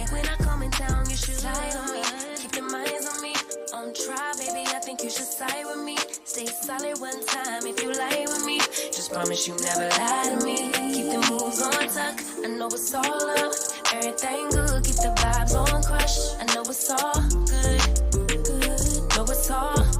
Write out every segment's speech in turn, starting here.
Yeah, when I come in town, you should slide on me. Keep your minds on me. On try, baby, I think you should side with me. Stay solid one time if you lie with me. Just promise you never lie to me. Keep the moves on tuck. I know it's all love. Everything good. Keep the vibes on crush. I know it's all good. Good. Know it's all love.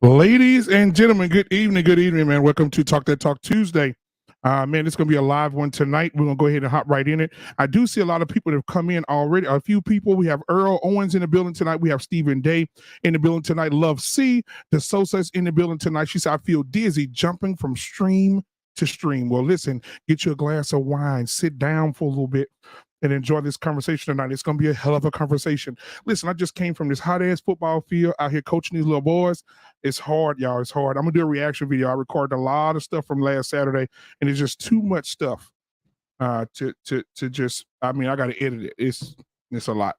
Ladies and gentlemen, good evening, man. Welcome to Talk That Talk Tuesday. Man, it's going to be a live one tonight. We're going to go ahead and hop right in it. I do see a lot of people that have come in already. A few people. We have Earl Owens in the building tonight. We have Stephen Day in the building tonight. Love C. The Sosa's in the building tonight. She said, I feel dizzy jumping from stream to stream. Well, listen, get you a glass of wine, sit down for a little bit, and enjoy this conversation tonight. It's going to be a hell of a conversation. Listen, I just came from this hot-ass football field out here coaching these little boys. It's hard, y'all. It's hard. I'm going to do a reaction video. I recorded a lot of stuff from last Saturday, and it's just too much stuff to just, I mean, I got to edit it. It's a lot.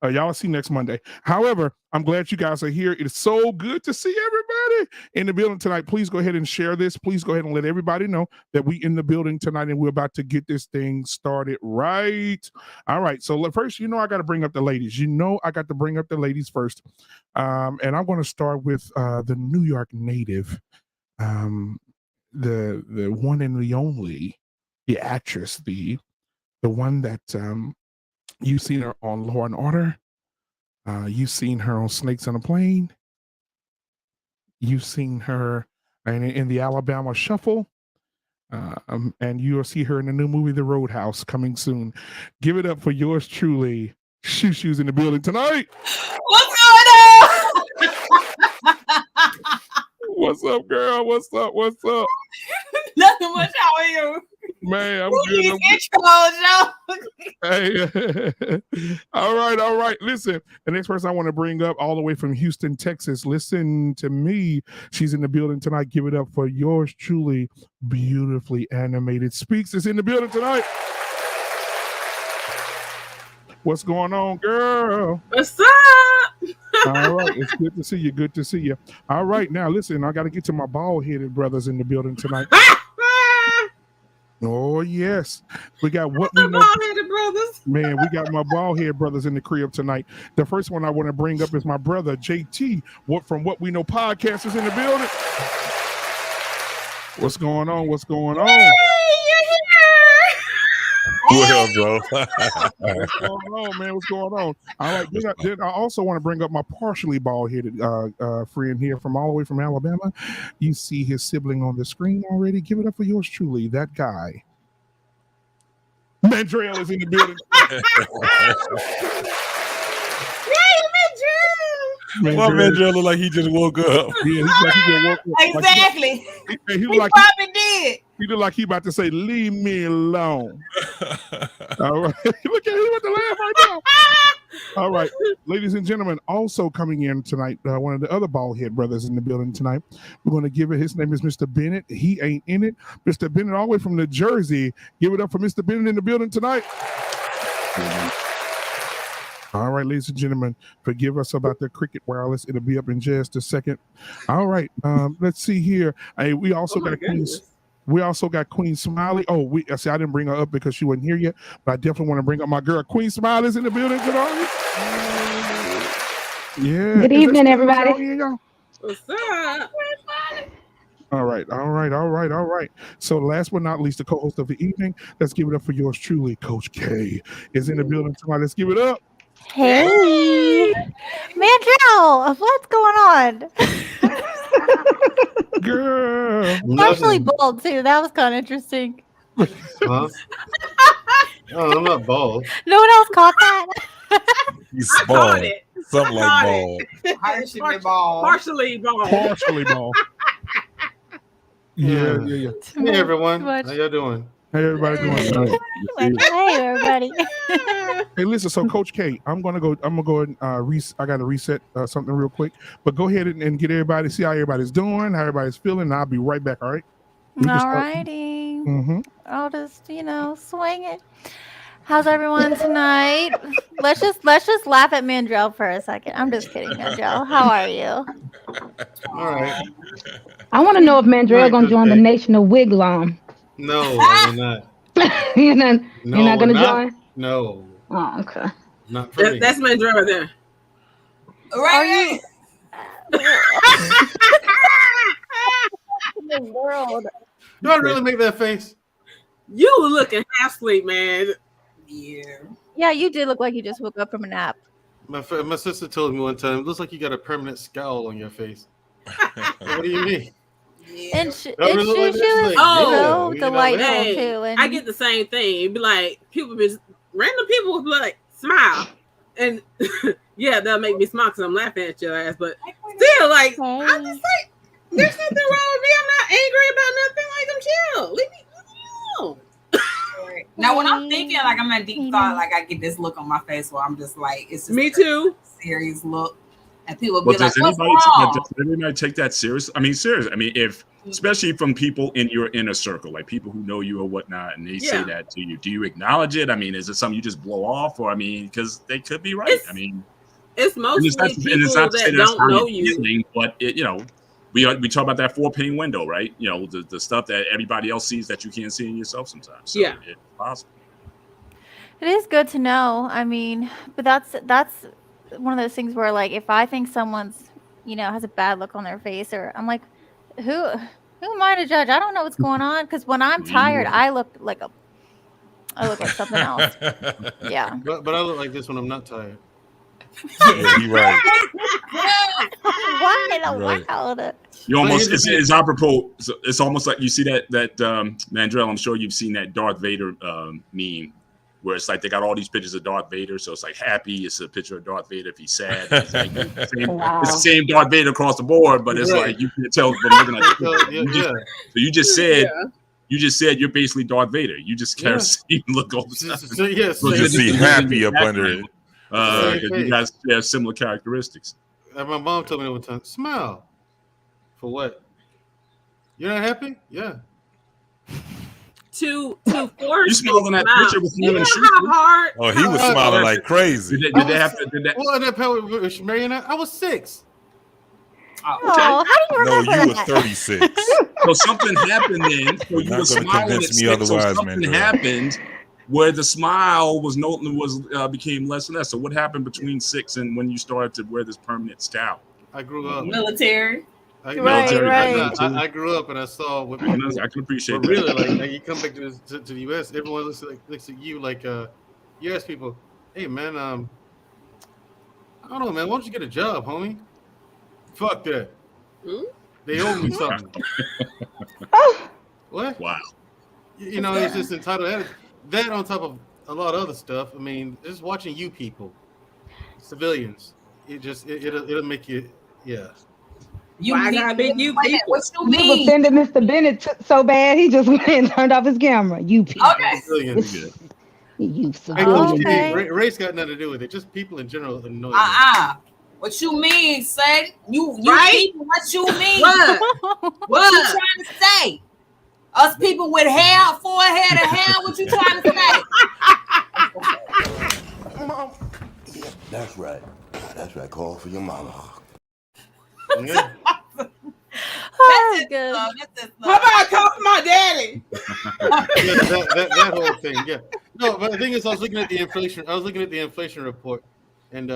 Y'all will see next Monday. However, I'm glad you guys are here. It is so good to see everybody in the building tonight. Please go ahead and share this. Please go ahead and let everybody know that we in the building tonight and we're about to get this thing started right. All right. So first, I got to bring up the ladies. I got to bring up the ladies first. And I'm going to start with the New York native, the one and the only, the actress, the one that you've seen her on Law and Order. You've seen her on Snakes on a Plane. You've seen her in the Alabama Shuffle. And you'll see her in the new movie, The Roadhouse, coming soon. Give it up for yours truly, Shoes in the building tonight. What's going on? What's up, girl? What's up? Nothing much. How are you? Man, I'm good. Hey, all right. Listen, the next person I want to bring up, all the way from Houston, Texas. Listen to me. She's in the building tonight. Give it up for yours truly, beautifully animated Speaks is in the building tonight. What's going on, girl? What's up? All right, it's good to see you. Good to see you. All right, now listen, I got to get to my bald-headed brothers in the building tonight. Oh yes, we got what The we know. bald-headed brothers. Man, we got my bald head brothers in the crib tonight. The first one I want to bring up is my brother JT. From What We Know podcast is in the building. What's going on? What's going on? What up, bro? What's going on, man? What's going on? All right. Then I also want to bring up my partially bald-headed friend here from all the way from Alabama. You see his sibling on the screen already. Give it up for yours truly, that guy. Mandrell is in the building. Well, Mandrell look like he just woke up. Yeah, he like he just woke up. Exactly. He He like probably did. he look like he about to say, "Leave me alone." All right, look at him with the laugh right now. All right, ladies and gentlemen, also coming in tonight, one of the other bald head brothers in the building tonight. We're going to give it. His name is Mr. Bennett. He ain't in it. Mr. Bennett, all the way from New Jersey. Give it up for Mr. Bennett in the building tonight. All right, ladies and gentlemen, forgive us about the Cricket Wireless. It'll be up in just a second. All right, let's see here. We also got Queen. We also got Queen Smiley. Oh, I didn't bring her up because she wasn't here yet, but I definitely want to bring up my girl Queen Smiley's in the building tonight. Yeah. Good evening, everybody. What's up? All right. So last but not least, the co-host of the evening. Let's give it up for yours truly, Coach K is in the building tonight. Let's give it up. Hey, Mandrell, what's going on? Girl. Partially bald too. That was kind of interesting. Huh? No, I'm not bald. No one else caught that. He's I bald. caught it. Something like bald. Partially bald. Partially bald. Partially bald. Yeah. Hey everyone, Too much. how y'all doing? Hey, everybody doing? Hey, everybody. Hey, listen. So, Coach K, I'm gonna go ahead and I gotta reset something real quick. But go ahead and get everybody, see how everybody's doing, how everybody's feeling. And I'll be right back. All right. All righty. Mm-hmm. I'll just, swing it. How's everyone tonight? Let's just laugh at Mandrell for a second. I'm just kidding, Mandrell. How are you? All right. I want to know if Mandrell gonna join the Nation of Wigwam. No, I will not. you're not gonna not, join? No. Oh, okay. Not for me. That's my driver there. Right. In the world. Do I really make that face? You looking half asleep, man. Yeah, you did look like you just woke up from a nap. My sister told me one time, it looks like you got a permanent scowl on your face. What do you mean? And she That really was like this? so Like, delightful Hey, too. And I get the same thing. It'd be like random people would be like, smile. And yeah, that'll make me smile because I'm laughing at your ass. But still, like, I'm just like, there's nothing wrong with me. I'm not angry about nothing. Like, I'm chill. Leave me alone. Now, when I'm thinking, like, I'm in deep thought, like, I get this look on my face where I'm just like, it's just Me too. serious look. And people be Well, like, does what's anybody wrong? take that serious? I mean, serious. I mean, if especially from people in your inner circle, like people who know you or whatnot, and they say that to you, do you acknowledge it? I mean, is it something you just blow off, or I mean, because they could be right. I mean, it's mostly people that don't know you. But it, we talk about that 4-pane window, right? The stuff that everybody else sees that you can't see in yourself sometimes. So it's possible. It is good to know. I mean, but that's one of those things where, like, if I think someone's, has a bad look on their face, or I'm like, who am I to judge? I don't know what's going on, because when I'm tired, I look like something else. Yeah. But I look like this when I'm not tired. Yeah, you're right. Why in the world? You almost it's apropos. It's almost like you see that Mandrell. I'm sure you've seen that Darth Vader meme where it's like they got all these pictures of Darth Vader. So it's like happy, it's a picture of Darth Vader. If he's sad, it's the same Darth Vader across the board. But it's like you can tell from looking at it. So you just said. You just said you're basically Darth Vader. You just kind of see look all the time. So, yes, you just see happy up under it. You guys have similar characteristics. My mom told me that one time, smile. For what? You're not happy? Yeah. To force you smiled on that picture with you in the shoe. Oh, he was smiling like crazy. Did they have to? Well, that part with Mary and I was 6. Oh, how do you No, remember you were that? 36. So something happened then. So You're you not were gonna smiling at convince me 6. So otherwise, something Mandrell. happened where the smile became less and less. So what happened between 6 and when you started to wear this permanent scowl? I grew up. Military. I grew up and I saw what people. I can appreciate but that. really, like you come back to the U.S., everyone looks at you like you ask people, "Hey man, I don't know, man. Why don't you get a job, homie?" Fuck that. They owe me something. What? Wow. You know, it's just entitled. That on top of a lot of other stuff. I mean, just watching you people, civilians, it'll make you, yeah. Why gotta be you people? What you You mean? offended Mr. Bennett so bad he just went and turned off his camera. You people. Okay. Civilians. You Hey, civilians. Okay. race got nothing to do with it. Just people in general annoy me. What you mean, son? You Right? people, what you mean? What? What you trying to say? Us people with hair, forehead, and hair. What you trying to say? Yeah, that's right. That's right. Call for your mama. Yeah. Oh, good. That's it. How about I call for my daddy? that whole thing, yeah. No, but the thing is, I was looking at the inflation report, and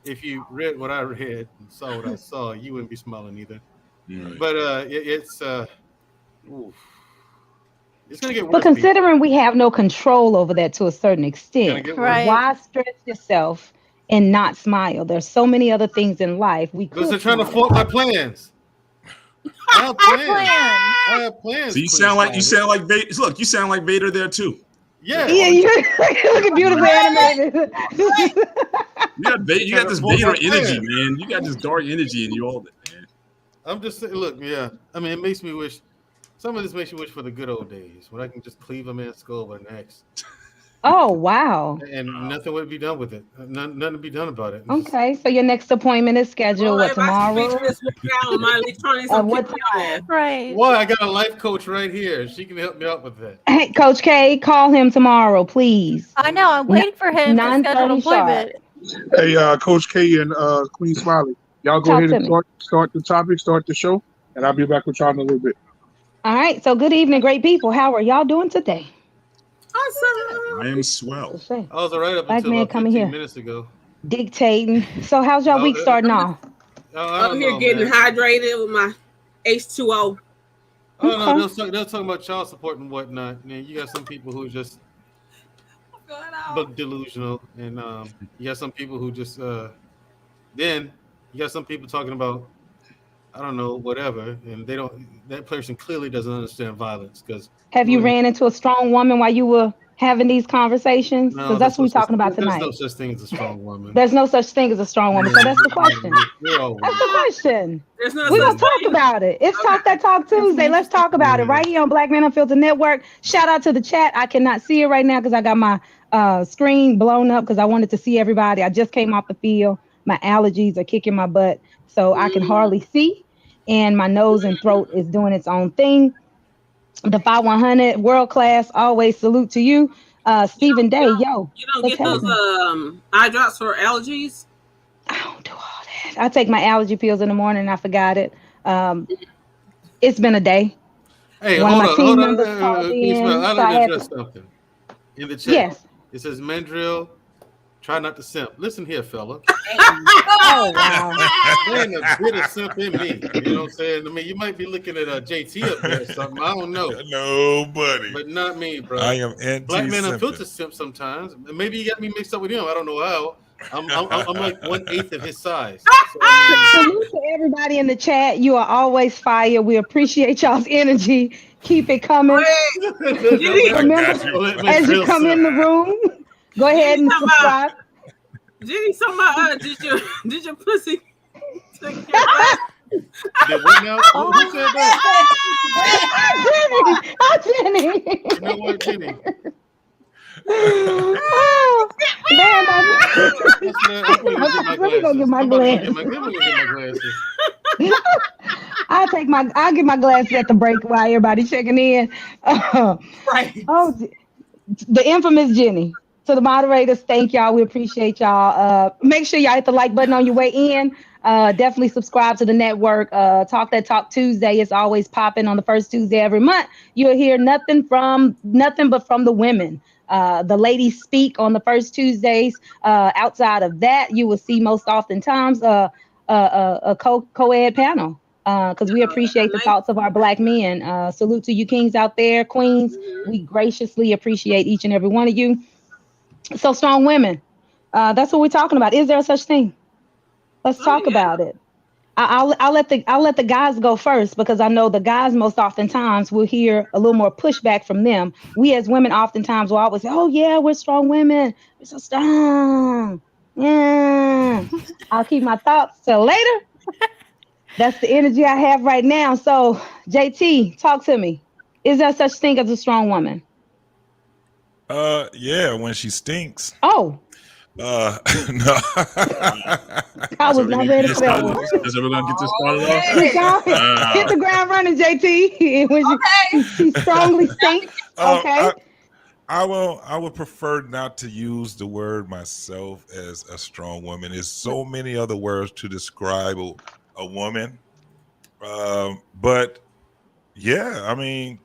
if you read what I read and saw what I saw, you wouldn't be smiling either. Right. But it's gonna get worse. But considering we have no control over that to a certain extent, Right. why stress yourself and not smile? There's so many other things in life we could. Because they're trying to smile. thwart my plans. I have plans. So you sound like Vader. Look, you sound like Vader there too. Yeah. Yeah, you look beautifully animated. You got this Vader energy, man. You got this dark energy in you all that, man. I'm just saying, look, yeah. I mean, it makes me wish. Some of this makes you wish for the good old days when I can just cleave a man's skull with an axe. Oh, wow. And nothing would be done with it. Nothing to be done about it. Okay, so your next appointment is scheduled what, tomorrow? What time? Right. Well, I got a life coach right here. She can help me out with that. Hey, Coach K, call him tomorrow, please. I know. I'm waiting for him to schedule an 9:30 sharp. appointment. Hey, Coach K and Queen Smiley, y'all go Talk ahead to and me. start the topic, start the show, and I'll be back with y'all in a little bit. All right, so good evening, great people. How are y'all doing today? I am swell. I was all right up Black until man about coming 15 here. minutes ago. Dictating. So how's y'all week starting off? Up here getting hydrated with my H2O. Oh no, they'll talk about child support and whatnot. And then you got some people who just delusional, and you got some people who just then you got some people talking about I don't know whatever, and they don't. That person clearly doesn't understand violence because. Have you ran into a strong woman while you were having these conversations? Because that's what we're talking about tonight. There's no such thing as a strong woman. There's no such thing as a strong woman. So that's the question. That's the question. We're going to talk about it. It's Talk That Talk Tuesday. Let's talk about it right here on Black Man Unfiltered Network. Shout out to the chat. I cannot see it right now because I got my screen blown up because I wanted to see everybody. I just came off the field. My allergies are kicking my butt, so I can hardly see. And my nose and throat is doing its own thing. The 5100 world class, always salute to you. Stephen Day, yo. You don't get those eye drops for allergies? I don't do all that. I take my allergy pills in the morning and I forgot it. It's been a day. Hey, One of my team hold on. members called in, I'd so I like to had address to- something. In the chat, Yes. it says, Mandrell, try not to simp. Listen here, fella. Oh, wow. There ain't a bit of simp in me. You know what I'm saying? I mean, you might be looking at JT up there or something. I don't know. Nobody. But not me, bro. I am Black Man anti-simping. Unfiltered simp sometimes. Maybe you got me mixed up with him. I don't know how. I'm like 1/8 of his size. So, Salute to everybody in the chat. You are always fire. We appreciate y'all's energy. Keep it coming. Remember, as you come in the room, go ahead and subscribe. Jenny, did your pussy take care Did what now? Who said that? Jenny. You know what, Jenny? Oh, man, Let me go get my glasses. I'll get my glasses at the break while everybody checking in. Right. Oh, the infamous Jenny. To the moderators, thank y'all. We appreciate y'all. Make sure y'all hit the like button on your way in. Definitely subscribe to the network. Talk That Talk Tuesday is always popping on the first Tuesday every month. You'll hear nothing but from the women. The ladies speak on the first Tuesdays. Outside of that, you will see most oftentimes a co-ed panel. Because we appreciate the thoughts of our Black men. Salute to you kings out there, queens. We graciously appreciate each and every one of you. So strong women. That's what we're talking about. Is there such thing? Let's talk about it. I'll let the guys go first, because I know the guys most oftentimes will hear a little more pushback from them. We as women oftentimes will always say, "Oh yeah, we're strong women. We're so strong." Yeah. I'll keep my thoughts till later. That's the energy I have right now. So, JT, talk to me. Is there such thing as a strong woman? Yeah, when she stinks. Oh. No. I was not ready for that one. Is we're gonna get this started off? Hit the ground running, JT. When she strongly stinks. Okay. I would prefer not to use the word myself as a strong woman. There's so many other words to describe a woman. But yeah, I mean,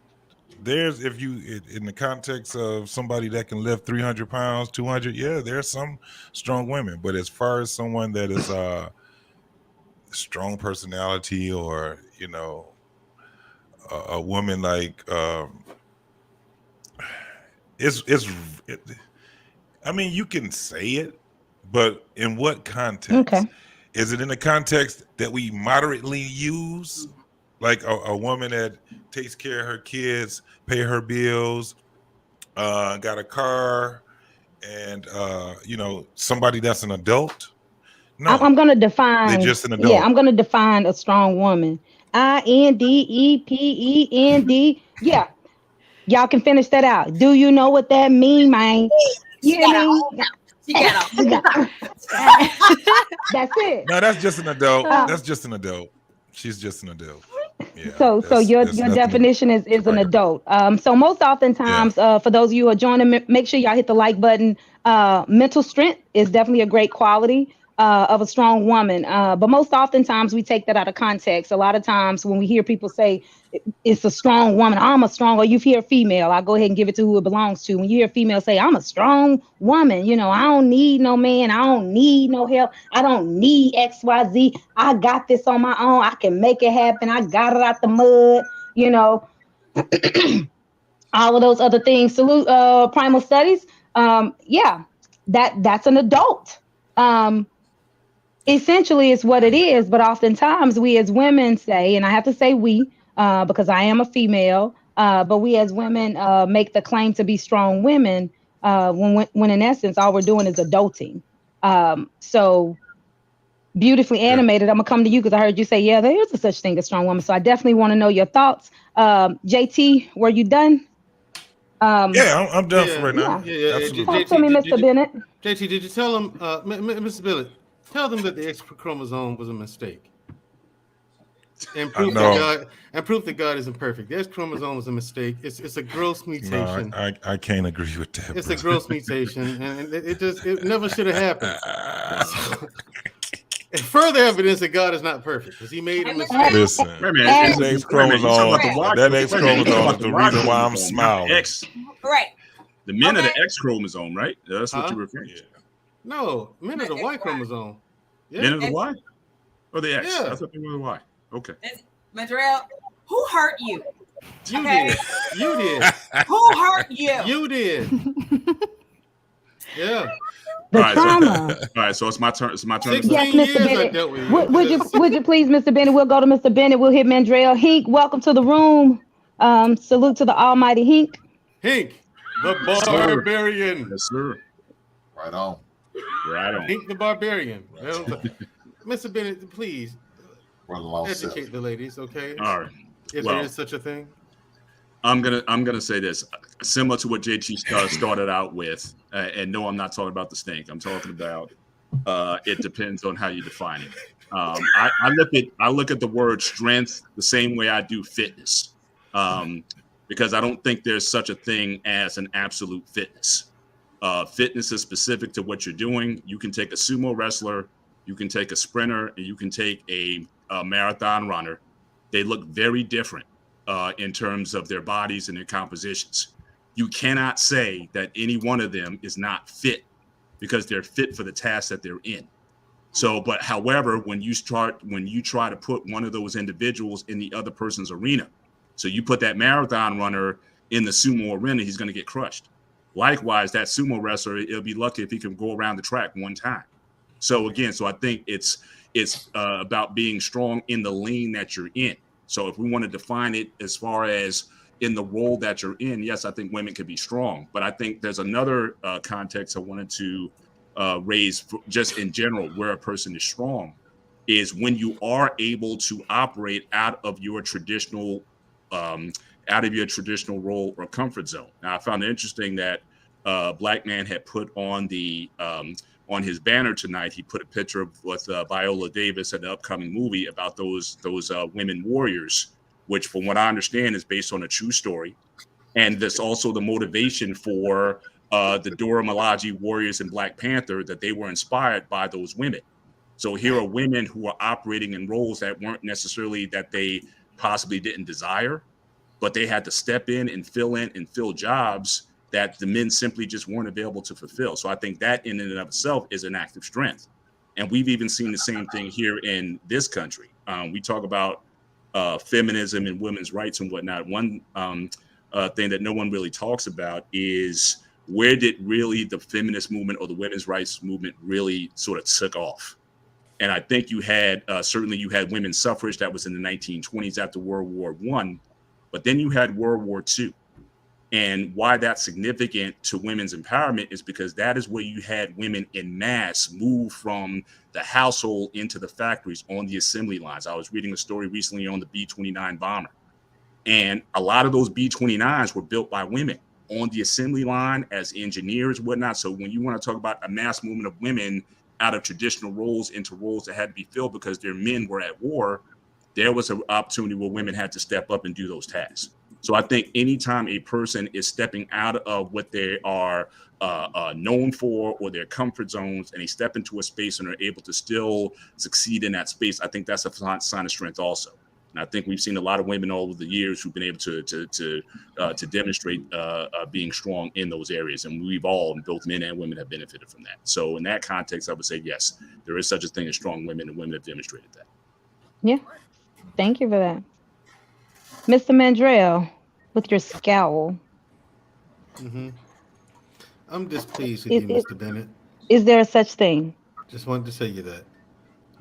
there's, if you, in the context of somebody that can lift 300 pounds, 200, yeah, there's some strong women. But as far as someone that is strong personality, or, you know, a woman like, I mean, you can say it, but in what context? Okay. Is it in the context that we moderately use? Like a woman that takes care of her kids, pay her bills, got a car, and you know, somebody that's an adult? No, I'm gonna define. They're just an adult. Yeah, I'm gonna define a strong woman. INDEPEND. Yeah, y'all can finish that out. Do you know what that mean, man? You hear me? That's it. No, that's just an adult. That's just an adult. She's just an adult. Yeah, so your definition is an adult. So most oftentimes, for those of you who are joining, make sure y'all hit the like button. Mental strength is definitely a great quality of a strong woman. But most oftentimes we take that out of context. A lot of times when we hear people say it's a strong woman, I'm a strong, or you hear female, I'll go ahead and give it to who it belongs to. When you hear a female say, I'm a strong woman, you know, I don't need no man, I don't need no help, I don't need XYZ, I got this on my own, I can make it happen, I got it out the mud, you know, all of those other things. Salute Primal Studies. Yeah, that's an adult. Essentially is what it is, but oftentimes we as women say, and I have to say we, because I am a female, but we as women make the claim to be strong women when in essence all we're doing is adulting. So beautifully animated, I'm gonna come to you because I heard you say, yeah, there is a such thing as strong woman. So I definitely want to know your thoughts. JT, were you done? Yeah, I'm done for right now. Yeah. Absolutely. Talk to me, Mr. Bennett. JT, did you tell him, Mr. Billett, tell them that the X chromosome was a mistake? And proof that God isn't perfect. The X chromosome is a mistake. It's a gross mutation. No, I can't agree with that. It's a gross mutation, and it never should have happened. And further evidence that God is not perfect, because He made a mistake. Listen, that X chromosome is the reason why I'm smiling. Right. The men of the X chromosome, right? That's what you're referring to. No, men of the Y chromosome. Yeah. Men of the Y? Or the X? Yeah. I thought they were the Y. Okay. Mandrell, who hurt you? You did. You did. Who hurt you? You did. Yeah. The all trauma. Right, so it's my turn. It's my turn. Yes, Mr. Bennett. Would you please, Mr. Bennett? We'll go to Mr. Bennett. We'll hit Mandrell. Hink, welcome to the room. Salute to the almighty Hink. Hink, the barbarian. Yes, sir. Right on. Right on. Hink the barbarian. Mr. Bennett, please educate the ladies, okay? All right. If there is such a thing. I'm gonna say this, similar to what JT started out with, and no, I'm not talking about the stink. I'm talking about it depends on how you define it. I look at the word strength the same way I do fitness, because I don't think there's such a thing as an absolute fitness. Fitness is specific to what you're doing. You can take a sumo wrestler, you can take a sprinter, and you can take a marathon runner. They look very different in terms of their bodies and their compositions. You cannot say that any one of them is not fit because they're fit for the task that they're in. So, but however, when you try to put one of those individuals in the other person's arena, so you put that marathon runner in the sumo arena, he's going to get crushed. Likewise, that sumo wrestler, it'll be lucky if he can go around the track one time. So again, I think it's about being strong in the lane that you're in. So if we want to define it as far as in the role that you're in, yes, I think women can be strong. But I think there's another context I wanted to raise just in general where a person is strong is when you are able to operate out of your traditional role or comfort zone. Now, I found it interesting that Black Man had put on the on his banner tonight. He put a picture with Viola Davis in the upcoming movie about those women warriors, which, from what I understand, is based on a true story, and that's also the motivation for the Dora Milaje warriors in Black Panther, that they were inspired by those women. So here are women who are operating in roles that weren't necessarily that they possibly didn't desire, but they had to step in and fill jobs that the men simply just weren't available to fulfill. So I think that in and of itself is an act of strength. And we've even seen the same thing here in this country. We talk about feminism and women's rights and whatnot. One thing that no one really talks about is where did really the feminist movement or the women's rights movement really sort of took off? And I think you had, certainly you had women's suffrage that was in the 1920s after World War I, but then you had World War II. And why that's significant to women's empowerment is because that is where you had women in mass move from the household into the factories on the assembly lines. I was reading a story recently on the B-29 bomber. And a lot of those B-29s were built by women on the assembly line as engineers, whatnot. So when you want to talk about a mass movement of women out of traditional roles into roles that had to be filled because their men were at war, there was an opportunity where women had to step up and do those tasks. So I think anytime a person is stepping out of what they are known for or their comfort zones, and they step into a space and are able to still succeed in that space, I think that's a sign of strength also. And I think we've seen a lot of women over the years who've been able to demonstrate being strong in those areas. And we've all, both men and women, have benefited from that. So in that context, I would say, yes, there is such a thing as strong women, and women have demonstrated that. Yeah. Thank you for that. Mr. Mandrell, with your scowl. Mm-hmm. I'm displeased with you, Mr. Bennett. Is there a such thing? Just wanted to say you that.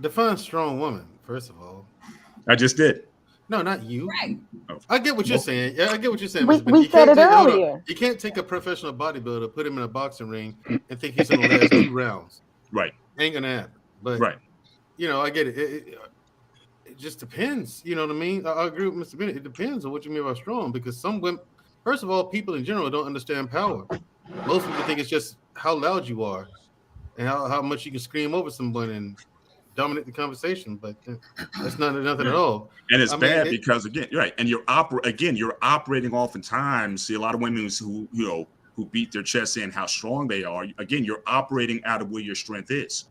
Define strong woman, first of all. I just did. No, not you. Right. Oh. I get what you're saying. Yeah, I get what you're saying. We said it earlier. You can't take a professional bodybuilder, put him in a boxing ring, and think he's going to last 2 rounds. Right. Ain't going to happen. But, right. I get it. It just depends. You know what I mean? I agree with Mr. Bennett. It depends on what you mean by strong, because some women, first of all, people in general don't understand power. Most people think it's just how loud you are and how much you can scream over someone and dominate the conversation, but that's not nothing at all. And it's bad because, again, you're right. And you're operating oftentimes. See, a lot of women who beat their chest saying how strong they are. Again, you're operating out of where your strength is.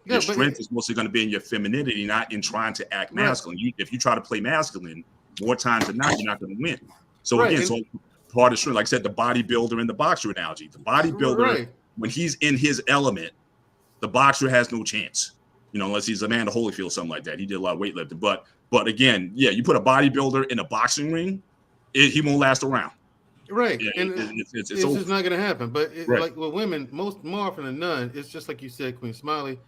Your strength is mostly going to be in your femininity, not in trying to act masculine. If you try to play masculine, more times than not, you're not going to win. So again, so part of strength, like I said, the bodybuilder and the boxer analogy. The bodybuilder, when he's in his element, the boxer has no chance. Unless he's Amanda Holyfield, something like that. He did a lot of weightlifting. But again, you put a bodybuilder in a boxing ring, he won't last a round. Right. Yeah, and it's just not going to happen. But like with women, more often than none, it's just like you said, Queen Smiley.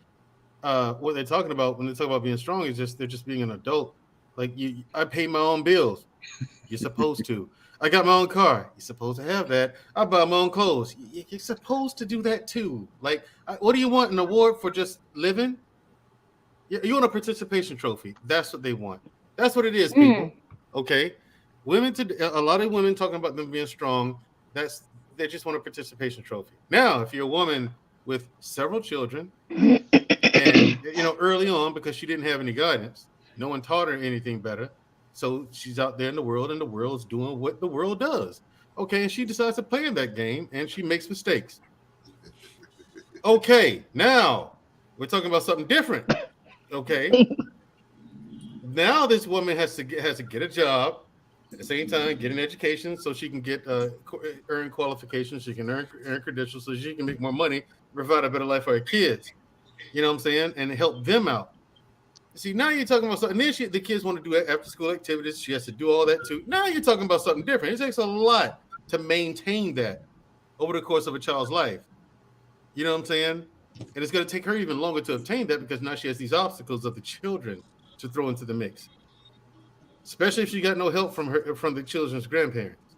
What they're talking about when they talk about being strong is just they're just being an adult. Like I pay my own bills. You're supposed to. I got my own car. You're supposed to have that. I buy my own clothes. You're supposed to do that too. Like, what do you want? An award for just living? You want a participation trophy. That's what they want. That's what it is, people. Okay. A lot of women talking about them being strong, they just want a participation trophy. Now, if you're a woman with several children and early on, because she didn't have any guidance, no one taught her anything better. So she's out there in the world, and the world's doing what the world does. Okay, and she decides to play in that game, and she makes mistakes. Okay, now We're talking about something different. Okay. Now this woman has to get a job at the same time, get an education so she can get earn qualifications, she can earn credentials so she can make more money, provide a better life for her kids. You know what I'm saying? And help them out. See, now you're talking about something. And then the kids want to do after school activities. She has to do all that too. Now you're talking about something different. It takes a lot to maintain that over the course of a child's life. You know what I'm saying? And it's going to take her even longer to obtain that because now she has these obstacles of the children to throw into the mix. Especially if she got no help from the children's grandparents.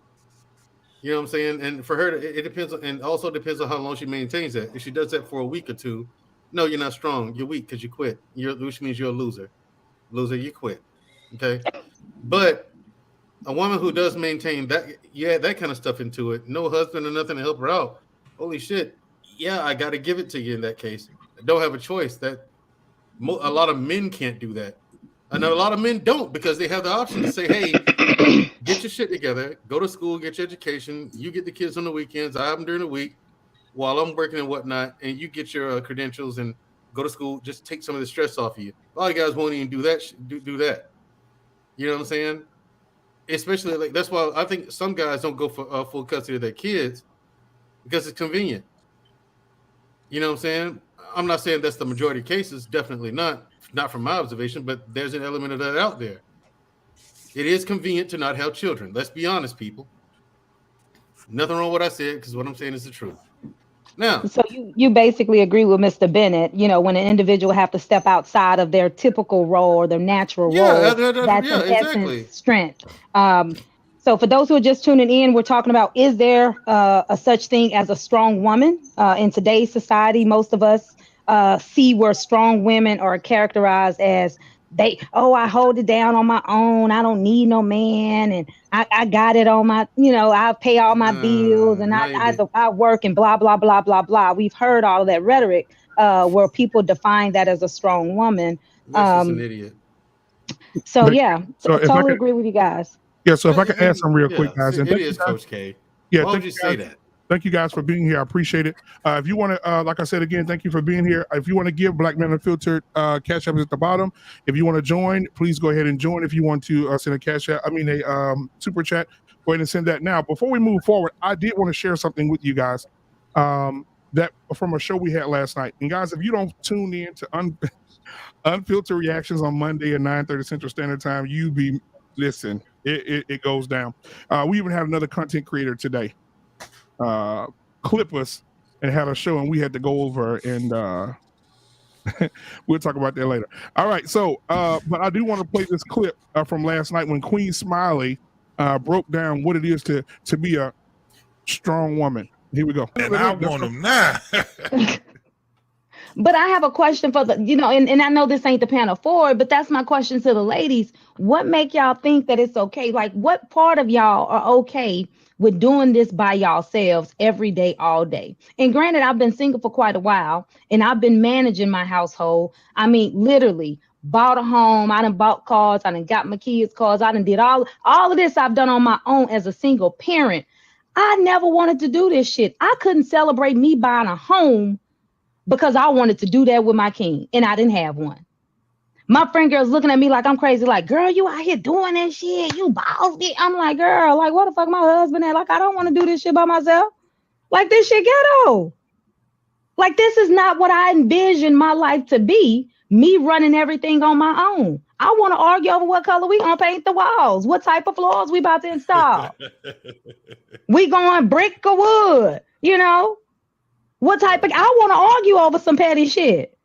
You know what I'm saying? And for her, it depends, and also depends on how long she maintains that. If she does that for a week or two, no, you're not strong. You're weak because you quit. Which means you're a loser. Loser, you quit. Okay? But a woman who does maintain that, that kind of stuff into it, no husband or nothing to help her out. Holy shit. Yeah, I got to give it to you in that case. I don't have a choice. That a lot of men can't do that. And a lot of men don't because they have the option to say, hey, get your shit together, go to school, get your education. You get the kids on the weekends. I have them during the week while I'm working and whatnot. And you get your credentials and go to school. Just take some of the stress off of you. A lot of guys won't even do that. Do that. You know what I'm saying? Especially like that's why I think some guys don't go for full custody of their kids because it's convenient. You know what I'm saying? I'm not saying that's the majority of cases. Definitely not from my observation, but there's an element of that out there. It is convenient to not have children. Let's be honest, people. Nothing wrong with what I said because what I'm saying is the truth. Now, so you basically agree with Mr. Bennett, when an individual have to step outside of their typical role or their natural role, that's in essence strength. So for those who are just tuning in, we're talking about, is there a such thing as a strong woman? In today's society, most of us see where strong women are characterized as I hold it down on my own. I don't need no man. And I got it on my, I pay all my bills and I work and blah, blah, blah, blah, blah. We've heard all of that rhetoric where people define that as a strong woman. That's just an idiot. So totally agree with you guys. Yeah, so if I can add some real quick, guys. And it is Coach K. Yeah, why would you say that? Thank you guys for being here. I appreciate it. If you want to, like I said again, thank you for being here. If you want to give Black Man Unfiltered, cash app is at the bottom. If you want to join, please go ahead and join. If you want to send a cash app, a super chat, go ahead and send that now. Before we move forward, I did want to share something with you guys that from a show we had last night. And guys, if you don't tune in to Unfiltered Reactions on Monday at 9:30 Central Standard Time, listen, it goes down. We even had another content creator today clip us and had a show, and we had to go over and we'll talk about that later. All right, so but I do want to play this clip from last night when Queen Smiley broke down what it is to be a strong woman. Here we go. And I want them now. But I have a question for the, and I know this ain't the panel forward, but that's my question to the ladies. What make y'all think that it's okay? Like, what part of y'all are okay with doing this by yourselves every day, all day? And granted, I've been single for quite a while, and I've been managing my household. I mean, literally bought a home. I done bought cars. I done got my kids cars. I done did all of this I've done on my own as a single parent. I never wanted to do this shit. I couldn't celebrate me buying a home because I wanted to do that with my king, and I didn't have one. My friend girl's looking at me like I'm crazy, like, girl, you out here doing that shit, you bossy. I'm like, girl, like, what the fuck my husband at? Like, I don't want to do this shit by myself. Like, this shit ghetto. Like, this is not what I envisioned my life to be, me running everything on my own. I want to argue over what color we gonna paint the walls, what type of floors we about to install. We going brick or wood, What type of, I want to argue over some petty shit.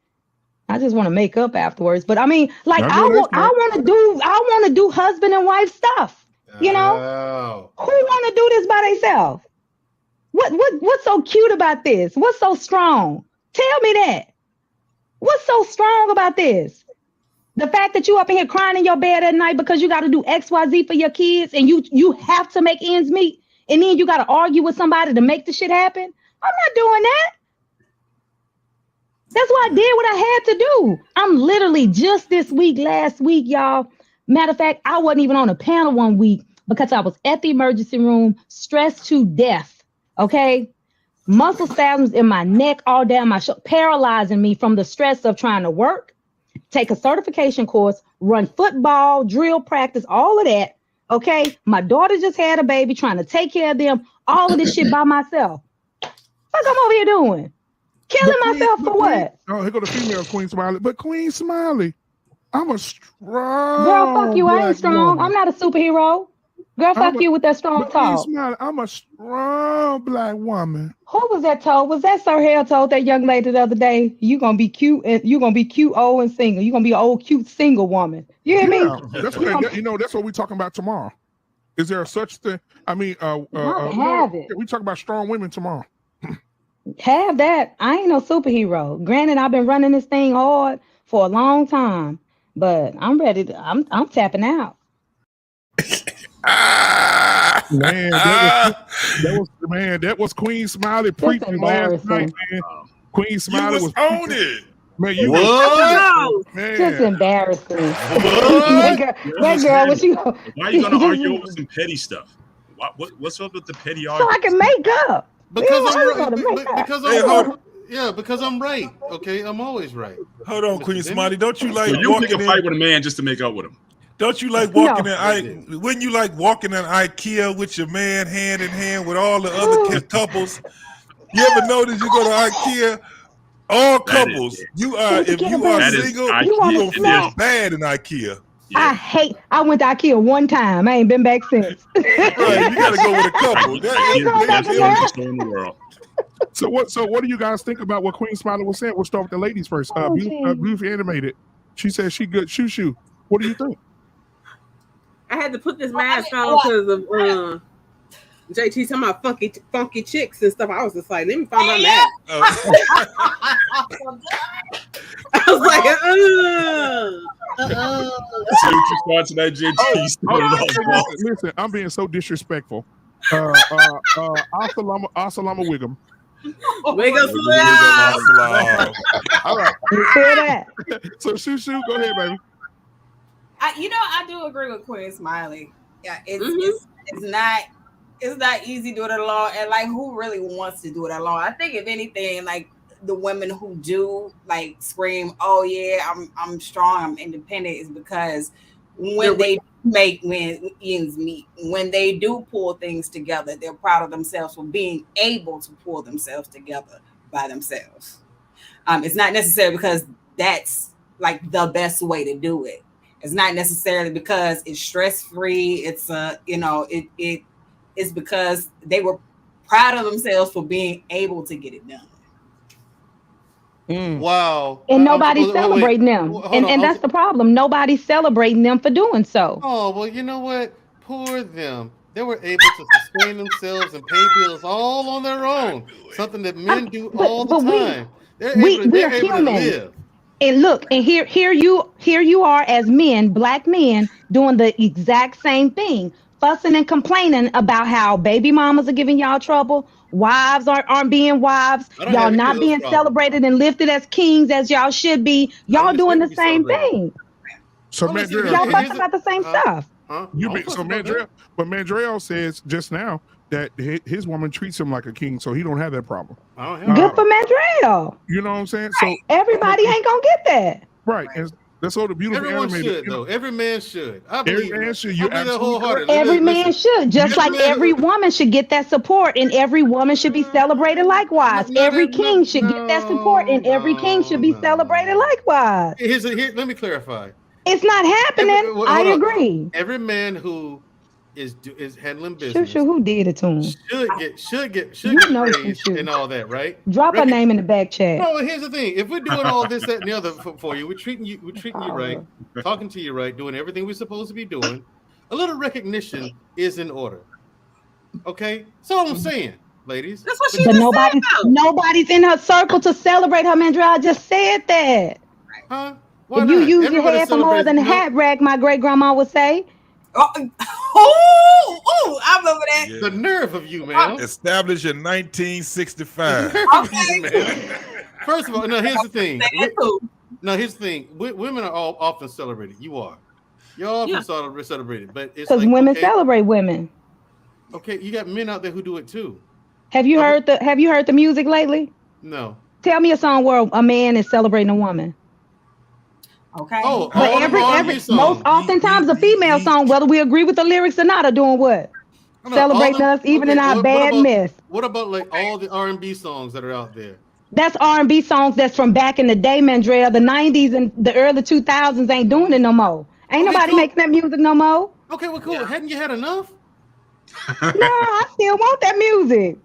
I just want to make up afterwards. But I mean, like, I want to do husband and wife stuff. Who want to do this by themselves? What's so cute about this? What's so strong? Tell me that. What's so strong about this? The fact that you up in here crying in your bed at night because you got to do XYZ for your kids and you have to make ends meet, and then you got to argue with somebody to make the shit happen. I'm not doing that. That's why I did what I had to do. I'm literally just last week, y'all. Matter of fact, I wasn't even on a panel one week because I was at the emergency room, stressed to death. Okay. muscle spasms in my neck, all down my shoulder, paralyzing me from the stress of trying to work, take a certification course, run football, drill practice, all of that. Okay, my daughter just had a baby, trying to take care of them, all of this shit by myself. What I'm over here doing? Killing myself for what? Oh, here go the female Queen Smiley. But Queen Smiley, I'm a strong girl. Fuck you. I ain't strong. woman. I'm not a superhero. Girl, fuck you with that strong talk. Smiley, I'm a strong black woman. Who was that told? Was that Sir Hale told that young lady the other day? You gonna be cute and you gonna be cute, old and single. You gonna be an old, cute, single woman. You hear me? That's what that's what we're talking about tomorrow. Is there a such thing? I mean, we talk about strong women tomorrow. Have that. I ain't no superhero. Granted, I've been running this thing hard for a long time, but I'm ready to. I'm tapping out. Man, that was Queen Smiley preaching last night, man. Queen Smiley was on it. Man, you man. Just embarrassing. That girl was you. Why are you gonna argue over some petty stuff? What's up with the petty argument? So I can make up. Because I'm right. Okay, I'm always right. Hold on, Queen Smiley. Don't you like you pick a fight with a man just to make up with him? Don't you like walking in? Wouldn't you like walking in IKEA with your man hand in hand with all the other couples? You ever notice you go to IKEA? All couples. You are if you are single, you gonna feel bad in IKEA. Yeah. I went to IKEA one time. I ain't been back since. Right, you gotta go with a couple. That's in the world. So what do you guys think about what Queen Smiley was saying? We'll start with the ladies first. Beautiful Animated. She said she good. Shoo. What do you think? I had to put this mask on because of JT talking about funky chicks and stuff. I was just like, let me find my mask. I was like, See what you saw tonight, JT. Listen, I'm being so disrespectful. Assalamu Wiggum. Wiggle All right. You feel that? So Shoo, go ahead, baby. I do agree with Queen Smiley. Yeah, it's not easy doing it alone, and like who really wants to do it alone? I think if anything, like the women who do like scream, "Oh yeah, I'm strong, I'm independent," is because when they make ends meet, when they do pull things together, they're proud of themselves for being able to pull themselves together by themselves. It's not necessarily because that's like the best way to do it. It's not necessarily because it's stress-free. It's it's because they were proud of themselves for being able to get it done. Wow. And nobody's celebrating them. And that's the problem. Nobody's celebrating them for doing so. Oh, well, you know what? Poor them. They were able to sustain themselves and pay bills all on their own. Something that men do all the time. They're able to live. And look, and here you are as men, black men, doing the exact same thing, fussing and complaining about how baby mamas are giving y'all trouble, wives aren't being wives, y'all not being celebrated and lifted as kings as y'all should be. Y'all doing the same thing. So Mandrell, y'all fussing about the same stuff. Mandrell says just now that his woman treats him like a king, so he don't have that problem. Good for Mandrell. You know what I'm saying? So everybody ain't gonna get that. Right. And that's all the beautiful. Everyone should, though. Every man should. I every believe man should. Every man should. Just like every woman should get that support, and every woman should be celebrated likewise. Every king should get that support, and every king should be celebrated likewise. Let me clarify. It's not happening. I agree. Every man who is handling business. Who did it to him? Should get praised and all that, right? Drop her name in the back chat. No, here's the thing: if we're doing all this, that, and the other for you, we're treating you right, talking to you right, doing everything we're supposed to be doing. A little recognition is in order. Okay, so I'm saying, ladies. That's what she but nobody's in her circle to celebrate her. Mandrell just said that. Huh? If you use your head for more than a hat rack, my great grandma would say. I remember that. Yeah. The nerve of you, man. Established in 1965. First of all, here's the thing. Women are all often celebrated. You are. You're often celebrated, but it's because women celebrate women. Okay, you got men out there who do it too. Have you heard the music lately? No. Tell me a song where a man is celebrating a woman. Okay. Oh, But most oftentimes a female song, whether we agree with the lyrics or not, are doing what? Celebrating us even in our bad mess. What about like all the R&B songs that are out there? That's R&B songs that's from back in the day, Mandrell. The 90s and the early 2000s ain't doing it no more. Ain't nobody making that music no more. Okay, well, cool. Yeah. Hadn't you had enough? No, I still want that music.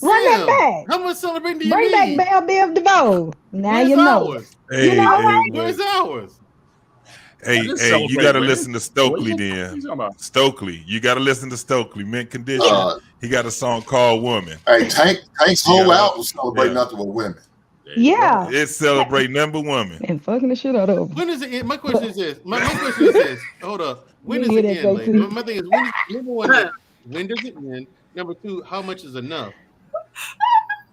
Run that back. How much celebrating do you Bring need? back Belle Biv DeVoe. Now Where's you know. Ours? Hey, you know hey, where's ours? Hey, you got to listen to Stokely then. Stokely, you got to listen to Stokely. Mint Condition. He got a song called "Woman." Hey, Tank's whole album celebrate nothing but women. Yeah, it's celebrate number women and fucking the shit out of them. When is it end? My question is this. My question is this. Hold up. When is it end? Like, my thing is number one. When does it end? Number two, how much is enough?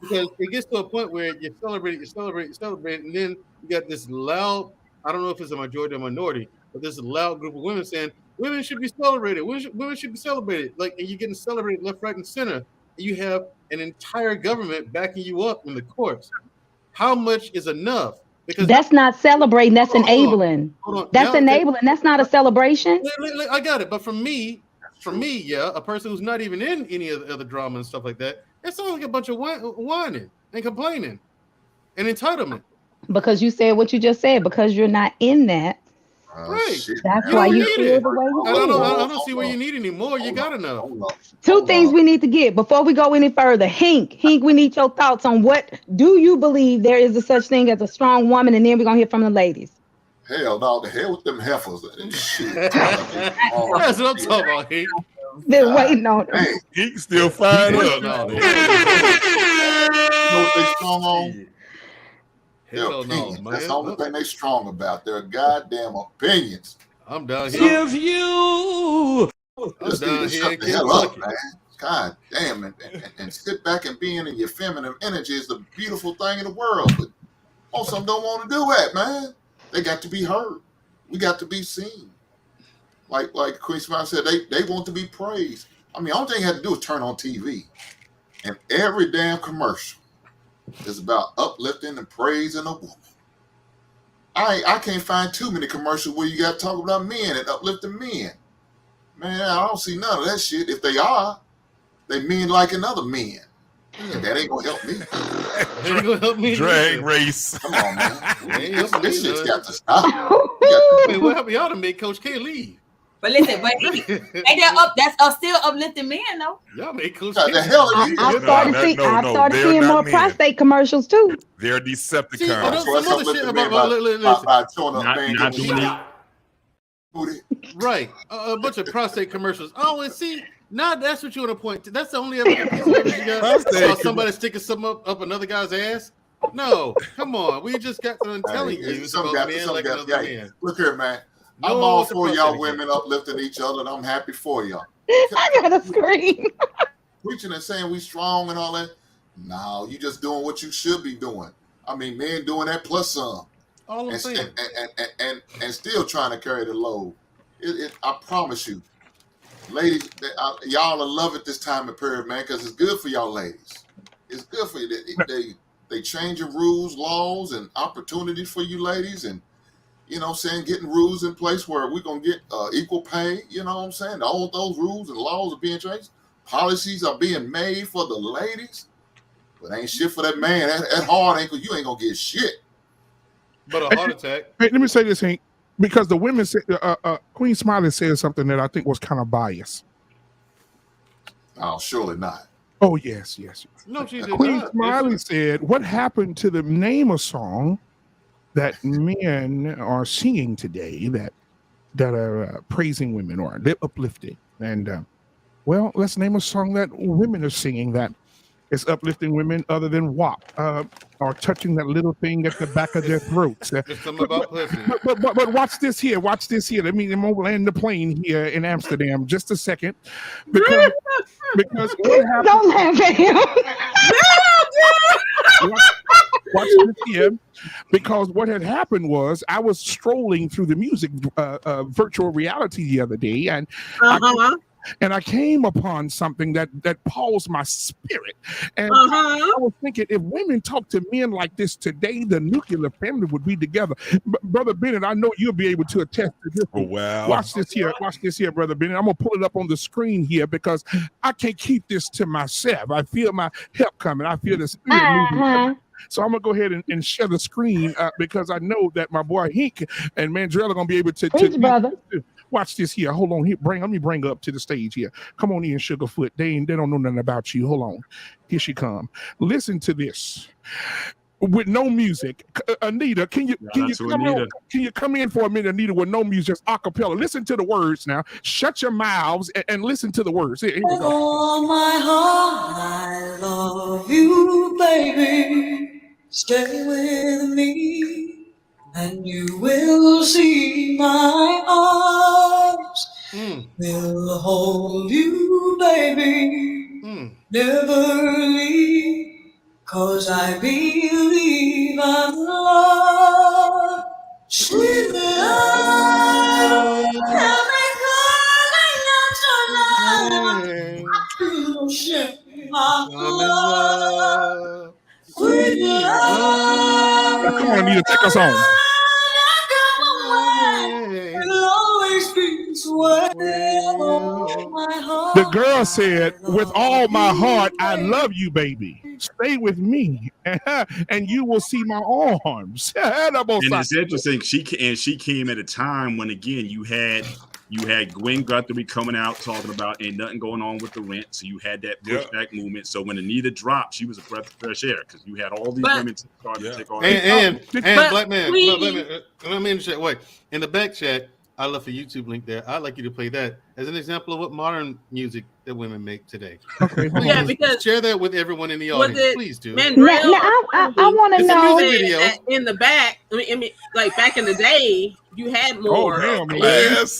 Because it gets to a point where you celebrate, and then you got this loud. I don't know if it's a majority or minority, but there's a loud group of women saying women should be celebrated. Women should be celebrated. Like, and you're getting celebrated left, right, and center. And you have an entire government backing you up in the courts. How much is enough? Because that's not celebrating. That's enabling. Hold on. That's enabling. That's not a celebration. I got it. But for me, yeah, a person who's not even in any of the drama and stuff like that, it sounds like a bunch of whining and complaining and entitlement. Because you said what you just said. Because you're not in that. Right. That's why you feel the way you feel. I don't see where you need any more. You got enough. Two things we need to get before we go any further. Hink, we need your thoughts on what do you believe there is a such thing as a strong woman, and then we're gonna hear from the ladies. Hell no, the hell with them heifers. Shit. That's what I'm talking about, Hink. Been waiting on them. Hink still fired up. You know what they strong on? Their opinions. That's the only thing they strong about. Their goddamn opinions. I'm down here. Give you. Just need to shut the hell up, man. God damn, and sit back and being in your feminine energy is the beautiful thing in the world. But most of them don't want to do that, man. They got to be heard. We got to be seen. Like Queen Smiley said, they want to be praised. I mean, all thing you had to do is turn on TV, and every damn commercial is about uplifting and praising a woman. I can't find too many commercials where you got to talk about men and uplifting men. Man, I don't see none of that shit. If they are, they men like another men. And that ain't gonna help me. That ain't gonna help me. Drag race. Come on, man. This shit's got to stop. What happened y'all to make Coach K leave? But listen, that's still uplifting men though. Y'all make Coach K. The hell are you? I started seeing more prostate commercials too. They're Decepticons. See, some other shit about right, a bunch of prostate commercials. Oh, and see, now that's what you want to point to. That's the only other piece of evidence you got. Somebody sticking something up another guy's ass. No, come on. We just got done telling you about men like another man. Look here, man. I'm all for y'all women uplifting each other, and I'm happy for y'all. I gotta scream. Preaching and saying we strong and all that. No, you just doing what you should be doing. I mean, men doing that plus some. All I'm saying. And still trying to carry the load. I promise you, ladies, y'all will love it this time of period, man, because it's good for y'all ladies. It's good for you. They changing rules, laws, and opportunities for you ladies, and you know what I'm saying, getting rules in place where we're going to get equal pay, you know what I'm saying? All those rules and laws are being changed. Policies are being made for the ladies, but ain't shit for that man. That hard ankle, you ain't going to get shit. But a heart attack. Hey, let me say this, Hank, because the women said, Queen Smiley said something that I think was kind of biased. Oh, surely not. Oh, yes. No, she did Queen not. Smiley said, what happened to the name of song that men are singing today that are praising women or uplifting? And well, let's name a song that women are singing that is uplifting women other than WAP or touching that little thing at the back of their throats. But watch this here. Let me land the plane here in Amsterdam just a second. Because what happened? Don't laugh at him. Watch this here, because what had happened was I was strolling through the music virtual reality the other day, and and I came upon something that paused my spirit. And I was thinking, if women talk to men like this today, the nuclear family would be together. Brother Bennett, I know you'll be able to attest to this. Oh, wow. Watch this here, Brother Bennett. I'm gonna pull it up on the screen here because I can't keep this to myself. I feel my help coming. I feel the spirit moving. So I'm gonna go ahead and share the screen because I know that my boy Hink and Mandrell are gonna be able to. Brother. Watch this here. Hold on. Let me bring her up to the stage here. Come on in, Sugarfoot. They don't know nothing about you. Hold on. Here she come. Listen to this. With no music, Anita, can you come in for a minute, Anita, with no music, just acapella? Listen to the words now. Shut your mouths and listen to the words. Here we go. With all my heart, I love you, baby. Stay with me, and you will see my arms. Will hold you, baby. Never leave. 'Cause I believe I'm loved, sweet love, every calling out tonight. I feel no shame, my love, sweet love. Come on, Anita, take us home. The girl said, with all my heart, I love you, baby. Stay with me, and you will see my arms. And it's interesting. She came at a time when, again, you had Gwen Guthrie coming out talking about ain't nothing going on with the rent. So you had that pushback movement. So when Anita dropped, she was a breath of fresh air because you had all these women starting to take on. And Black Man, let me check. Wait, in the back chat, I left a YouTube link there. I'd like you to play that as an example of what modern music that women make today. Okay, because share that with everyone in the audience. Please do. Mandrell, I want to know. In the back, I mean, like back in the day, you had more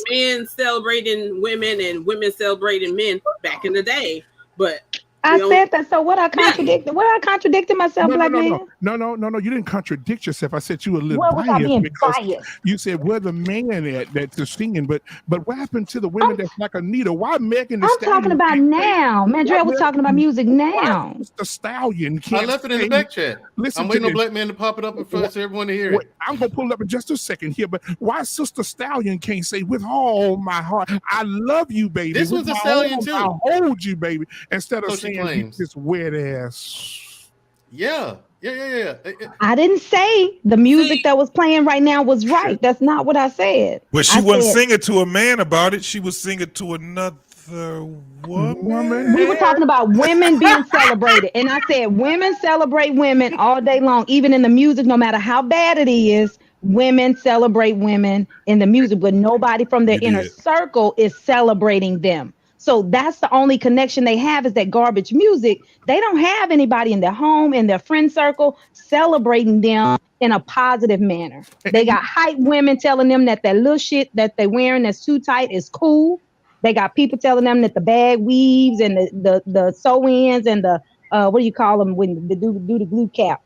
men celebrating women and women celebrating men back in the day. But I said that. So what I contradicted? What I contradicted myself, Black Man? No. You didn't contradict yourself. I said you were a little biased. I being biased? You said where the man that's singing, but what happened to the women that's like Anita? Why Megan? I'm talking about now. Mandrell was talking about music now. The Stallion. I left it in the back chat. Listen, I'm waiting on Black Man to pop it up for everyone to hear it. I'm gonna pull it up in just a second here. But why Sister Stallion can't say with all my heart, I love you, baby. This was a Stallion too. I hold you, baby. Instead of saying this wet ass. Yeah. I didn't say the music that was playing right now was right. That's not what I said. But she wasn't singing to a man about it. She was singing to another woman. We were talking about women being celebrated. And I said women celebrate women all day long, even in the music, no matter how bad it is. Women celebrate women in the music, but nobody from their inner circle is celebrating them. So that's the only connection they have is that garbage music. They don't have anybody in their home, in their friend circle, celebrating them in a positive manner. They got hype women telling them that little shit that they wearing that's too tight is cool. They got people telling them that the bag weaves and the sew-ins and the what do you call them when they do the glue cap,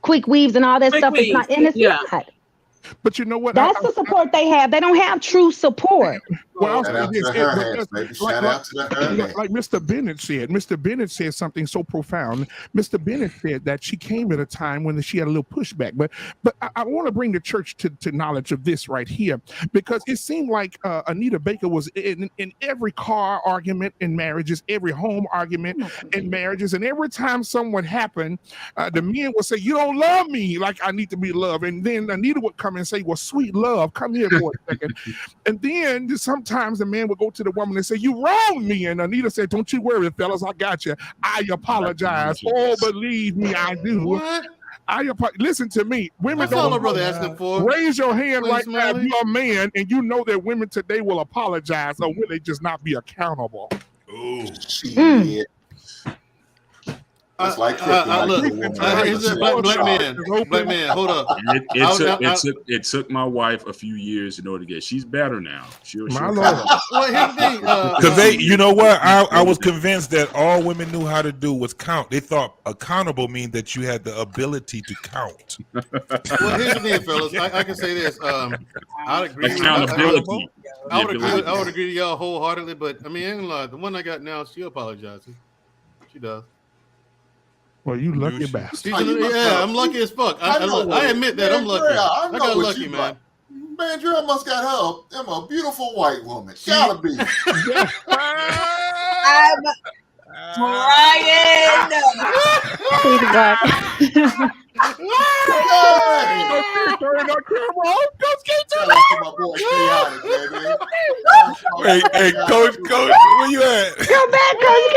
quick weaves and all that stuff. It's not, and it's not. But you know what? That's the support they have. They don't have true support. Well, shout out to the her ass, baby. Shout out to the her ass. Like Mr. Bennett said. Mr. Bennett said something so profound. Mr. Bennett said that she came at a time when she had a little pushback. But I want to bring the church to knowledge of this right here, because it seemed like Anita Baker was in every car argument in marriages, every home argument in marriages, and every time someone happened, the men would say, "You don't love me like I need to be loved," and then Anita would come and say, "Well, sweet love, come here for a second." And then sometimes the man would go to the woman and say, "You wronged me," and Anita said, "Don't you worry, fellas, I got you. I apologize. Oh, believe me, I do." What? Listen to me. Women That's don't all my brother asking for. Raise your hand Please, right now if Smiley. you're a man and you know that women today will apologize, or will they just not be accountable? Ooh. Shit. It's like Black man, hold up. It took my wife a few years in order to get. She's better now. Because you know what? I was convinced that all women knew how to do was count. They thought accountable mean that you had the ability to count. Well, here's the thing, fellas. I can say this. I agree. Accountability. I would agree with y'all wholeheartedly, but I mean, I ain't gonna lie, the one I got now, she apologizes. She does. Well, you lucky bastard. I'm lucky as fuck. I admit that I'm lucky. I got lucky, man. Mandrell must got her a beautiful white woman. Gotta be. I'm Brian. Hey, Coach, where you at? Come back, Coach K.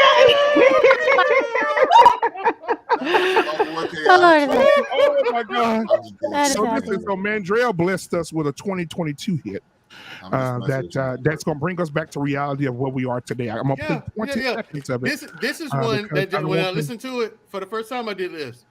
Oh my God. So Mandrell blessed us with a 2022 hit. That's gonna bring us back to reality of where we are today. I'm gonna play 20 seconds of it. This is one that when I listened to it for the first time, I did this.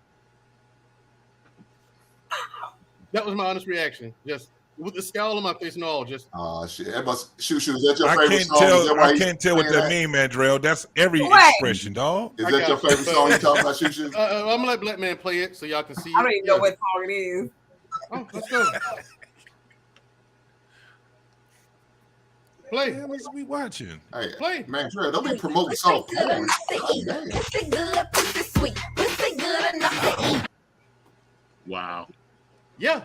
That was my honest reaction. Just with the scowl on my face and all. Just shit. That must shoot. Is that your favorite song? I can't tell what that means, Mandrell. That's every expression, dog. Is that your favorite song you talking about, shoot? I'm gonna let Black Man play it so y'all can see. I don't even know what song it is. Oh, let's go. Play. What is we watching? Hey, play. Mandrell, don't be promoting song. Wow. Yeah.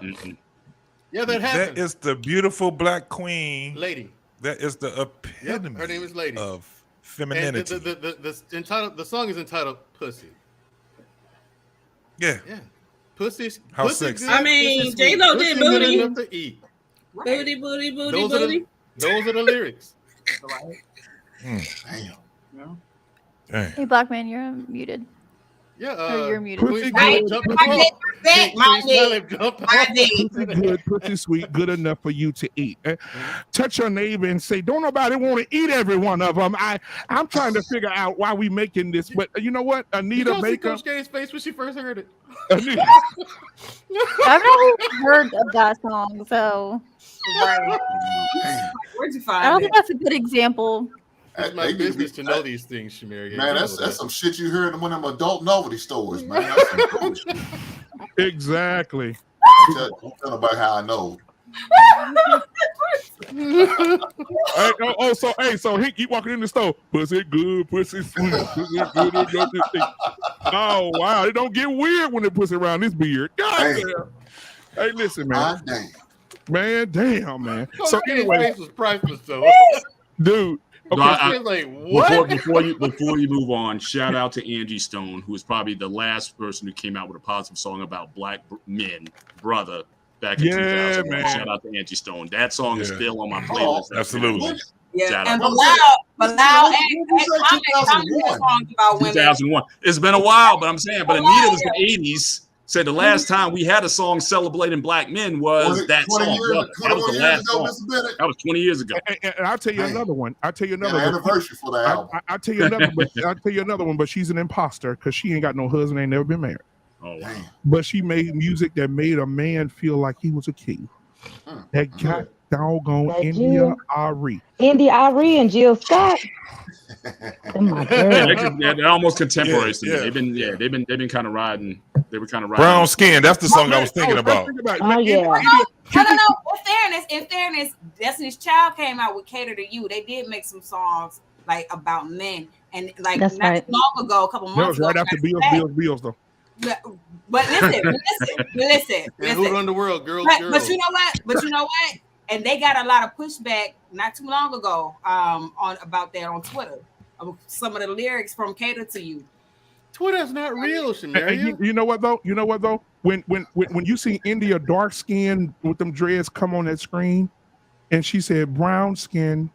Yeah, that happened. That is the beautiful black queen. Lady. That is the epitome her name is Lady. Of femininity. And the song is entitled Pussy. Yeah. Yeah. Pussy. How sexy. I mean, J-Lo did booty. Enough to eat. Booty, booty, booty, booty. Those are the lyrics. Damn. Hey, Black Man, you're muted. Yeah, you're muted. Pussy good, pussy sweet, good enough for you to eat. Touch your neighbor and say, "Don't nobody want to eat every one of them." I'm trying to figure out why we making this, but you know what? Anita Baker. Coach K's face when she first heard it. I've never heard of that song, so Where'd you find I don't it? think that's a good example. It's my business to know these things, Shamir. Man, that's some shit you heard in one of them adult novelty stores, man. That's some exactly. Don't tell nobody how I know. So he keep walking in the store. Pussy good, pussy sweet, pussy good enough to eat. Oh wow, it don't get weird when they pussy around this beard. God damn. Hey, listen, man. Damn, man. So anyway, face was priceless, though. Dude. Okay. Before you move on, shout out to Angie Stone, who is probably the last person who came out with a positive song about black men, brother, back in 2000. Man. Shout out to Angie Stone. That song is still on my playlist. Absolutely. Yeah, and Bilal and songs about women. 2001. It's been a while, but I'm saying, but Anita was the 80s. Said the last time we had a song celebrating black men was that song. That was the last song. That was 20 years ago. And I'll tell you another one. I'll tell you another one. Anniversary for that album. I'll tell you another one, but she's an imposter because she ain't got no husband, ain't never been married. Oh wow. But she made music that made a man feel like he was a king. That got doggone India Ari. India Ari and Jill Scott. Oh my God. They're almost contemporaries to me. They've been kind of riding. They were kind of riding. Brown Skin. That's the song I was thinking about. Oh yeah. No. In fairness, Destiny's Child came out with "Cater to You." They did make some songs like about men, and like that's not too long ago, a couple months ago. That was right after Bills though. But listen. Who run the world, girls? But you know what? And they got a lot of pushback not too long ago on about that on Twitter. Some of the lyrics from "Cater to You." Twitter's not real, Shamir. You know what though? When you see India dark skin with them dreads come on that screen, and she said brown skin,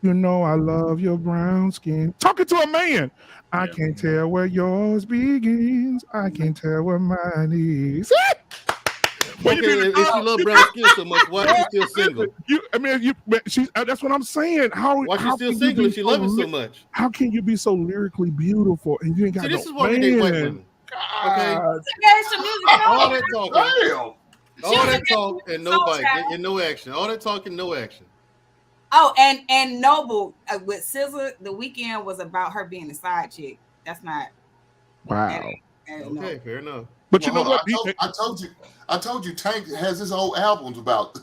you know I love your brown skin. Talking to a man. I can't tell where yours begins. I can't tell where mine is. Okay, if you love brown skin so much, why is she still single? That's what I'm saying. Why she still single if she loves it so much? How can you be so lyrically beautiful and you ain't got no man? This is why we date white women. Okay. All that talking. All that talk and no bite and no action. All that talk and no action. Oh, and Noble with SZA, The Weeknd was about her being a side chick. That's not. Wow. Okay, fair enough. But you know what? I told you, Tank has his whole albums about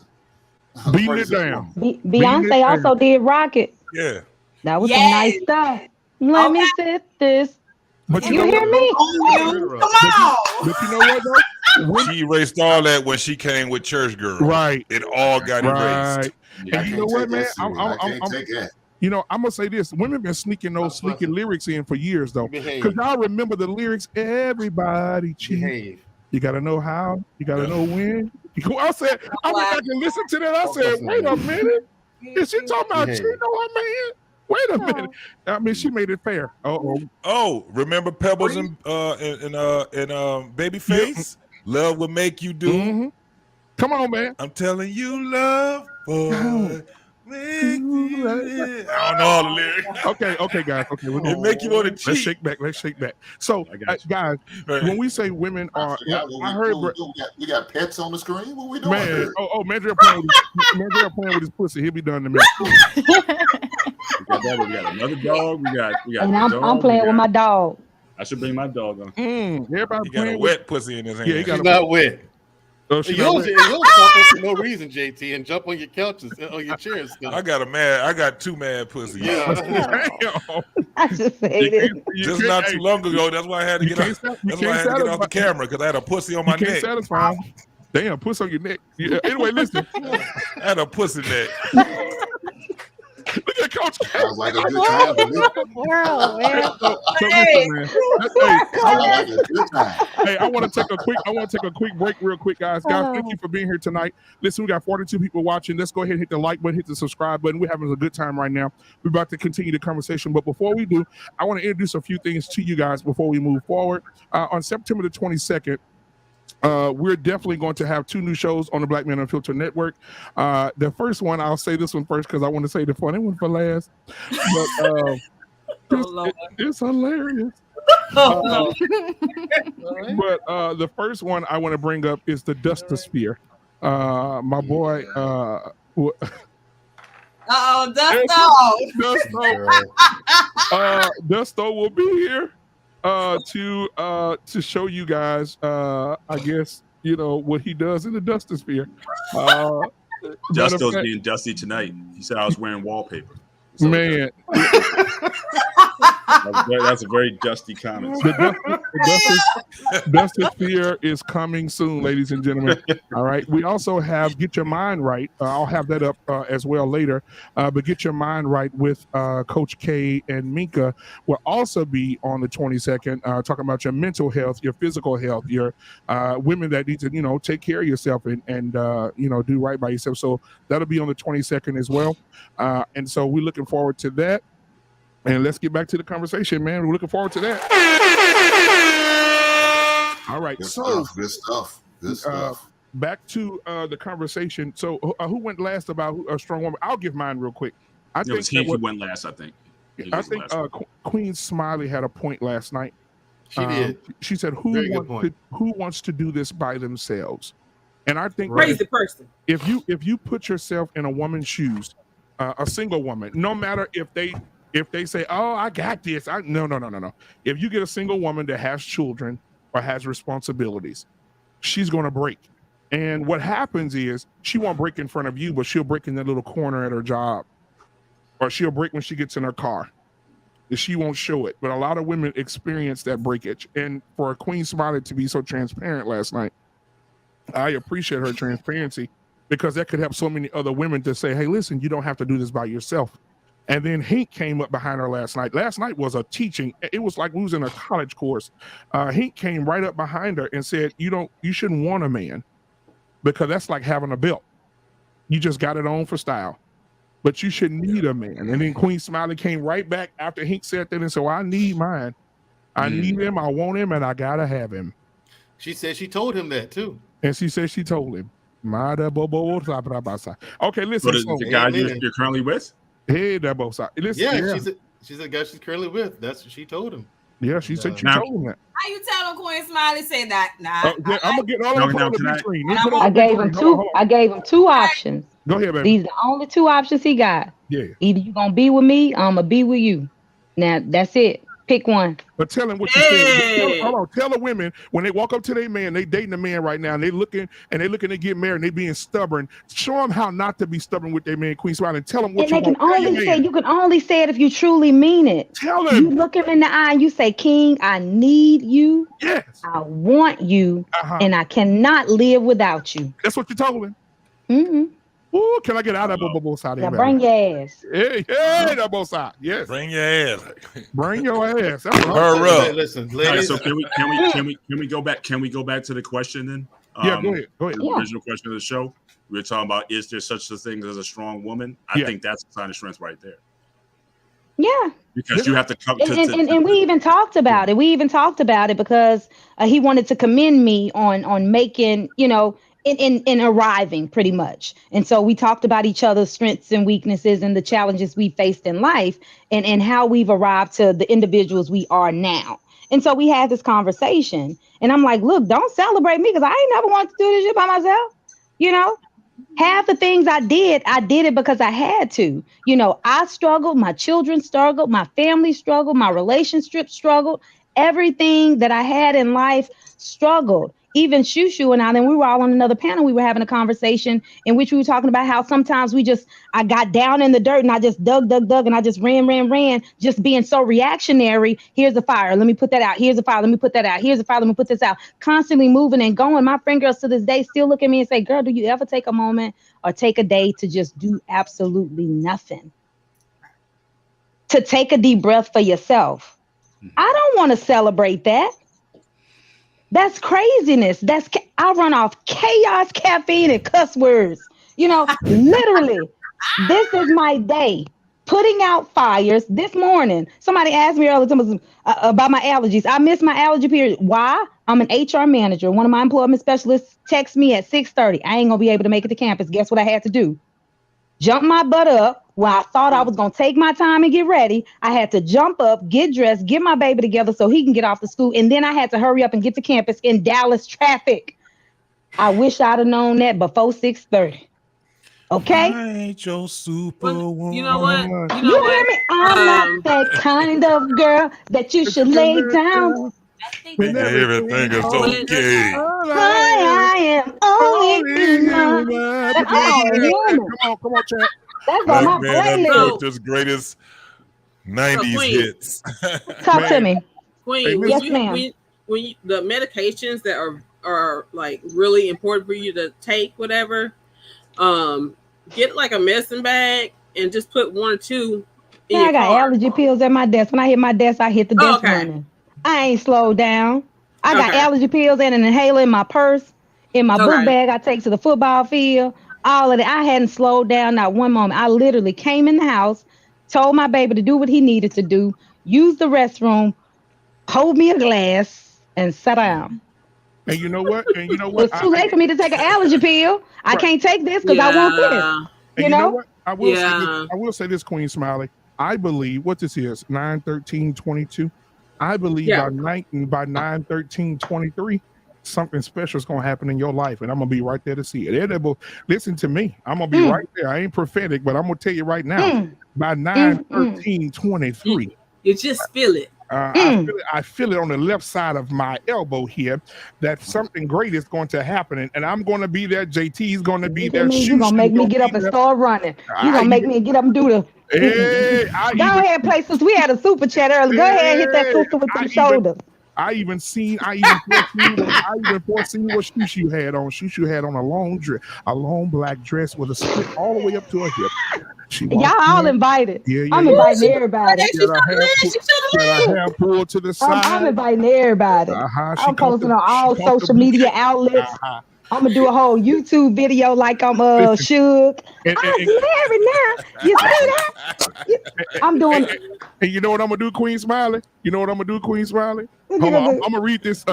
Beating it down. Beyonce also did Rocket. Yeah. That was some nice stuff. Let me sit this. But you hear me? Come on. But you know what though? She erased all that when she came with Church Girl. Right. It all got erased. And you know what, man? I can't take that. You know, I'm gonna say this: women been sneaking those sneaky lyrics in for years, though. Because y'all remember the lyrics? Everybody cheat. You gotta know how. You gotta know when. I said, I went back and listened to that. I said, wait a minute. Is she talking about cheating on her man? Wait a minute. I mean, she made it fair. Oh, remember Pebbles and Babyface? Love will make you do. Mm-hmm. Come on, man. I'm telling you, love, boy. I don't know all the lyrics. Okay, guys. Okay, it make you want to cheat. Let's shake back. So, guys, when we say women are, I heard we got pets on the screen. What we doing? Man, Mandrell playing with his pussy. He'll be done in a minute. We got that. We got another dog. We got. And I'm playing with my dog. I should bring my dog on. Everybody got a wet pussy in his hand. Yeah, he got not wet. Oh, you'll stop for no reason, JT, and jump on your couches, on your chairs. I got two mad pussies. Yeah, I just hate it. Just not too long ago. That's why I had to get off. That's why I had to get off the camera because I had a pussy on my neck. Satisfy him. Damn, pussy on your neck. Yeah. Anyway, listen. I had a pussy neck. Look at Coach K. Sounds like a good time. Hey, I want to take a quick break real quick, guys. Thank you for being here tonight. Listen, we got 42 people watching. Let's go ahead and hit the like button, hit the subscribe button. We're having a good time right now. We're about to continue the conversation. But before we do, I want to introduce a few things to you guys before we move forward. On September the 22nd, we're definitely going to have 2 new shows on the Black Man Unfiltered Network. The first one, I'll say this one first because I want to say the funny one for last. But it's hilarious. But the first one I want to bring up is the Dustosphere. My boy. Dusto will be here to show you guys I guess what he does in the Dustosphere. Dusto's being dusty tonight. He said I was wearing wallpaper. So man, that's a very dusty comment. The Dustosphere is coming soon, ladies and gentlemen. All right. We also have Get Your Mind Right. I'll have that up as well later. But Get Your Mind Right with Coach K and Minka will also be on the 22nd, talking about your mental health, your physical health, your women that need to, take care of yourself and do right by yourself. So that'll be on the 22nd as well. And so we're looking forward to that. And let's get back to the conversation, man. We're looking forward to that. All right. Good stuff. Back to the conversation. So who went last about a strong woman? I'll give mine real quick. It was he who went last, I think. I think Queen Smiley had a point last night. She did. She said, who wants to do this by themselves? And I think crazy person. If you put yourself in a woman's shoes, a single woman, no matter if they say, "Oh, I got this," no. If you get a single woman that has children or has responsibilities, she's going to break. And what happens is she won't break in front of you, but she'll break in that little corner at her job, or she'll break when she gets in her car. She won't show it, but a lot of women experience that breakage. And for Queen Smiley to be so transparent last night, I appreciate her transparency, because that could help so many other women to say, hey, listen, you don't have to do this by yourself. And then Hink came up behind her last night. Last night was a teaching. It was like we was in a college course. Hink came right up behind her and said, you shouldn't want a man, because that's like having a belt. You just got it on for style, but you shouldn't need a man. And then Queen Smiley came right back after Hink said that and said, well, I need mine. I need him. I want him, and I got to have him. She said she told him that too. And she said she told him. Okay, listen. So the guy you're currently with? Hey, that both sides. Listen, she's a guy she's currently with. That's what she told him. Yeah, she said she told him that. How you telling Queen Smiley say that? Nah, I'm gonna get all of them on the screen. I gave him two. I gave him 2 options. Go ahead, baby. These are the only 2 options he got. Yeah. Either you gonna be with me, or I'm gonna be with you. Now that's it. Pick one. But tell them what you said. Hold on. Tell the women when they walk up to their man, they dating a man right now, and they looking to get married, and they being stubborn. Show them how not to be stubborn with their man, Queen Smiley, and tell them what you want. You can only say it if you truly mean it. Tell them. You look him in the eye and you say, King, I need you. Yes. I want you, and I cannot live without you. That's what you told him. Mm-hmm. Ooh, can I get out of both sides? Yeah, bring your ass. Hey, that both sides. Yes. Bring your ass. Bring your ass. That's what Hurry up. Listen, ladies. So can we go back? Can we go back to the question then? Yeah, go ahead. The original question of the show. We were talking about, is there such a thing as a strong woman? I think that's a sign of strength right there. Yeah. Because you have to come and we even talked about it. We even talked about it because he wanted to commend me on making, in arriving pretty much. And so we talked about each other's strengths and weaknesses and the challenges we faced in life and how we've arrived to the individuals we are now. And so we had this conversation and I'm like, look, don't celebrate me because I ain't never wanted to do this shit by myself. Half the things I did it because I had to. I struggled, my children struggled, my family struggled, my relationship struggled. Everything that I had in life struggled. Even Shushu and I, then we were all on another panel. We were having a conversation in which we were talking about how sometimes I got down in the dirt and I just dug, and I just ran, just being so reactionary. Here's a fire. Let me put that out. Here's a fire. Let me put that out. Here's a fire. Let me put this out. Constantly moving and going. My friend girls to this day still look at me and say, girl, do you ever take a moment or take a day to just do absolutely nothing? To take a deep breath for yourself. I don't want to celebrate that. That's craziness. I run off chaos, caffeine, and cuss words. Literally, this is my day. Putting out fires. This morning, somebody asked me earlier about my allergies. I missed my allergy period. Why? I'm an HR manager. One of my employment specialists texted me at 6:30. I ain't gonna be able to make it to campus. Guess what I had to do? Jump my butt up. When I thought I was going to take my time and get ready, I had to jump up, get dressed, get my baby together so he can get off to school. And then I had to hurry up and get to campus in Dallas traffic. I wish I'd have known that before 6:30. Okay? I ain't your superwoman. You know what? You hear me? I'm not that kind of girl that you should lay down. Everything is okay. I am only Come on, chat. That's on my playlist. Just greatest 90s hits. Talk to me. Queen, yes, ma'am. When the medications that are like really important for you to take, whatever, get like a medicine bag and just put 1 or 2 in your I got car. allergy pills at my desk. When I hit my desk, I hit the desk running. I ain't slowed down. I got allergy pills and an inhaler in my purse, in my book bag I take to the football field. All of that. I hadn't slowed down not one moment. I literally came in the house, told my baby to do what he needed to do, use the restroom, hold me a glass, and sat down. And you know what? It's too late for me to take an allergy pill. I can't take this because I want this. You know what? I will say this, Queen Smiley. I believe what this is, 9/13/22. I believe by 9/13/23. Something special is going to happen in your life, and I'm going to be right there to see it. Listen to me. I'm going to be right there. I ain't prophetic, but I'm going to tell you right now, by 9/13/23. You just feel it. I feel it on the left side of my elbow here that something great is going to happen, and I'm going to be there. JT's going to be there. You're going to make me get up and start running. You're going to make me get up and do the... Go ahead, play, since we had a super chat earlier. Go ahead, hit that sister with the shoulders. I even foreseen what Shushu had on. Shushu had on a long black dress with a slit all the way up to her hip. Y'all all invited. I'm inviting everybody. She had her hair pulled to the side. I'm inviting everybody. I'm posting on all social media outlets. I'm gonna do a whole YouTube video like I'm Suge. I'm married now. You see that? I'm doing it. And you know what I'm gonna do, Queen Smiley? Hold on, I'm gonna read this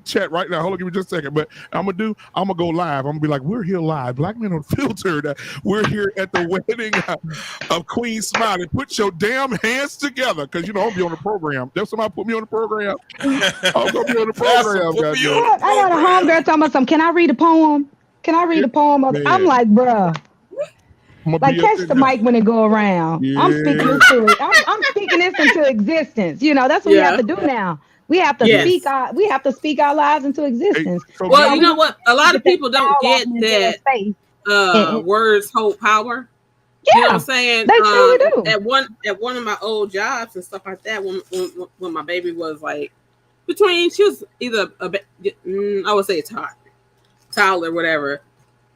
chat right now. Hold on, give me just a second. But I'm gonna go live. I'm gonna be like, we're here live, Black Man Unfiltered. We're here at the wedding of Queen Smiley. Put your damn hands together, because I'll be on the program. If somebody put me on the program, I'm gonna be on the program. I got a homegirl talking about something. Can I read a poem? I'm like, bruh. Like catch the mic when it go around. Yeah. I'm speaking this to I'm speaking this into existence. You know, that's what we have to do now. We have to speak our lives into existence. Hey, well, you know what? A lot of people don't get that words hold power. Yeah, you know what I'm saying? They truly do. At one of my old jobs and stuff like that, when my baby was like she was either I would say a toddler, whatever.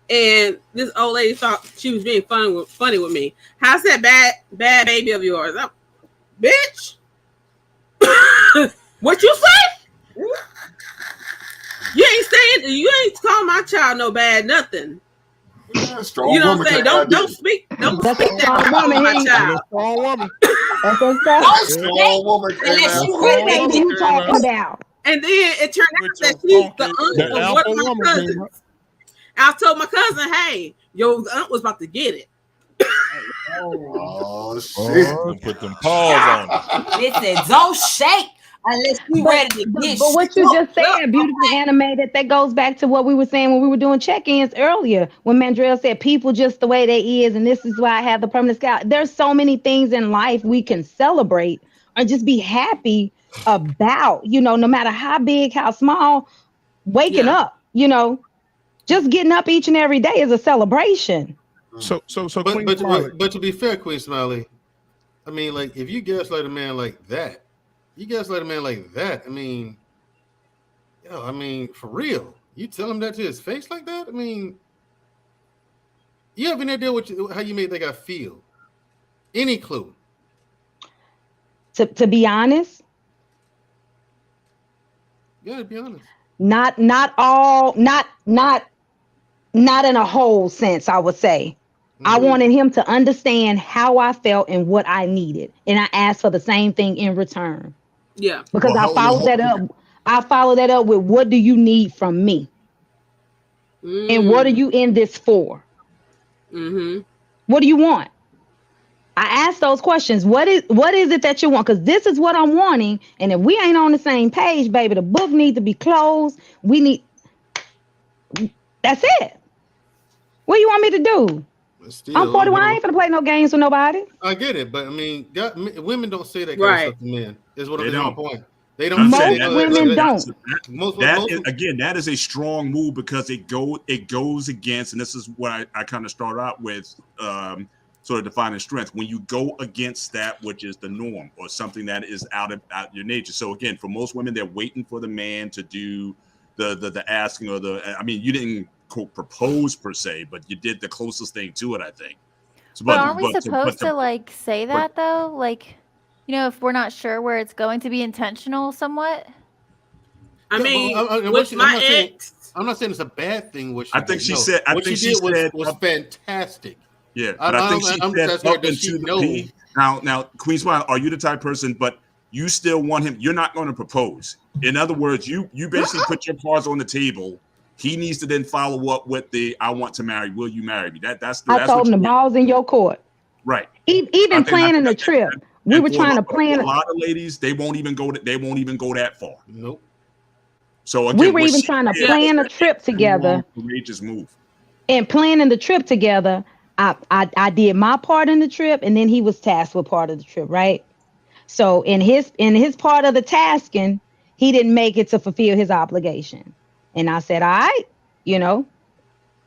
And this old lady thought she was being funny with me. How's that bad baby of yours? Bitch, what you say? You ain't calling my child no bad nothing. Yeah, you know what I'm saying? Don't speak that woman, my child. Strong woman. That's a strong woman. What baby you talking about? And then it turned out that she's the aunt of one of my cousins. I told my cousin, "Hey, your aunt was about to get it." Oh shit! Put them paws on it. Listen, don't shake unless you ready to get. But what you just said, beautifully animated, that goes back to what we were saying when we were doing check-ins earlier. When Mandrell said people just the way they is, and this is why I have the permanent scout. There's so many things in life we can celebrate or just be happy about. You know, no matter how big, how small, waking up. You know. Just getting up each and every day is a celebration. So but to be fair, Queen Smiley, I mean, like if you gaslight a man like that, I mean, for real, you tell him that to his face like that. I mean, you have any idea how you made that guy feel? Any clue? To be honest, yeah, to be honest, not in a whole sense, I would say. Mm-hmm. I wanted him to understand how I felt and what I needed. And I asked for the same thing in return. Yeah. Because I followed that up. I followed that up with, what do you need from me? And what are you in this for? Mm-hmm. What do you want? I asked those questions. What is it that you want? Because this is what I'm wanting. And if we ain't on the same page, baby, the book needs to be closed. That's it. What do you want me to do? Still, I'm 41. I ain't gonna play no games with nobody. I get it, but I mean, women don't say that kind of stuff to men. Is what I'm saying. Point. They don't. Most women don't. That is a strong move because it goes against, and this is what I kind of start out with, sort of defining strength. When you go against that which is the norm or something that is out of your nature. So again, for most women, they're waiting for the man to do the asking or you didn't quote propose per se, but you did the closest thing to it, I think. So, but aren't we supposed to like say that though? Like, you know, if we're not sure where it's going, to be intentional somewhat. I mean, with my ex, I'm not saying it's a bad thing. What she did. What she did was fantastic. Yeah, but I think she said up into the P. Now, Queen Smile, are you the type person? But you still want him. You're not going to propose. In other words, you basically put your cards on the table. He needs to then follow up with the "I want to marry. Will you marry me?" I told him the ball's in your court. Right. Even planning the trip, we were trying to plan. A lot of ladies, they won't even go that far. Nope. So again, we were even trying to plan a trip together. Courageous move. And planning the trip together, I did my part in the trip, and then he was tasked with part of the trip, right? So in his part of the tasking, he didn't make it to fulfill his obligation. And I said, all right, you know,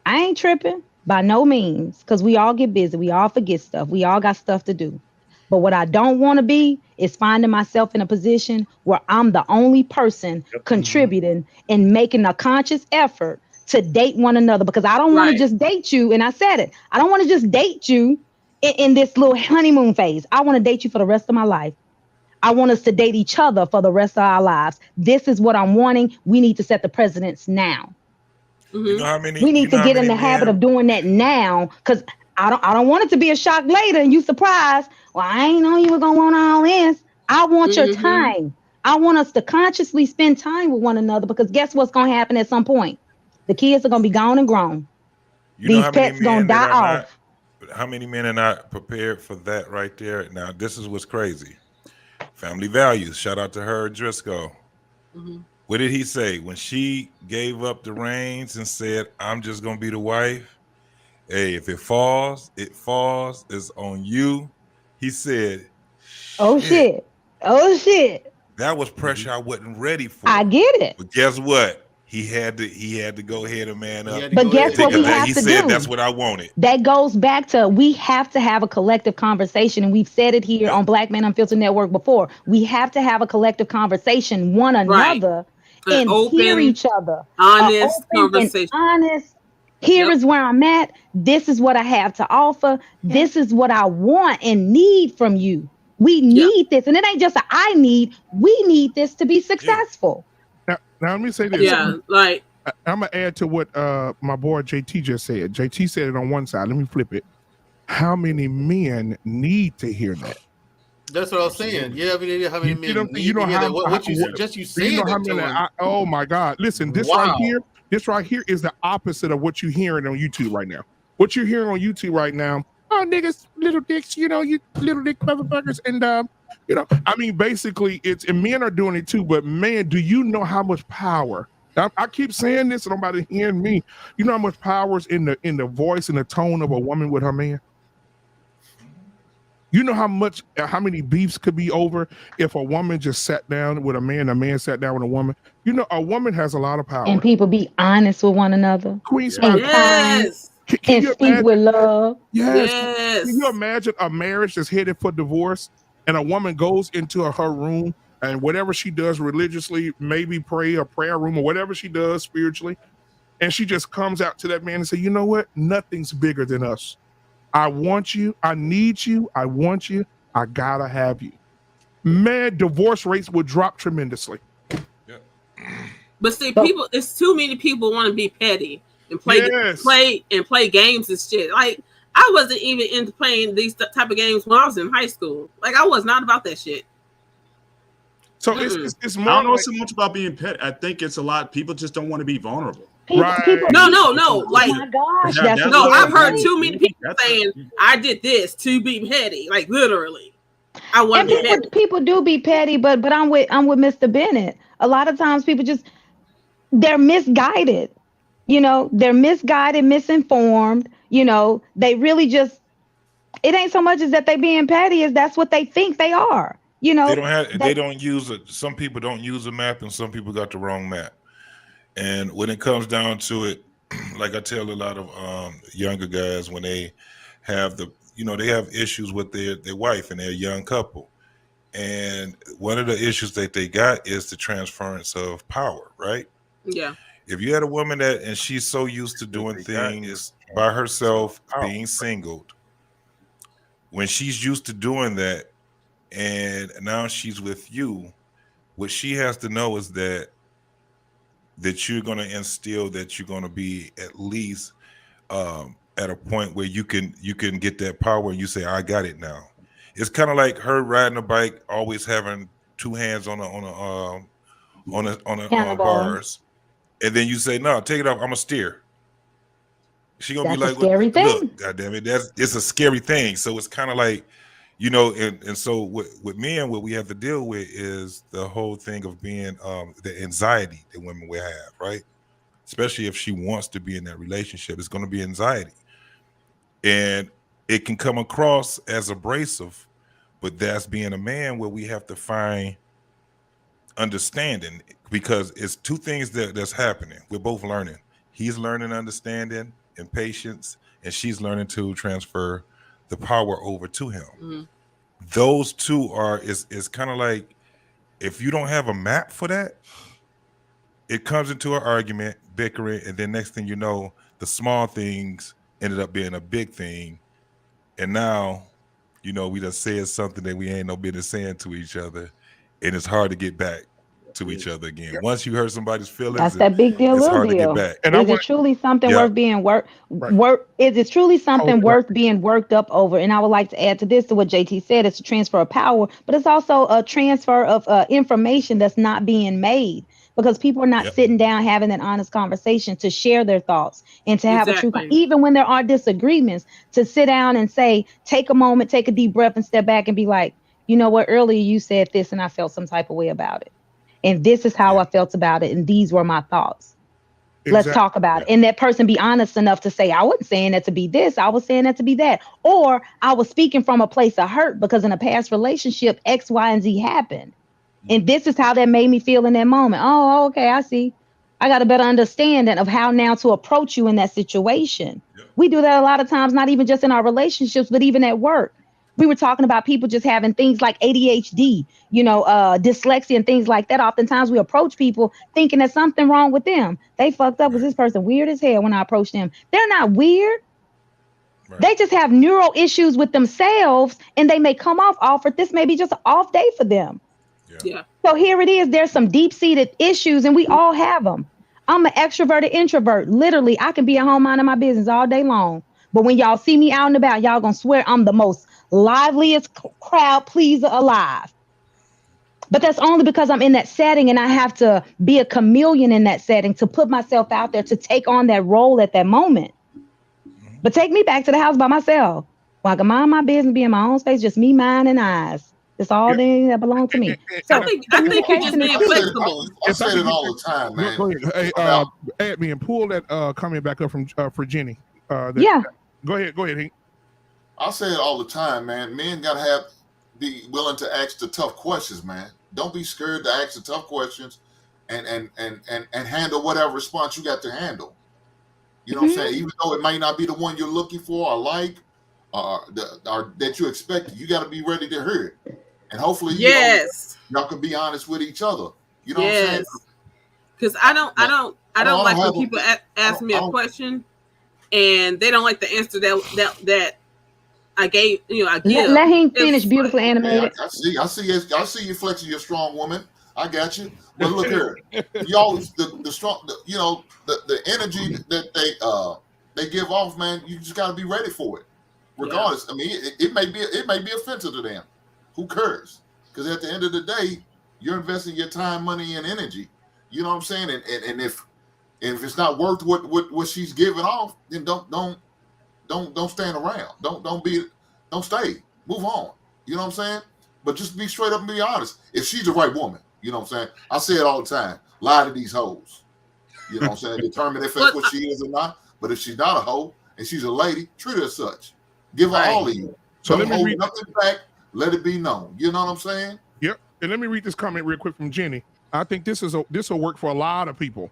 I ain't tripping by no means, because we all get busy. We all forget stuff. We all got stuff to do. But what I don't want to be is finding myself in a position where I'm the only person contributing and making a conscious effort to date one another, because I don't want to just date you. And I said it. I don't want to just date you in this little honeymoon phase. I want to date you for the rest of my life. I want us to date each other for the rest of our lives. This is what I'm wanting. We need to set the precedents now. Mm-hmm. You know how many, we need to get in the habit of doing that now, because I don't want it to be a shock later and you surprised. Well, I ain't know you were gonna want all this. I want your time. I want us to consciously spend time with one another, because guess what's gonna happen at some point? The kids are gonna be gone and grown. These pets gonna die off. How many men are not prepared for that right there? Now, this is what's crazy. Family values. Shout out to her, Driscoll. Mm-hmm. What did he say when she gave up the reins and said, "I'm just gonna be the wife"? Hey, if it falls, it falls. It's on you. He said, Oh shit. Oh shit. That was pressure I wasn't ready for. I get it. But guess what? He had to go ahead and man up. But guess what we have to do? He said that's what I wanted. That goes back to we have to have a collective conversation, and we've said it here on Black Man Unfiltered Network before. We have to have a collective conversation, one another, and open, hear each other. Honest conversation. Honest. Here is where I'm at. This is what I have to offer. This is what I want and need from you. We need this, and it ain't just a I need. We need this to be successful. Now let me say this. Yeah, like I'm gonna add to what my boy JT just said. JT said it on one side. Let me flip it. How many men need to hear that? That's what I was saying. Yeah, I mean, how many men need you know to hear how that? What you saying you know how that to many, him. oh my God! Listen, this right here is the opposite of what you're hearing on YouTube right now. What you're hearing on YouTube right now, oh niggas, little dicks, you know, you little dick motherfuckers, and you know, I mean, basically, and men are doing it too. But man, do you know how much power? I keep saying this, and nobody hearing me. You know how much power is in the voice and the tone of a woman with her man. You know how many beefs could be over if a woman just sat down with a man sat down with a woman. You know, a woman has a lot of power. And people be honest with one another. Queen Smiley. Yes. Can you speak with love. Yes. Can you imagine a marriage that's headed for divorce and a woman goes into her room and whatever she does religiously, maybe pray a prayer room or whatever she does spiritually, and she just comes out to that man and say, you know what? Nothing's bigger than us. I want you. I need you. I want you. I gotta have you. Man, divorce rates would drop tremendously. But see, it's too many people want to be petty and play games and shit. Like I wasn't even into playing these type of games when I was in high school. Like I was not about that shit. So it's more. I don't know so much about being petty. I think it's a lot. People just don't want to be vulnerable. Right. No. Like, oh my gosh, I've heard too many people saying I did this to be petty. Like literally, I want to be petty. People do be petty, but I'm with Mr. Bennett. A lot of times people they're misguided. You know, they're misguided, misinformed. You know, they really just. It ain't so much as that they being petty as that's what they think they are. You know, they don't use it. Some people don't use a map, and some people got the wrong map. And when it comes down to it, like I tell a lot of younger guys when they have they have issues with their wife and their young couple. And one of the issues that they got is the transference of power, right? Yeah. If you had a woman and she's so used to doing things by herself, being singled, when she's used to doing that and now she's with you, what she has to know is that you're going to instill that you're going to be at least at a point where you can get that power and you say, I got it now. It's kind of like her riding a bike, always having two hands on a bars, and then you say, no, take it off. I'm gonna steer. She gonna be like, scary thing. Look, God damn it, it's a scary thing. So it's kind of like, you know, and so with men, what we have to deal with is the whole thing of being the anxiety that women will have, right? Especially if she wants to be in that relationship, it's going to be anxiety, and it can come across as abrasive, but that's being a man where we have to find understanding, because it's two things that's happening. We're both learning. He's learning understanding and patience, and she's learning to transfer the power over to him. Mm-hmm. Those two is kind of like, if you don't have a map for that, it comes into an argument, bickering, and then next thing you know, the small things ended up being a big thing. And now, you know, we just said something that we ain't no business saying to each other, and it's hard to get back to each other again. Once you hurt somebody's feelings, that's that big deal. It's hard to get back. And is it truly something worth being Is it truly something worth being worked up over? And I would like to add to this, to what JT said, it's a transfer of power, but it's also a transfer of information that's not being made, because people are not sitting down having an honest conversation to share their thoughts and to have a true, even when there are disagreements, to sit down and say, take a moment, take a deep breath, and step back and be like, you know what, earlier you said this and I felt some type of way about it. And this is how I felt about it. And these were my thoughts. Let's talk about it. And that person be honest enough to say, I wasn't saying that to be this. I was saying that to be that. Or I was speaking from a place of hurt because in a past relationship, X, Y, and Z happened. And this is how that made me feel in that moment. Oh, okay, I see. I got a better understanding of how now to approach you in that situation. Yeah. We do that a lot of times, not even just in our relationships, but even at work. We were talking about people just having things like ADHD, dyslexia and things like that. Oftentimes we approach people thinking there's something wrong with them. They fucked up. Was this person weird as hell when I approached them? They're not weird. Right. They just have neural issues with themselves and they may come off offered. This may be just an off day for them. Yeah. So here it is. There's some deep-seated issues and we all have them. I'm an extroverted introvert. Literally, I can be at home minding my business all day long. But when y'all see me out and about, y'all gonna swear I'm the most liveliest crowd pleaser alive. But that's only because I'm in that setting and I have to be a chameleon in that setting to put myself out there to take on that role at that moment. But take me back to the house by myself. Well, I can mind my business, be in my own space, just me, mind, and eyes. It's all things that belong to me. So I think you're just being flexible. I say it all the time, man. Go ahead. Hey, add me and pull that comment back up from for Jenny. Yeah. Go ahead, Hank. I say it all the time, man. Men gotta be willing to ask the tough questions, man. Don't be scared to ask the tough questions, and handle whatever response you got to handle. You know what I'm saying? Even though it might not be the one you're looking for or like, or that you expect, you got to be ready to hear it. And hopefully, y'all can be honest with each other. You know what I'm saying? Because I don't like when people ask me a question and they don't like the answer that I gave. I give. Let him finish. Beautifully animated. I see you flexing your strong woman. I got you. But look here, y'all, the strong, the energy that they give off, man. You just got to be ready for it. Regardless, I mean, it may be offensive to them. Who cares? Because at the end of the day, you're investing your time, money, and energy. You know what I'm saying? And if it's not worth what she's giving off, then don't stand around. Don't stay. Move on. You know what I'm saying? But just be straight up and be honest. If she's the right woman, you know what I'm saying? I say it all the time. Lie to these hoes. You know what I'm saying? Determine if that's what she is or not. But if she's not a hoe and she's a lady, treat her as such. Give her all of you. So don't hold nothing back. Let it be known. You know what I'm saying? Yep. And let me read this comment real quick from Jenny. I think this will work for a lot of people.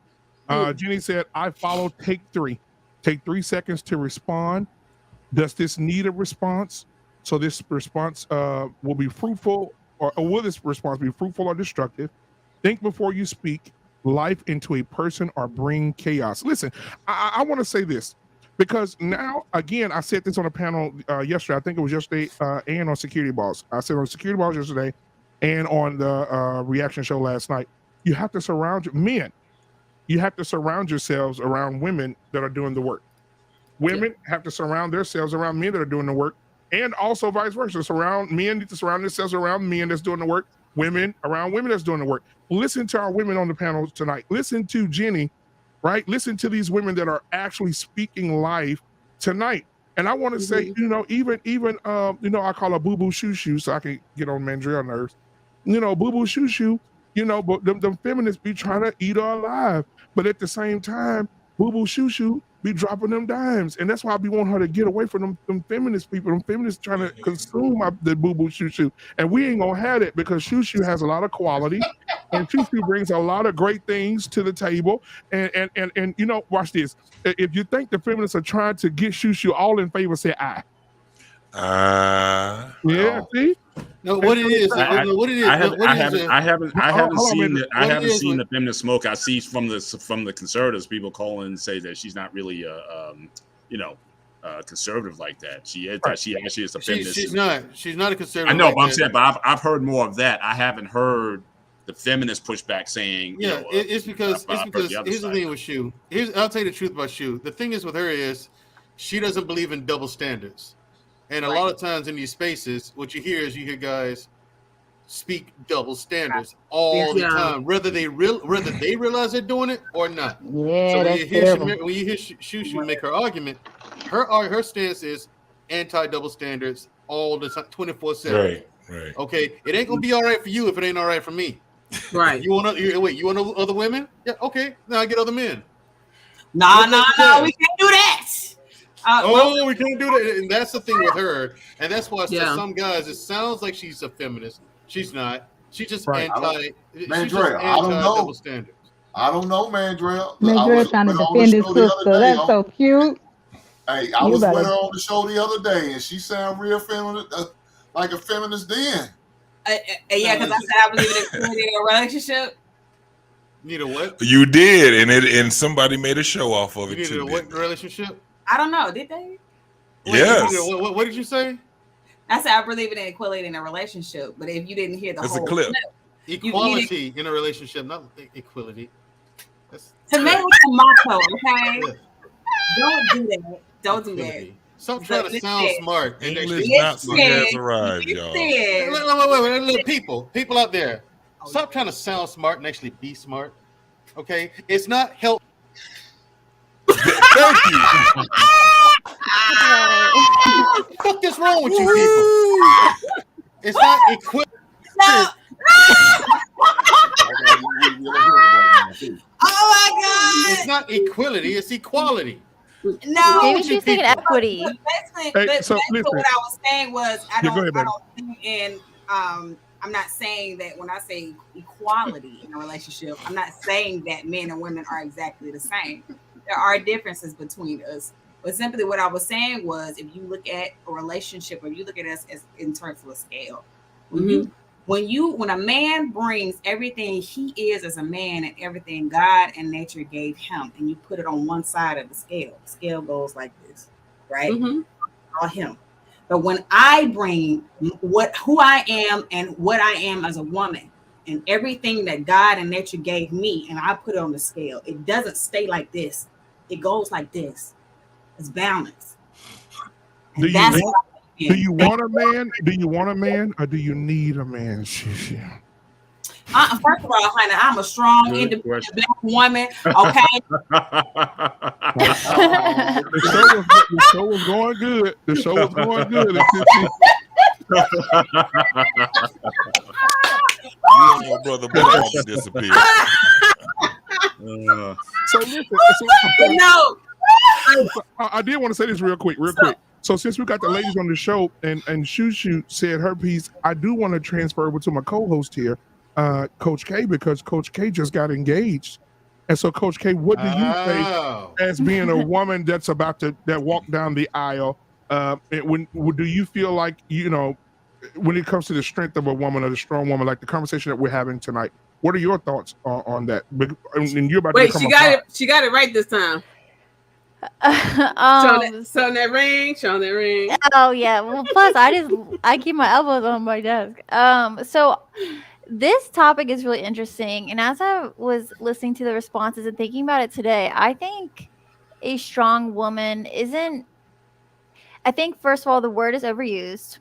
Jenny said, I follow take 3. Take 3 seconds to respond. Does this need a response? So this response will be fruitful, or will this response be fruitful or destructive? Think before you speak life into a person or bring chaos. Listen, I want to say this. Because now, again, I said this on a panel yesterday. I think it was yesterday and on Security Boss. I said on Security Boss yesterday and on the reaction show last night. You have to surround men. You have to surround yourselves around women that are doing the work. Women have to surround themselves around men that are doing the work, and also vice versa. Men need to surround themselves around men that's doing the work. Women around women that's doing the work. Listen to our women on the panel tonight. Listen to Jenny. Right? Listen to these women that are actually speaking life tonight. And I want to say, even I call her Boo Boo Shoo Shoo so I can get on Mandrell nerves. Boo Boo Shoo Shoo, but them feminists be trying to eat her alive. But at the same time, Boo Boo Shoo Shoo be dropping them dimes. And that's why I be wanting her to get away from them feminist people. Them feminists trying to consume the Boo Boo Shoo Shoo. And we ain't gonna have it because Shoo Shoo has a lot of quality. And Shoo Shoo brings a lot of great things to the table. And watch this. If you think the feminists are trying to get Shoo Shoo all in favor, say I. See? No, what it is? I haven't seen the feminist smoke. I see from the conservatives, people call and say that she's not really conservative like that. She actually is a feminist. She's not a conservative. I know, but I'm saying, but I've heard more of that. I haven't heard the feminist pushback saying, it's because here's the thing with Shu. I'll tell you the truth about Shu. The thing is with her is she doesn't believe in double standards. And a lot of times in these spaces, what you hear guys speak double standards all the time, whether they realize they're doing it or not. Yeah, so that's when you hear Shu make her argument, her stance is anti-double standards all the time, 24/7. Right. Okay, it ain't gonna be all right for you if it ain't all right for me. Right. You want other women? Yeah. Okay. Now I get other men. No, we can't do that. We can't do that, and that's the thing with her, and that's why for some guys it sounds like she's a feminist. She's not. She's just anti. Mandrell, I don't know. Double standards. I don't know, Mandrell. Mandrell trying to defend his sister. That's so cute. Hey, I was with her on the show the other day, and she sounded real feminist, like a feminist then. Yeah, because I said I believe in a relationship. Need a what? You did, and somebody made a show off of it too. What relationship? I don't know. Did they? Yes. What did you say? I said I believe in equality in a relationship, but if you didn't hear the whole clip. Equality in a relationship, not equality. Tomato, okay? Don't do that. Don't do that. Stop trying to sound smart. English Nazi has arrived, y'all. Wait, people out there. Stop trying to sound smart and actually be smart. Okay, it's not help. Thank you. What is wrong with you people? It's not equivalent. No. Oh my God! It's not equality; it's equality. No, maybe she's thinking equity. Basically, what I was saying was, I don't think in. I'm not saying that when I say equality in a relationship, I'm not saying that men and women are exactly the same. There are differences between us. But simply what I was saying was, if you look at a relationship or you look at us as in terms of a scale, when a man brings everything he is as a man and everything God and nature gave him, and you put it on one side of the scale goes like this, right? All him. But when I bring who I am and what I am as a woman and everything that God and nature gave me, and I put it on the scale, it doesn't stay like this. It goes like this. It's balance. Do you want a man? Do you want a man, or do you need a man? First of all, honey, I'm a strong, independent black woman. Okay. The show was going good. The show was going good. You and my brother both disappeared. So listen. No. I did want to say this real quick. So since we got the ladies on the show, and Shoo said her piece, I do want to transfer over to my co-host here, Coach K, because Coach K just got engaged. And so, Coach K, what do you say as being a woman that's about to walk down the aisle? Do you feel like, when it comes to the strength of a woman or the strong woman, like the conversation that we're having tonight, what are your thoughts on that? And you're about to become she got it right this time. Showing that ring. Oh yeah. Well, plus I keep my elbows on my desk. So this topic is really interesting, and as I was listening to the responses and thinking about it today, I think a strong woman isn't. I think first of all, the word is overused.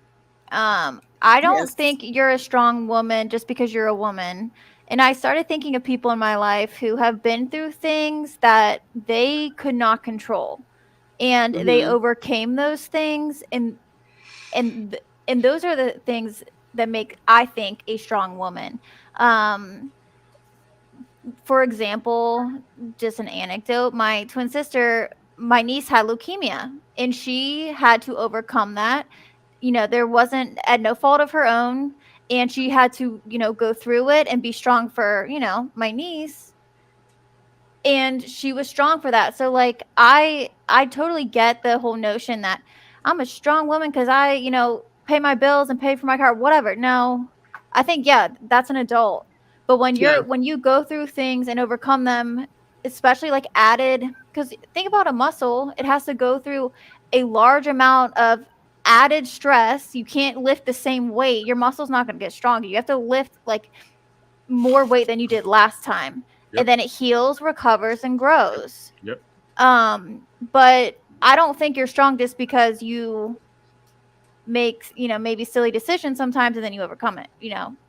I don't think you're a strong woman just because you're a woman. And I started thinking of people in my life who have been through things that they could not control, and they overcame those things. And those are the things that make, I think, a strong woman. For example, just an anecdote, my twin sister, my niece had leukemia, and she had to overcome that. There wasn't at no fault of her own. And she had to, go through it and be strong for, my niece. And she was strong for that. So like, I totally get the whole notion that I'm a strong woman because I, pay my bills and pay for my car, whatever. No, I think, that's an adult. But when you go through things and overcome them, especially like because think about a muscle, it has to go through a large amount of added stress. You can't lift the same weight. Your muscle's not going to get stronger. You have to lift like more weight than you did last time. And then it heals, recovers, and grows. But I don't think you're strong just because you make, maybe silly decisions sometimes and then you overcome it,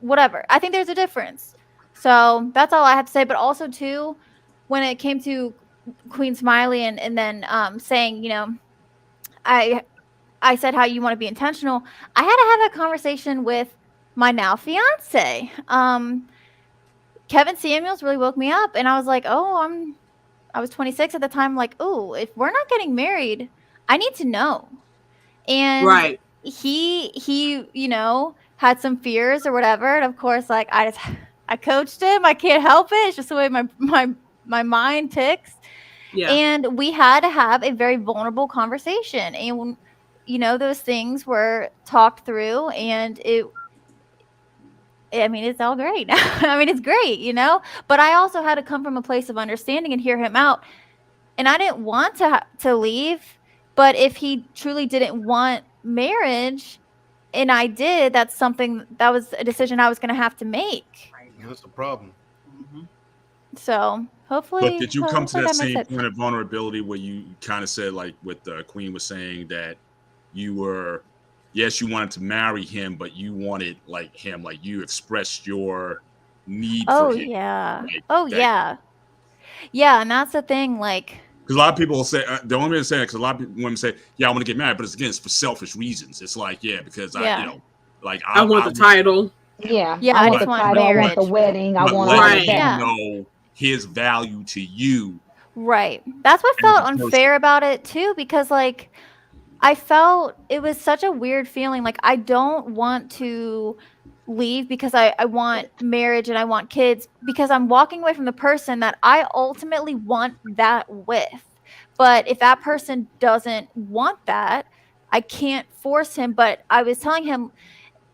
whatever. I think there's a difference. So that's all I have to say. But also too, when it came to Queen Smiley and then saying, I said how you want to be intentional. I had to have that conversation with my now fiance. Kevin Samuels really woke me up, and I was like, "Oh, I was 26 at the time. Like, oh, if we're not getting married, I need to know. And he, you know, had some fears or whatever. And of course, like I coached him. I can't help it. It's just the way my mind ticks. Yeah. And we had to have a very vulnerable conversation. And, you know, those things were talked through, and I mean, it's all great. I mean, it's great, you know, but I also had to come from a place of understanding and hear him out. And I didn't want to leave, but if he truly didn't want marriage and I did, that was a decision I was going to have to make. That's the problem. So hopefully. But did you come to that same point of vulnerability where you kind of said, like what the Queen was saying, that you were, yes, you wanted to marry him, but you wanted like him, like you expressed your need for him. Yeah. Like, yeah. Yeah. And that's the thing, like, because a lot of people will say, the only reason I say that, because a lot of women say, yeah, I want to get married, but it's for selfish reasons. It's like, yeah, because I, you know, like I want the title. Yeah. I want the title. I want the wedding. I want all of that. Know his value to you. Right. That's what felt unfair about it too, because like I felt it was such a weird feeling. Like I don't want to leave because I want marriage and I want kids, because I'm walking away from the person that I ultimately want that with. But if that person doesn't want that, I can't force him. But I was telling him,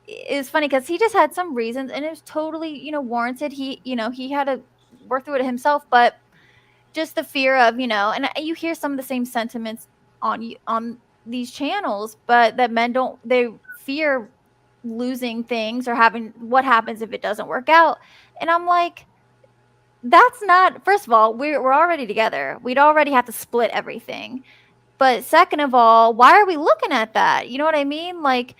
it's funny because he just had some reasons and it was totally, you know, warranted. He, you know, he had to work through it himself, but just the fear of, you know, and you hear some of the same sentiments on these channels, but that men they fear losing things or having what happens if it doesn't work out. And I'm like, that's not, first of all, we're already together. We'd already have to split everything. But second of all, why are we looking at that? You know what I mean? Like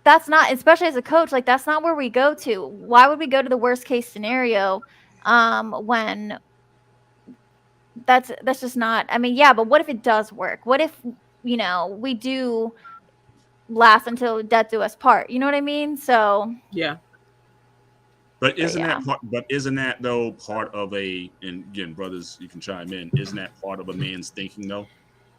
that's not, especially as a coach, like that's not where we go to. Why would we go to the worst case scenario when that's just not, I mean, yeah, but what if it does work? What if, you know, we do last until death do us part? You know what I mean? So yeah. But isn't that though part of and again, brothers, you can chime in, isn't that part of a man's thinking though?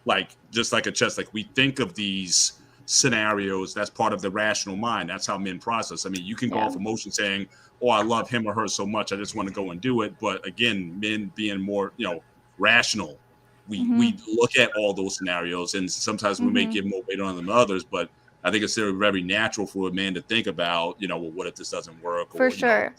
Like just like a chess, like we think of these scenarios, that's part of the rational mind. That's how men process. I mean, you can go off emotion saying, oh, I love him or her so much, I just want to go and do it. But again, men being more, you know, rational, we look at all those scenarios, and sometimes we may give more weight on them than others, but I think it's still very natural for a man to think about, you know, well, what if this doesn't work? For sure.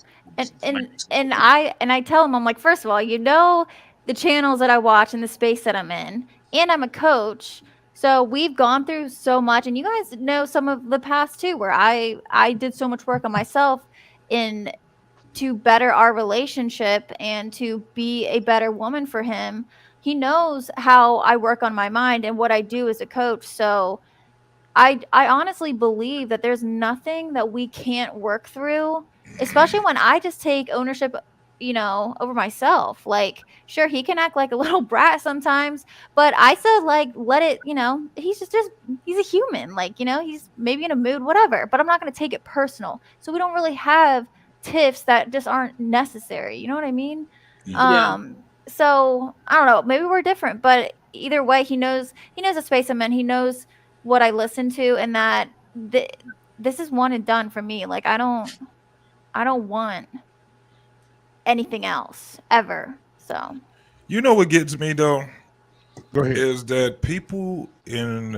And I tell him, I'm like, first of all, you know, the channels that I watch and the space that I'm in, and I'm a coach. So we've gone through so much, and you guys know some of the past too, where I did so much work on myself to better our relationship and to be a better woman for him. He knows how I work on my mind and what I do as a coach. So I honestly believe that there's nothing that we can't work through, especially when I just take ownership, you know, over myself. Like, sure, he can act like a little brat sometimes, but I said, like, let it, you know, he's a human. Like, you know, he's maybe in a mood, whatever, but I'm not going to take it personal. So we don't really have tiffs that just aren't necessary. You know what I mean? Yeah. So I don't know, maybe we're different, but either way, he knows the space I'm in. He knows what I listen to, and that this is one and done for me. Like, I don't want anything else ever. So, you know what gets me though? Go ahead. Is that people in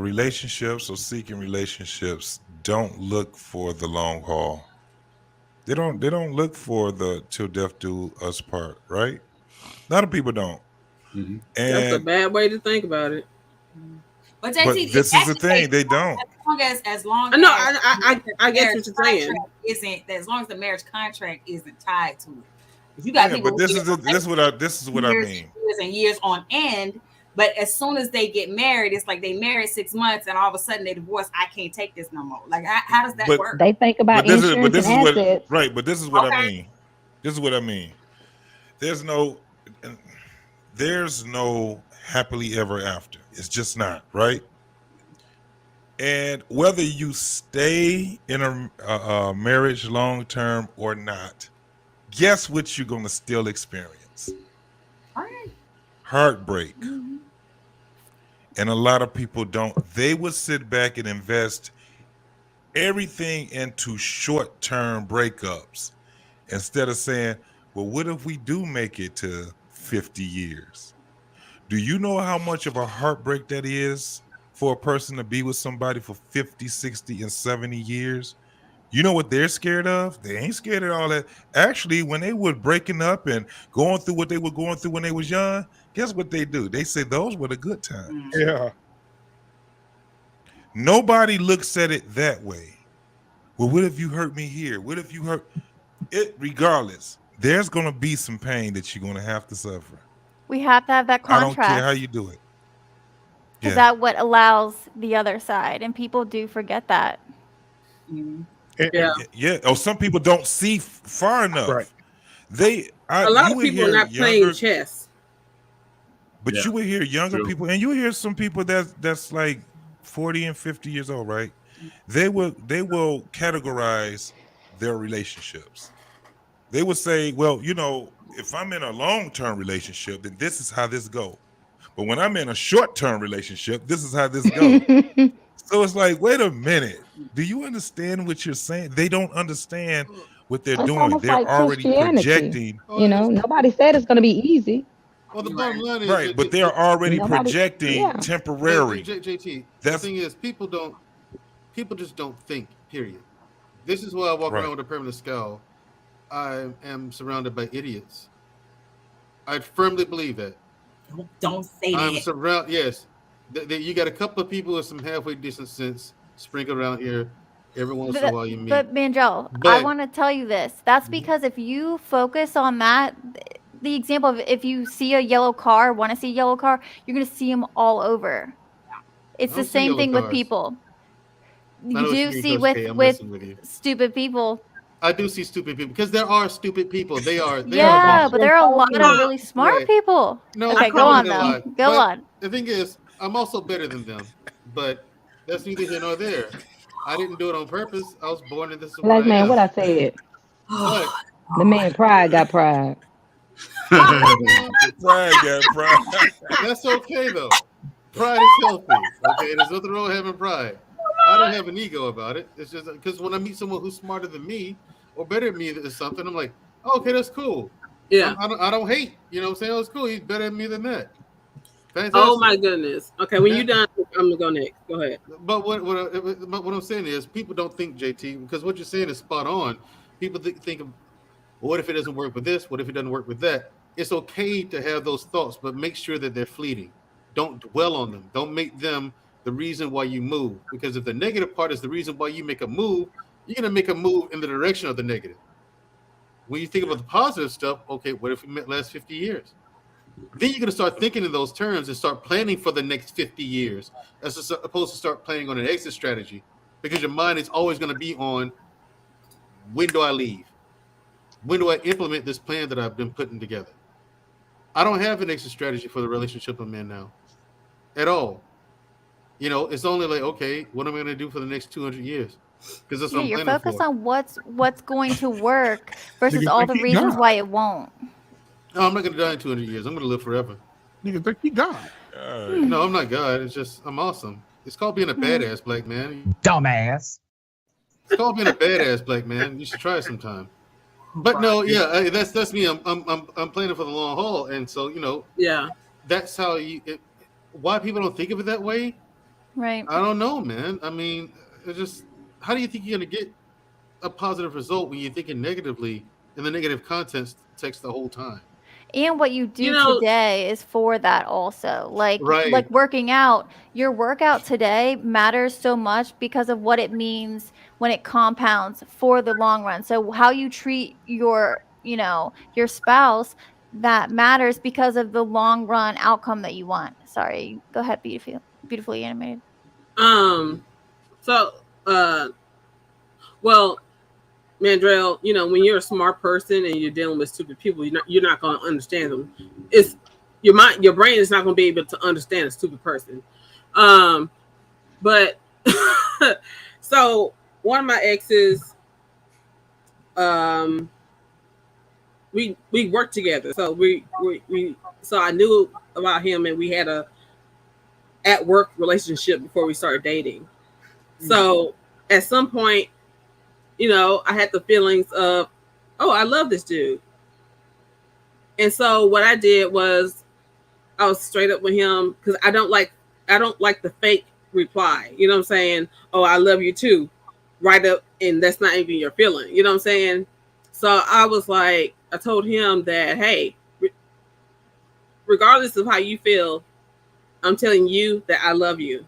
relationships or seeking relationships don't look for the long haul. They don't look for the till death do us part, right? A lot of people don't. And that's a bad way to think about it. But this is the thing, they don't. As long no, as I get what you're saying. As long as the marriage contract isn't tied to it. You got people. But this is what I mean. Years and years on end. But as soon as they get married, it's like they married 6 months and all of a sudden they divorce. I can't take this no more. Like, how does that work? They think about insurance and assets. But this is what I mean. This is what I mean. There's no happily ever after. It's just not, right? And whether you stay in a marriage long term or not, guess what you're going to still experience? heartbreak. And a lot of people don't. They would sit back and invest everything into short-term breakups instead of saying, well, what if we do make it to 50 years? Do you know how much of a heartbreak that is for a person to be with somebody for 50, 60, and 70 years? You know what they're scared of? They ain't scared of all that. Actually, when they were breaking up and going through what they were going through when they was young, guess what they do? They say those were the good times. Yeah. Nobody looks at it that way. Well, what if you hurt me here? What if you hurt it? Regardless, there's going to be some pain that you're going to have to suffer. We have to have that contrast. I don't care how you do it. Is that what allows the other side? And people do forget that. Yeah. Oh, some people don't see far enough. Right. A lot of people are not playing chess. But you will hear younger people, and you will hear some people that's like 40 and 50 years old, right? They will categorize their relationships. They will say, well, you know, if I'm in a long-term relationship, then this is how this go. But when I'm in a short-term relationship, this is how this goes. So it's like, wait a minute. Do you understand what you're saying? They don't understand what they're doing. They're like already projecting. You know, nobody said it's going to be easy. Well, the bottom line is right, but they're already projecting temporary. JT, the thing is, people just don't think. Period. This is why I walk around with a permanent scowl. I am surrounded by idiots. I firmly believe that. Don't say that. I'm surrounded. Yes, you got a couple of people with some halfway decent sense sprinkled around here. Every once in a while you meet. But Mandrell, I want to tell you this. That's because if you focus on that, the example of if you see a yellow car, want to see a yellow car, you're going to see them all over. It's the same thing with people. You do see with stupid people. I do see stupid people because there are stupid people. They are. But there are a lot of really smart people. No, okay, go on though. Go on. The thing is, I'm also better than them, but that's neither here nor there. I didn't do it on purpose. I was born in this. Black man, what I said. The man pride got pride. Pride got pride. That's okay though. Pride is healthy. Okay, there's nothing wrong with having pride. I don't have an ego about it. It's just because when I meet someone who's smarter than me or better than me or something, I'm like, oh, okay, that's cool. Yeah. I don't hate. You know what I'm saying? Oh, it's cool. He's better than me than that. Fantastic. Oh my goodness. Okay, when you're done, I'm gonna go next. Go ahead. But what I'm saying is, people don't think, JT, because what you're saying is spot on. People think of, well, what if it doesn't work with this? What if it doesn't work with that? It's okay to have those thoughts, but make sure that they're fleeting. Don't dwell on them. Don't make them the reason why you move. Because if the negative part is the reason why you make a move, you're gonna make a move in the direction of the negative. When you think about the positive stuff, okay, what if we met last 50 years? Then you're going to start thinking in those terms and start planning for the next 50 years as opposed to start planning on an exit strategy, because your mind is always going to be on, when do I leave? When do I implement this plan that I've been putting together? I don't have an exit strategy for the relationship I'm in now at all. You know, it's only like, okay, what am I going to do for the next 200 years? Because that's what I'm you're planning focused for. on what's going to work versus all the reasons why it won't. No, I'm not going to die in 200 years. I'm going to live forever. Nigga think he God. No, I'm not God. It's just, I'm awesome. It's called being a badass black man. Dumbass. It's called being a badass black man. You should try it sometime. But no, yeah, that's me. I'm playing it for the long haul, and so that's how why people don't think of it that way. Right. I don't know, man. I mean, it's just, how do you think you're going to get a positive result when you're thinking negatively in the negative context the whole time? And what you do today is for that also. Like working out, your workout today matters so much because of what it means when it compounds for the long run. So how you treat your spouse, that matters because of the long run outcome that you want. Sorry, go ahead, beautifully animated. Well, Mandrell, when you're a smart person and you're dealing with stupid people, you're not going to understand them. It's your brain is not going to be able to understand a stupid person. But so one of my exes, we worked together. So so I knew about him, and we had a at work relationship before we started dating. So at some point, you know, I had the feelings of, oh, I love this dude. And so what I did was I was straight up with him because I don't like the fake reply. You know what I'm saying? Oh, I love you too. Right up, and that's not even your feeling. You know what I'm saying? So I was like, I told him that, hey, regardless of how you feel, I'm telling you that I love you.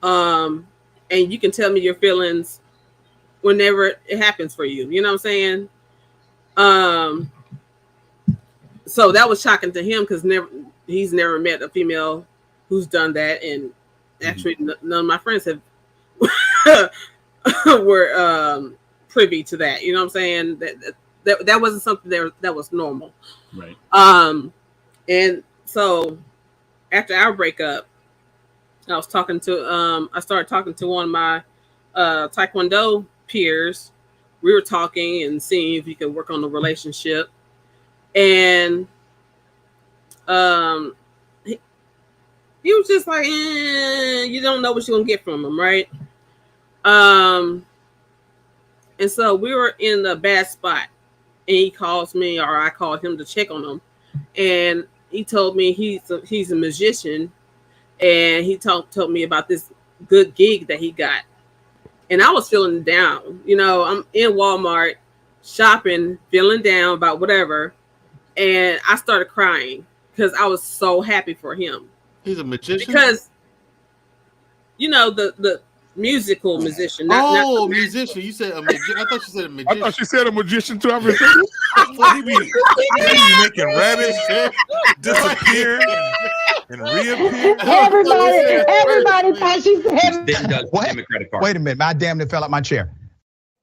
And you can tell me your feelings whenever it happens for you. You know what I'm saying? So that was shocking to him because he's never met a female who's done that, and actually none of my friends have were privy to that. You know what I'm saying? That wasn't something that was normal. Right. And so after our breakup, I started talking to one of my Taekwondo peers. We were talking and seeing if we could work on the relationship. And he was just like, you don't know what you're gonna get from him, right? And so we were in a bad spot, and he calls me, or I called him to check on him, and he told me he's a musician, and he told me about this good gig that he got, and I was feeling down. You know, I'm in Walmart shopping, feeling down about whatever, and I started crying because I was so happy for him. He's a magician? Because, you know, the musical musician. Musician. You said a magician. I thought you said a magician. I thought she said a magician too. I was he be making rabbits disappear and reappear. Everybody thought she said what? Wait a minute, I damn near fell out my chair.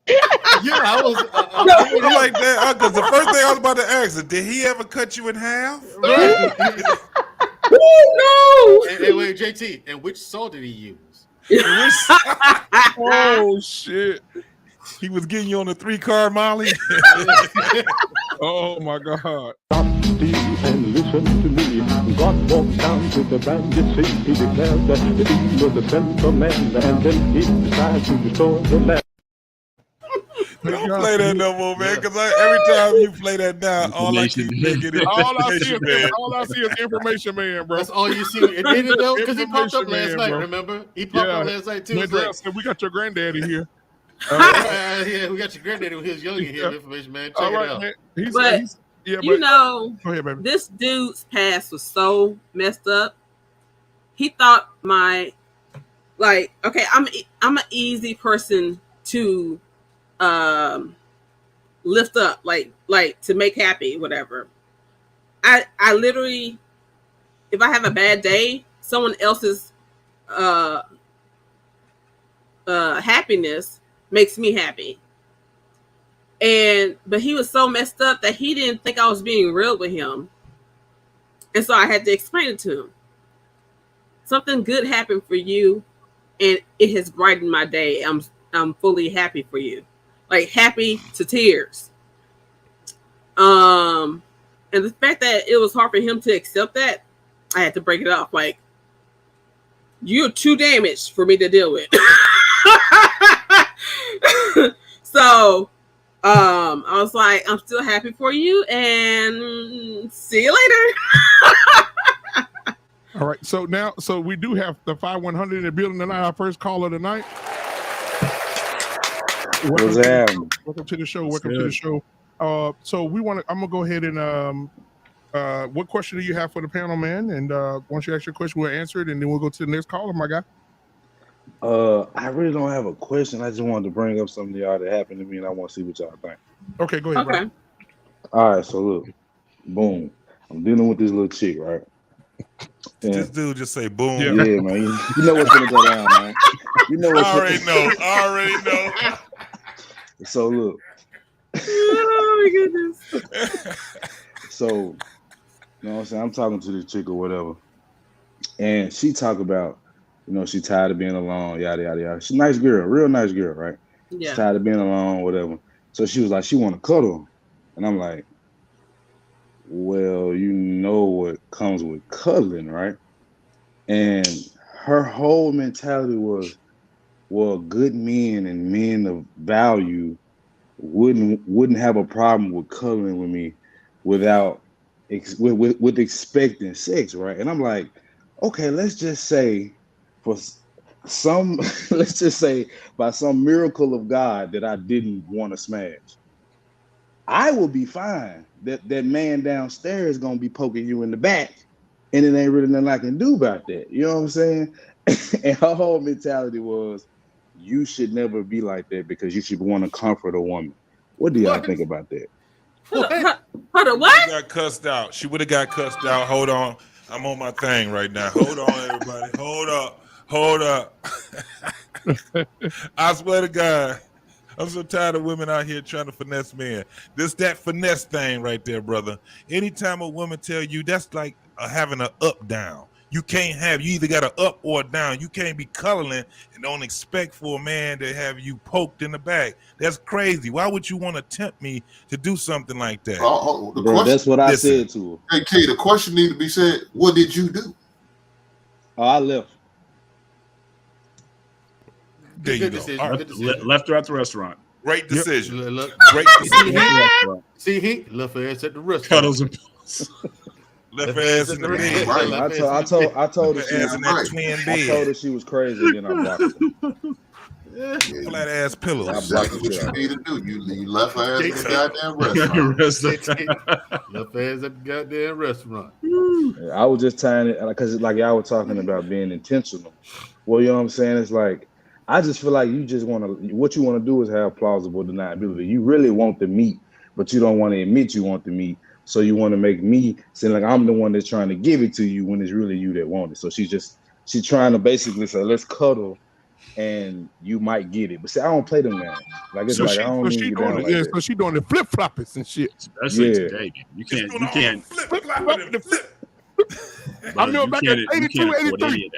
Yeah, I was like that because the first thing I was about to ask is, did he ever cut you in half? Right. Oh no! And wait, JT, and which saw did he use? Oh shit! He was getting you on the 3-car Molly. Oh my god! Stop still and listen to me. God walked down to the bandit sea. He declared that he was the son of man, and then he decided to destroy the land. Don't play that no more, man. Because every time you play that now, all I keep thinking is all I see is information man, bro. That's all you see. It didn't know because he popped up last night. Bro. Remember, he popped up last night too. Mandrell said, "We got your granddaddy here." Yeah, we got your granddaddy when he was young in here. Information man, check it out. Man. You know, go ahead, baby. This dude's past was so messed up. He thought okay, I'm an easy person to lift up, like to make happy, whatever. I literally, if I have a bad day, someone else's happiness makes me happy. But he was so messed up that he didn't think I was being real with him, and so I had to explain it to him. Something good happened for you, and it has brightened my day. I'm fully happy for you. Like happy to tears. And the fact that it was hard for him to accept that, I had to break it off. Like, you're too damaged for me to deal with. So I was like, I'm still happy for you, and see you later. All right. So we do have the 5100 in the building tonight. Our first caller tonight. Welcome to the show. Welcome to the show. So I'm gonna go ahead and what question do you have for the panel, man? And once you ask your question, we'll answer it, and then we'll go to the next caller, my guy. I really don't have a question. I just wanted to bring up something to y'all that happened to me, and I want to see what y'all think. Okay, go ahead. Okay. All right. So look, boom. I'm dealing with this little chick, right? And this dude just say boom. Yeah, man. You know what's gonna go down, man. You know what's I already know. So look. Oh my goodness. So, you know what I'm saying? I'm talking to this chick or whatever. And she talk about, you know, she tired of being alone, yada, yada, yada. She's a nice girl, real nice girl, right? Yeah. She's tired of being alone, whatever. So she was like, she want to cuddle. And I'm like, well, you know what comes with cuddling, right? And her whole mentality was, well, good men and men of value wouldn't have a problem with cuddling with me without with expecting sex, right? And I'm like, okay, let's just say for some, let's just say by some miracle of God that I didn't want to smash, I will be fine. That man downstairs is gonna be poking you in the back, and it ain't really nothing I can do about that. You know what I'm saying? And her whole mentality was, you should never be like that because you should want to comfort a woman. What do y'all think about that? What? She got cussed out. She would have got cussed out. Hold on. I'm on my thing right now. Hold on, everybody. Hold up. I swear to God, I'm so tired of women out here trying to finesse men. That finesse thing right there, brother. Anytime a woman tell you, that's like having an up down. You can't have, you either got an up or a down. You can't be cuddling and don't expect for a man to have you poked in the back. That's crazy. Why would you want to tempt me to do something like that? Bro, that's what I said to her. Hey, Kay, the question need to be said, what did you do? Oh, I left. There you go. Left her at the restaurant. Great decision. Great decision. See, he left her ass at the restaurant. Cuddles and pulls. Left her ass in the bed. I told her she was in that twin bed. I told her she was crazy, then I blocked her. Flat ass pillows. Exactly what you need to do. You left her ass at the goddamn restaurant. Left her ass at the goddamn restaurant. I was just tying it because like y'all were talking about being intentional. Well, you know what I'm saying? It's like, I just feel like you just want to, what you want to do is have plausible deniability. You really want the meat, but you don't want to admit you want the meat. So you want to make me seem like I'm the one that's trying to give it to you when it's really you that want it. So she's trying to basically say, let's cuddle and you might get it. But see, I don't play them now. Like it's I don't need to get down like that. So she doing the flip floppers and shit. Especially today. You can't flip flop the flip. I remember back in 82, 83.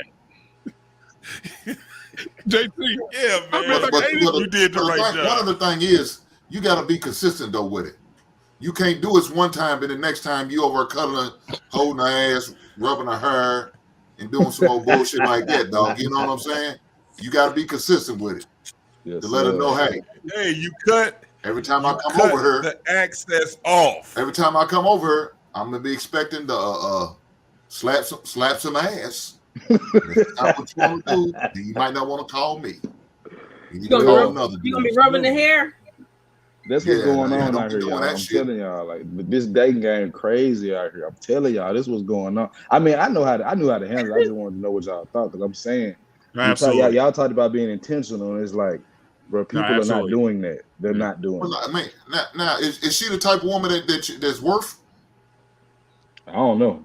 JT, yeah, man. You did the right job. One of the thing is, you got to be consistent though with it. You can't do it one time, but the next time you over cuddling, holding her ass, rubbing her hair, and doing some old bullshit like that, dog. You know what I'm saying? You got to be consistent with it to let her know, hey, you cut. Every time I come over her, the access off. Every time I come over her, I'm gonna be expecting to slap some ass. If that's not what you want to do, then you might not want to call me. You gonna be rubbing the hair? That's what's going on out here, y'all. I'm telling y'all, like this dating game crazy out here. I'm telling y'all, this was going on. I mean, I knew how to handle it. I just wanted to know what y'all thought because I'm saying, y'all talked about being intentional, and it's like, bro, people are not doing that. They're not doing it. I mean, now is she the type of woman that's worth? I don't know.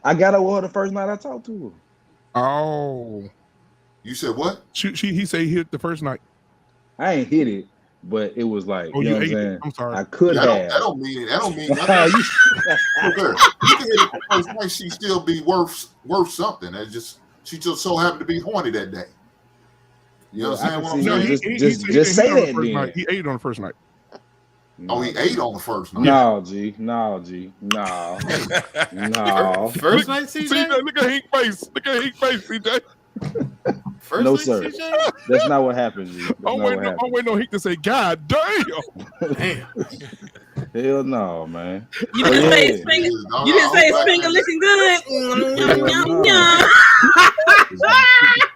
I got her with her the first night I talked to her. Oh, you said what? He said he hit the first night. I ain't hit it, but it was like, you know what I'm saying? I'm sorry. I could have. That don't mean it. That don't mean nothing. You can hit it the first night, she still be worth something. She just so happened to be horny that day. You know what I'm saying? Just say that then. He ate on the first night. Oh, he ate on the first night. No, G. No. First night, CJ? Look at his face. CJ. First no, night, sir. CJ? That's not what happened, G. I'm waiting on Heek to say, God damn. Hell no, man. You didn't say his finger looking good.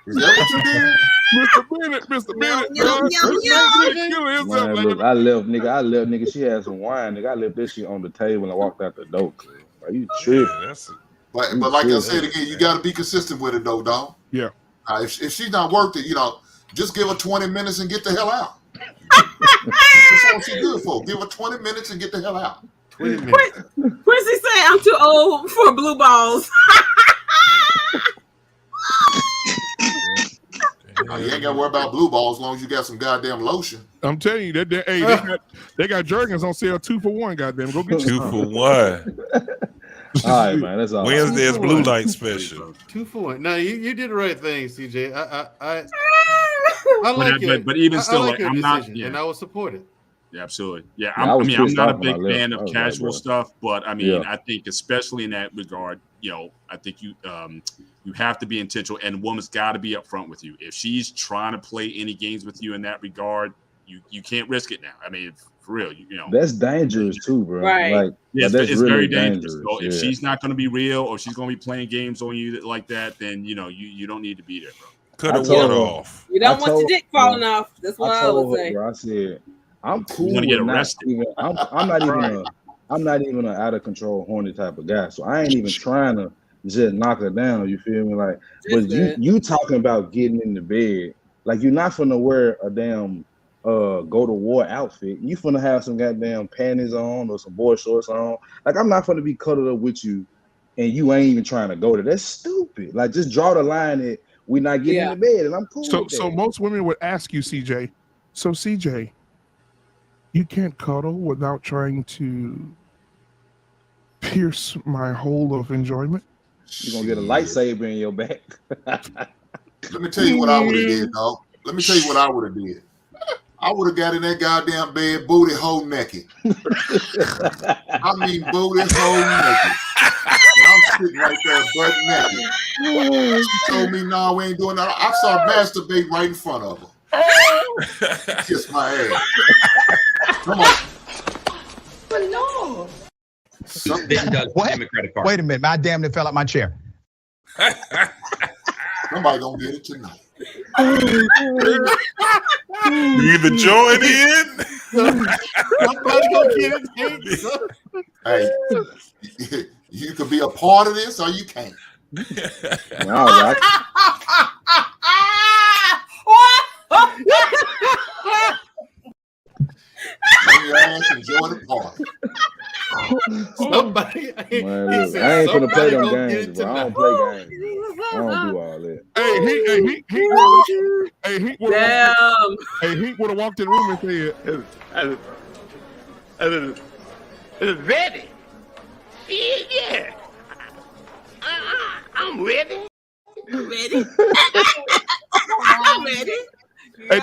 Is that what you did? Mr. Bennett. Man, look, I left, nigga. She had some wine, nigga. I left this shit on the table and I walked out the door. Are you tripping? But like I said again, you got to be consistent with it, though, dog. Yeah. If she's not worth it, just give her 20 minutes and get the hell out. That's all she's good for. Give her 20 minutes and get the hell out. 20 minutes. Quincy say I'm too old for blue balls. You ain't got to worry about blue balls as long as you got some goddamn lotion. I'm telling you, they got jergens on sale 2 for 1. Goddamn, go get 2 for 1. All right, man. That's all. Wednesday is blue light special. 2 for 1. No, you did the right thing, CJ. I like it. But even still, I like your I'm decision, not. Yeah. And I will support it. absolutely. Yeah, I I'm not a off when big I left. fan I of was casual like, stuff, but I mean, I think especially in that regard, I think you have to be intentional, and woman's got to be upfront with you. If she's trying to play any games with you in that regard, you can't risk it now. I mean, for real, that's dangerous too, bro. Right. Like, it's that's really very dangerous. So Yeah. if she's not going to be real, or she's going to be playing games on you like that, then you don't need to be there, bro. Cut the water off. You don't want your dick falling off. That's what I would say. Bro, I said, I'm cool. You want to get with not arrested? even, I'm not even an out of control horny type of guy. So I ain't even trying to just knock her down. You feel me? Like, but you talking about getting in the bed, like you're not finna wear a damn go to war outfit. You finna have some goddamn panties on or some boy shorts on. Like, I'm not finna be cuddled up with you and you ain't even trying to go there. That's stupid. Like, just draw the line at we're not getting in the bed, and I'm cool with that. So most women would ask you, CJ. So CJ, you can't cuddle without trying to pierce my hole of enjoyment? You're gonna get a lightsaber in your back. Let me tell you what I would have did, dog. Let me tell you what I would have did. I would have got in that goddamn bed, booty hole naked. I mean, booty hole naked. And I'm sitting right there, butt naked. She told me, no, we ain't doing that. I saw masturbate right in front of her. Kiss my ass. Come on. But no. What? Wait a minute. I damn near fell out my chair. Somebody gonna get it tonight. You either join in. Somebody gonna get it. Hey, you could be a part of this or you can't. All right. Bring your ass and enjoy the party. Somebody, Man, look, I ain't gonna play them games, bro. I don't play games. I don't do all that. He would have walked in the room and said, "It's ready. Yeah. I'm ready. I'm ready. I'm ready." Hey,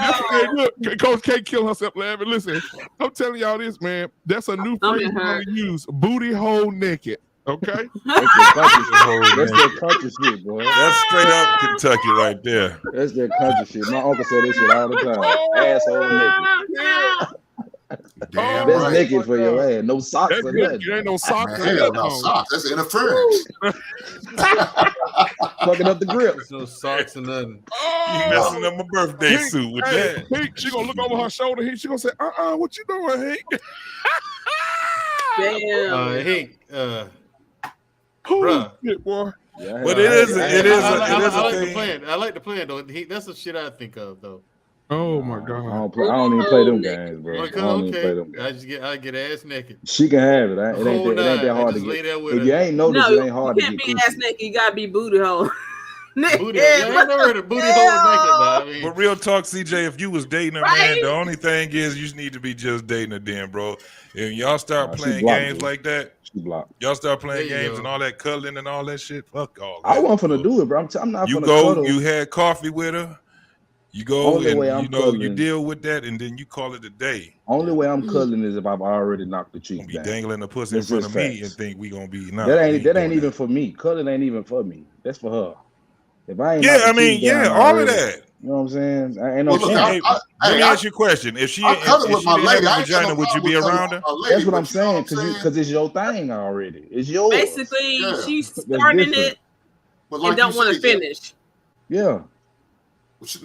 look, Coach K kill herself laughing. Listen, I'm telling y'all this, man. That's a new phrase we're gonna use. Booty hole naked. Okay? That's that country shit, boy. That's straight up Kentucky right there. That's that country shit. My uncle said this shit all the time. Asshole naked. That's naked for your ass. No socks or nothing. Ain't no socks. Hell no socks. That's interference. Fucking up the grips. No socks or nothing. You messing up my birthday suit with that. She gonna look over her shoulder. She gonna say, what you doing, Hank? Damn. Hank, bruh. Shit, boy. Yeah, but it is a thing. I like the plan though. That's the shit I think of though. Oh my god! I don't even play them games, bro. Okay, I don't even play them games. I get ass naked. She can have it. It ain't that hard to get. If you ain't noticed, it ain't hard to get. You can't be ass naked. You gotta be booty hole. Booty hole. I ain't never heard of booty hole naked. But real talk, CJ, if you was dating a man, the only thing is you just need to be just dating a damn, bro. If y'all start playing games like that, y'all start playing games and all that cuddling and all that shit. Fuck all that. I wasn't finna do it, bro. I'm not. You go. You had coffee with her. You go and you deal with that, and then you call it a day. Only way I'm cuddling is if I've already knocked the cheek down. Be dangling the pussy in front of me and think we gonna be. That ain't even for me. Cuddling ain't even for me. That's for her. If I ain't all of that. You know what I'm saying? I ain't no chance. Let me ask you a question. If she didn't have a vagina, would you be around her? That's what I'm saying. Because it's your thing already. It's yours. Basically, she's starting it and don't want to finish. Yeah.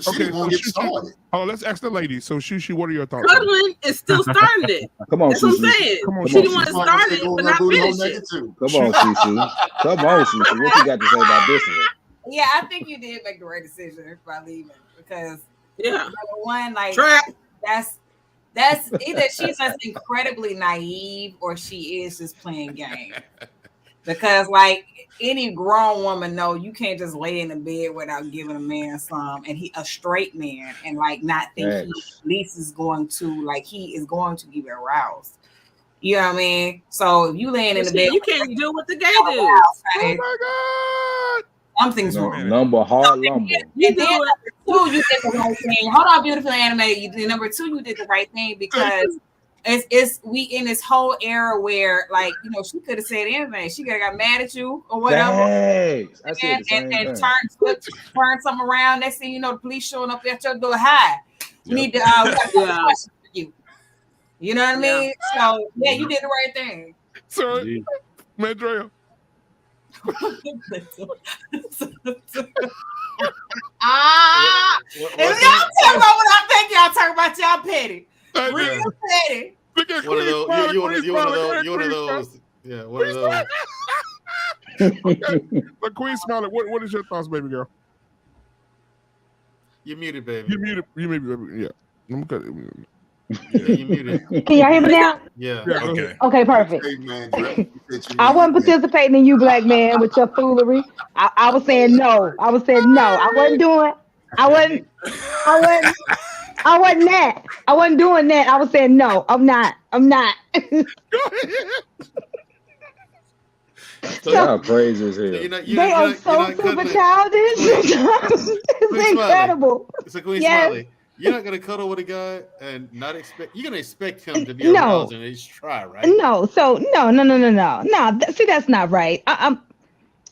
Okay, won't get started. Let's ask the lady. So, Shushu, what are your thoughts? Cuddling is still starting it. Come on, that's what I'm saying. She didn't want to start it, but not finish it. Come on, Shushu. What you got to say about this one? Yeah, I think you did make the right decision by leaving because number one, like that's either she's just incredibly naive or she is just playing games. Because like any grown woman know you can't just lay in the bed without giving a man some, and he a straight man and like not think he at least is going to he is going to give it aroused. You know what I mean? So if you laying in the bed, you can't do what the gay do. Oh my god! Something's wrong. Hard lumber. And then number two, you did the right thing. Hold on, beautiful anime. Number two, you did the right thing because it's we in this whole era where, like, you know, she could have said anything. She could have got mad at you or whatever. Thanks. I said the same and thing. turn something around. Next thing you know, the police showing up at your door. Hi, we need to we got a question for you. You know what I mean? So yeah, you did the right thing. Sorry, Mandrell. If y'all talk about what I think y'all talk about, y'all petty. Real petty. Look at One of those. You one of those. Yeah, one of those. Okay. But Queen Smiley, what is your thoughts, baby girl? You muted, baby. You muted, baby. Yeah. I'm gonna cut it. Yeah, you muted. Can y'all hear me now? Yeah. Okay. Okay, perfect. I wasn't participating in you, black man, with your foolery. I was saying no. I was saying no. I wasn't doing that. I wasn't doing that. I was saying no. I'm not. So y'all crazy as hell. They are so super childish. It's incredible. It's a Queen Yes. Smiley. You're not gonna cuddle with a guy and not expect. You're gonna expect him to be aroused and at least try, right? No. So no. See, that's not right.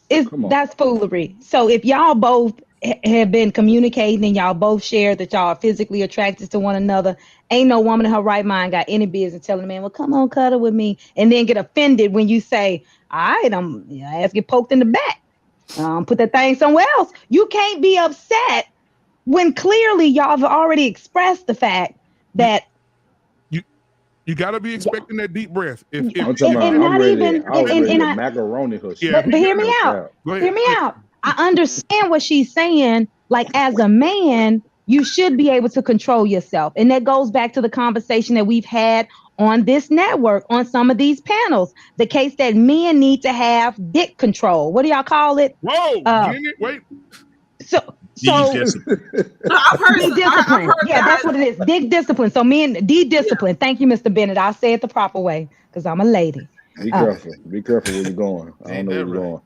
That's foolery. So if y'all both have been communicating and y'all both share that y'all are physically attracted to one another, ain't no woman in her right mind got any business telling a man, well, come on, cuddle with me, and then get offended when you say, all right, ass get poked in the back. Put that thing somewhere else. You can't be upset when clearly y'all have already expressed the fact that you got to be expecting that deep breath. I'm ready to macaroni her. But hear me out. Hear me out. I understand what she's saying. Like, as a man, you should be able to control yourself. And that goes back to the conversation that we've had on this network, on some of these panels. The case that men need to have dick control. What do y'all call it? Whoa, wait. So D-discipline. Yeah, that's what it is. Dick discipline. So men, D-discipline. Thank you, Mr. Bennett. I'll say it the proper way because I'm a lady. Be careful. Be careful where you're going. I don't know where you're going.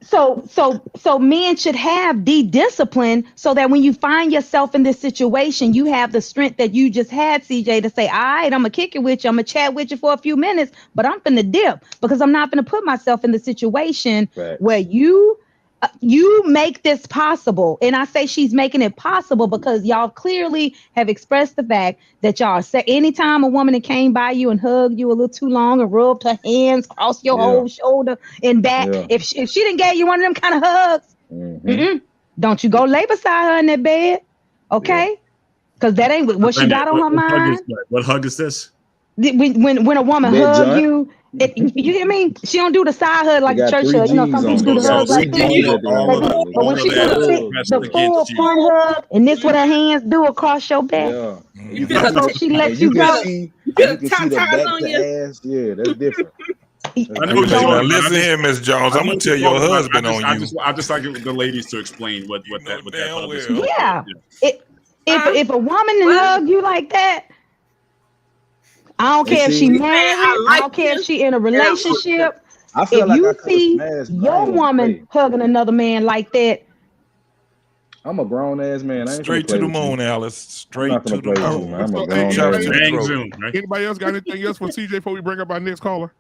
So men should have D-discipline so that when you find yourself in this situation, you have the strength that you just had, CJ, to say, all right, I'm gonna kick it with you. I'm gonna chat with you for a few minutes, but I'm finna dip because I'm not gonna put myself in the situation where you make this possible. And I say she's making it possible because y'all clearly have expressed the fact that y'all say anytime a woman that came by you and hugged you a little too long and rubbed her hands across your whole shoulder and back, if she didn't get you one of them kind of hugs, don't you go lay beside her in that bed, okay? Because that ain't what she got on her mind. What hug is this? When a woman hugs you, you hear me? She don't do the side hug like the church hug. You know, some people do the hug like this. But when she do the full front hug, and this what her hands do across your back. So she lets you go. You can see the back to ass. Yeah, that's different. Now listen here, Miss Jones. I'm gonna tell your husband on you. I just like the ladies to explain what that hug is. Yeah. If a woman hug you like that, I don't care if she married. I don't care if she in a relationship. If you see your woman hugging another man like that, I'm a grown ass man. I ain't straight to the moon, Alice. Straight to the moon. I'm a grown man. Anybody else got anything else for CJ before we bring up our next caller?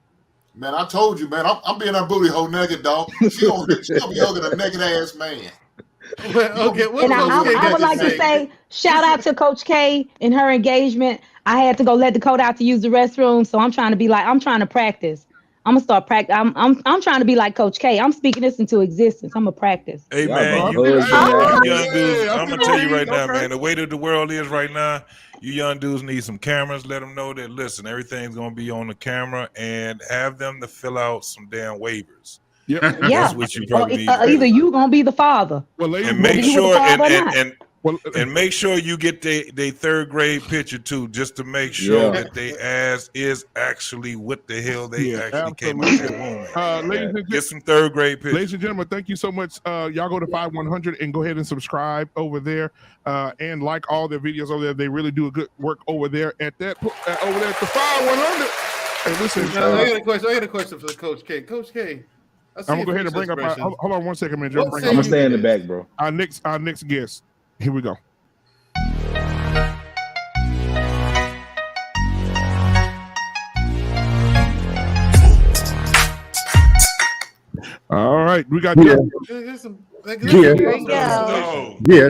Man, I told you, man. I'm being her booty hole naked, dog. She'll be hugging a naked ass man. Okay, and I would like to say shout out to Coach K in her engagement. I had to go let Dakota out to use the restroom, so I'm trying to practice. I'm gonna start practice. I'm trying to be like Coach K. I'm speaking this into existence. I'm gonna practice. Hey man, you young dudes, I'm gonna tell you right now, man. The way that the world is right now, you young dudes need some cameras. Let them know that listen, everything's gonna be on the camera, and have them to fill out some damn waivers. Yep. That's what you probably need. Either you gonna be the father, and make sure and make sure you get their third grade picture too, just to make sure that their ass is actually what the hell they actually came out that womb. Get some third grade pictures. Ladies and gentlemen, thank you so much. Y'all go to 5100 and go ahead and subscribe over there, and like all their videos over there. They really do a good work over there at the 5100. Hey, listen, I got a question for Coach K. Coach K. I'm gonna go ahead and bring up. Hold on 1 second, man. I'm gonna stay in the back, bro. Our next guest. Here we go. All right, we got Yeah. Here we go. Yeah.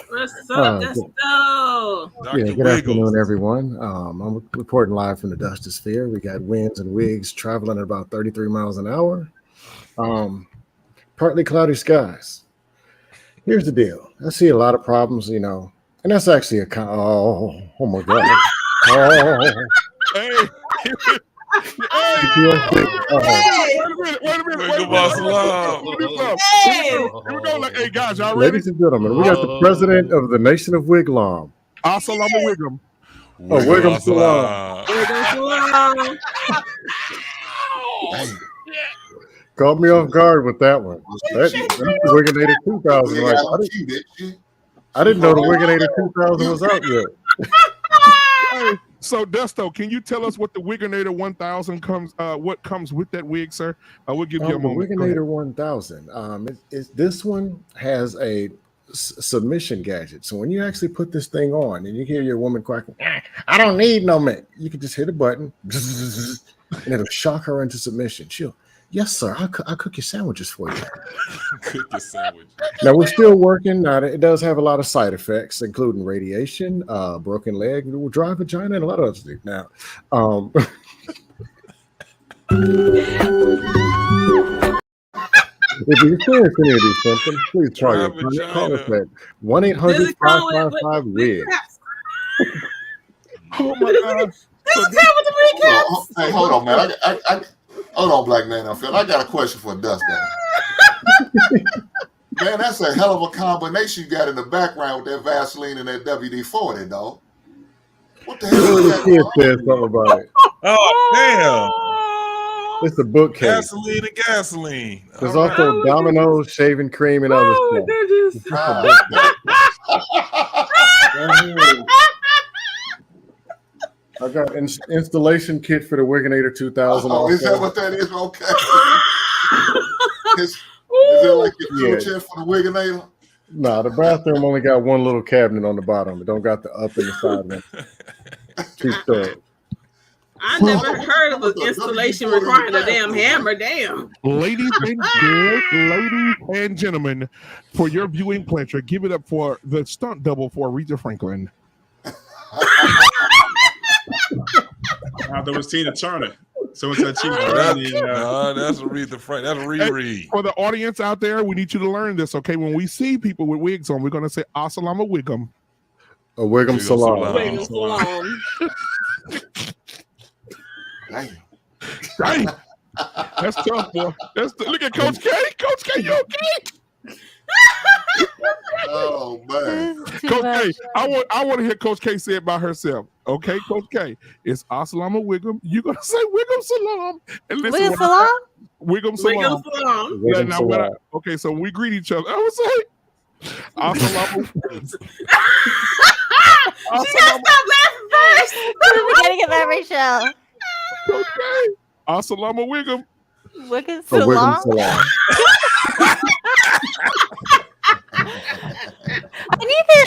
What's up, Desto? Yeah, good afternoon, everyone. I'm reporting live from the Dusty Sphere. We got winds and wigs traveling at about 33 miles an hour. Partly cloudy skies. Here's the deal. I see a lot of problems, you know, and that's actually oh my God. Oh. Hey. Wait a minute. Here we go. Like, hey guys, y'all ready? Ladies and gentlemen, we got the president of the nation of Wiglam. Assalamu Wiglam. Oh, Wiglam Salam. Caught me off guard with that one. That's Wiginator 2000. Like, I didn't know the Wiginator 2000 was out yet. Hey, so Desto, can you tell us what the Wiginator 1000 comes? What comes with that wig, sir? We'll give you a moment. The Wiginator 1000. This one has a submission gadget. So when you actually put this thing on and you hear your woman quacking, I don't need no man, you can just hit a button and it'll shock her into submission. She'll, yes, sir, I'll cook your sandwiches for you. Cook your sandwich. Now we're still working. It does have a lot of side effects, including radiation, broken leg, dry vagina, and a lot of other things. Now, if you experience any of these symptoms, please try it. Call us at 1-800-555-WIG. Oh my God! Hey, hold on, man. Hold on, Black Man Unfiltered. I got a question for Dustin. Man, that's a hell of a combination you got in the background with that Vaseline and that WD-40, though. What the hell is that? Kid said something about it. Oh, damn. It's a bookcase. Gasoline and gasoline. There's also Domino's, shaving cream, and other stuff. I got an installation kit for the Wiginator 2000. Oh, is that what that is? Okay. Is it like your tool for the Wiginator? Nah, the bathroom only got one little cabinet on the bottom. It don't got the up and the side one. Cheap stuff. I never heard of an installation requiring a damn hammer. Damn. Ladies and gentlemen, for your viewing pleasure, give it up for the stunt double for Aretha Franklin. There was Tina Turner. So it's that cheap. That's Aretha Franklin. That's Riri. For the audience out there, we need you to learn this, okay? When we see people with wigs on, we're going to say Assalamu Wigam. A Wigam Salam. Wigam Salam. Dang. That's tough, boy. Look at Coach K. Coach K, you okay? Oh man, Coach K, I want to hear Coach K say it by herself. Okay, Coach K, it's Assalamu Wigam. You're gonna say Wigam Salam. And listen, Wigam Salam. Wigam Salam. Okay, so when we greet each other, I would say Assalamu. She gotta stop laughing first. We're getting it every show. Okay, Assalamu Wigam. Wigam Salam.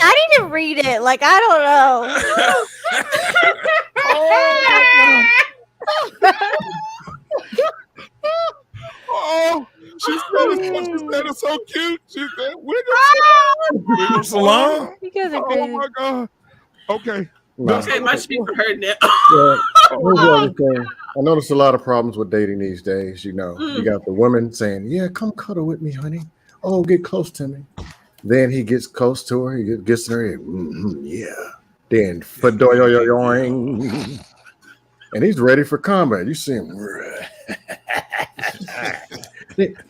I need to read it. Like, I don't know. Oh, she said it's so cute. She said, Wigam Salam. You guys are oh great. my God. Okay. Okay, my sheep heard that. Here's the other thing. I notice a lot of problems with dating these days. You know, you got the women saying, yeah, come cuddle with me, honey. Oh, get close to me. Then he gets close to her. He gets in her ear. Yeah. Then fadoyoyoing. And he's ready for combat. You see him.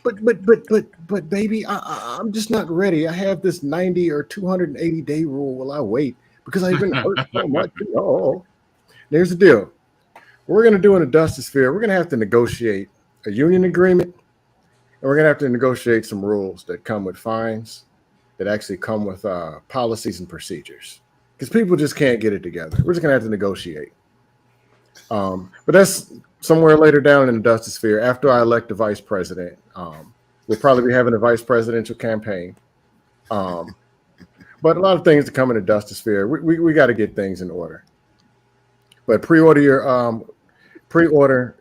But baby, I'm just not ready. I have this 90 or 280 day rule while I wait because I've been hurt so much. Oh, there's the deal. What we're going to do in the Dusty Sphere, we're going to have to negotiate a union agreement, and we're going to have to negotiate some rules that come with fines, that actually come with policies and procedures, because people just can't get it together. We're just going to have to negotiate. But that's somewhere later down in the Dusty Sphere. After I elect the vice president, we'll probably be having a vice presidential campaign. But a lot of things to come in the Dusty Sphere. We got to get things in order. But pre-order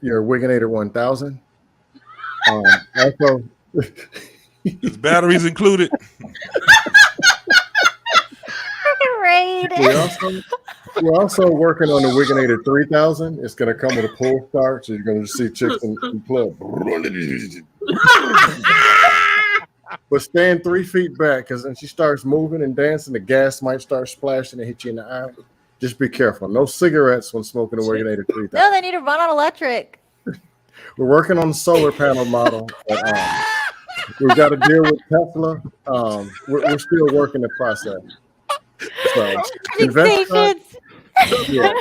your Wiginator 1000. Also, Is batteries included? Raid. We're also working on the Wigginator 3000. It's going to come with a pull start, so you're going to see chicks in club. But stand 3 feet back, because when she starts moving and dancing, the gas might start splashing and hit you in the eye. Just be careful. No cigarettes when smoking a Wigginator 3000. No, they need to run on electric. We're working on the solar panel model. But, we've got to deal with Tesla. We're still working the process. So, stations. Yeah.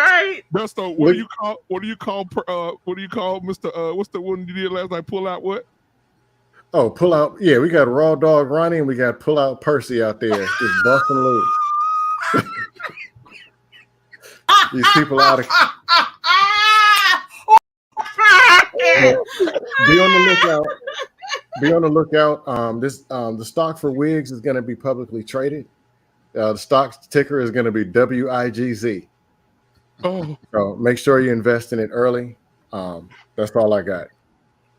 Right. Dusto, what do you call Mr. What's the one you did last night? Pull out what? Oh, pull out. Yeah, we got Raw Dog Ronnie and we got Pull Out Percy out there. Just busting loose. These people out of be on the lookout. Be on the lookout. The stock for wigs is going to be publicly traded. The stock ticker is going to be WIGZ. Oh, so make sure you invest in it early. That's all I got.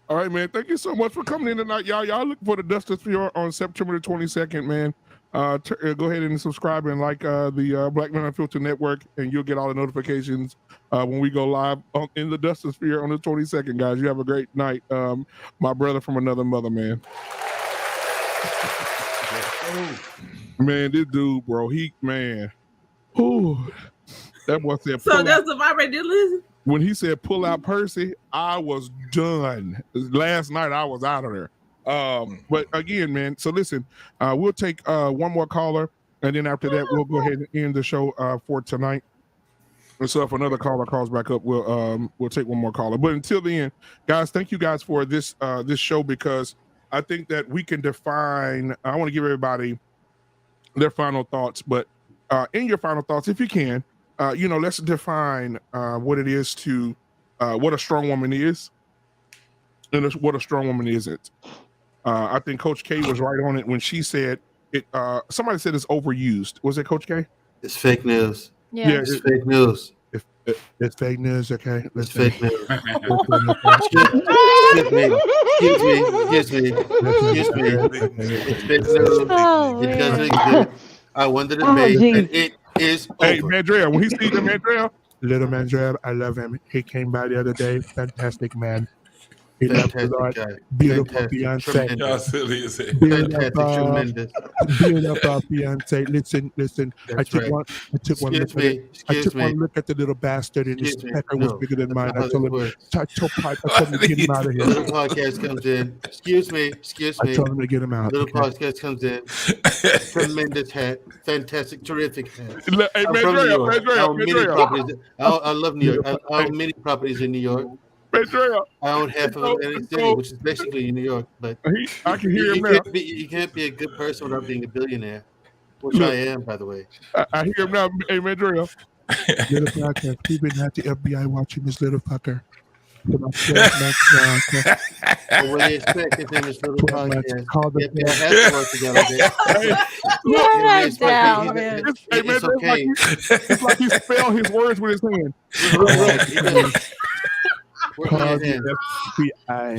All right, man. Thank you so much for coming in tonight, y'all. Y'all look for the Dustosphere on September the 22nd, man. Go ahead and subscribe and like the Black Man Unfiltered Network, and you'll get all the notifications when we go live in the Dustosphere on the 22nd, guys. You have a great night. My brother from another mother, man. Man, this dude, bro, that boy said. So that's the vibrate. Did listen. When he said pull out Percy, I was done. Last night I was out of there. But again, man, so listen, we'll take one more caller, and then after that we'll go ahead and end the show for tonight. And so if another caller calls back up, we'll take one more caller. But until then, guys, thank you guys for this show, because I think that we can define. I want to give everybody their final thoughts, but in your final thoughts, if you can, let's define what it is to what a strong woman is and what a strong woman isn't. I think Coach K was right on it when she said it. Somebody said it's overused. Was it Coach K? It's fake news. Yeah, it's fake news. It's fake news. Okay, it's fake news. Excuse me. It's fake news. It doesn't exist. I won the debate, and it is over. Hey, Mandrell, when he sees the Mandrell, little Mandrell, I love him. He came by the other day. Fantastic man. He loves the Lord. Beautiful Beyonce. Beautiful Beyonce. Listen. I took one look at the little bastard, and his pecker was bigger than mine. I told him to get him out of here. Little podcast comes in. Excuse me. I told him to get him out. Little podcast comes in. Tremendous hat. Fantastic, terrific hat. Hey, I'm from New York. I love New York. I own many properties in New York. I own half of Atlantic City, which is basically in New York. But I can hear him now. You can't be a good person without being a billionaire, which I am, by the way. I hear him now. Hey, Mandrell. Little podcast. We've been at the FBI watching this little fucker. What do you expect? His name is Little Podcast. FBI has to work together. It's okay. It's like he spelled his words with his hand.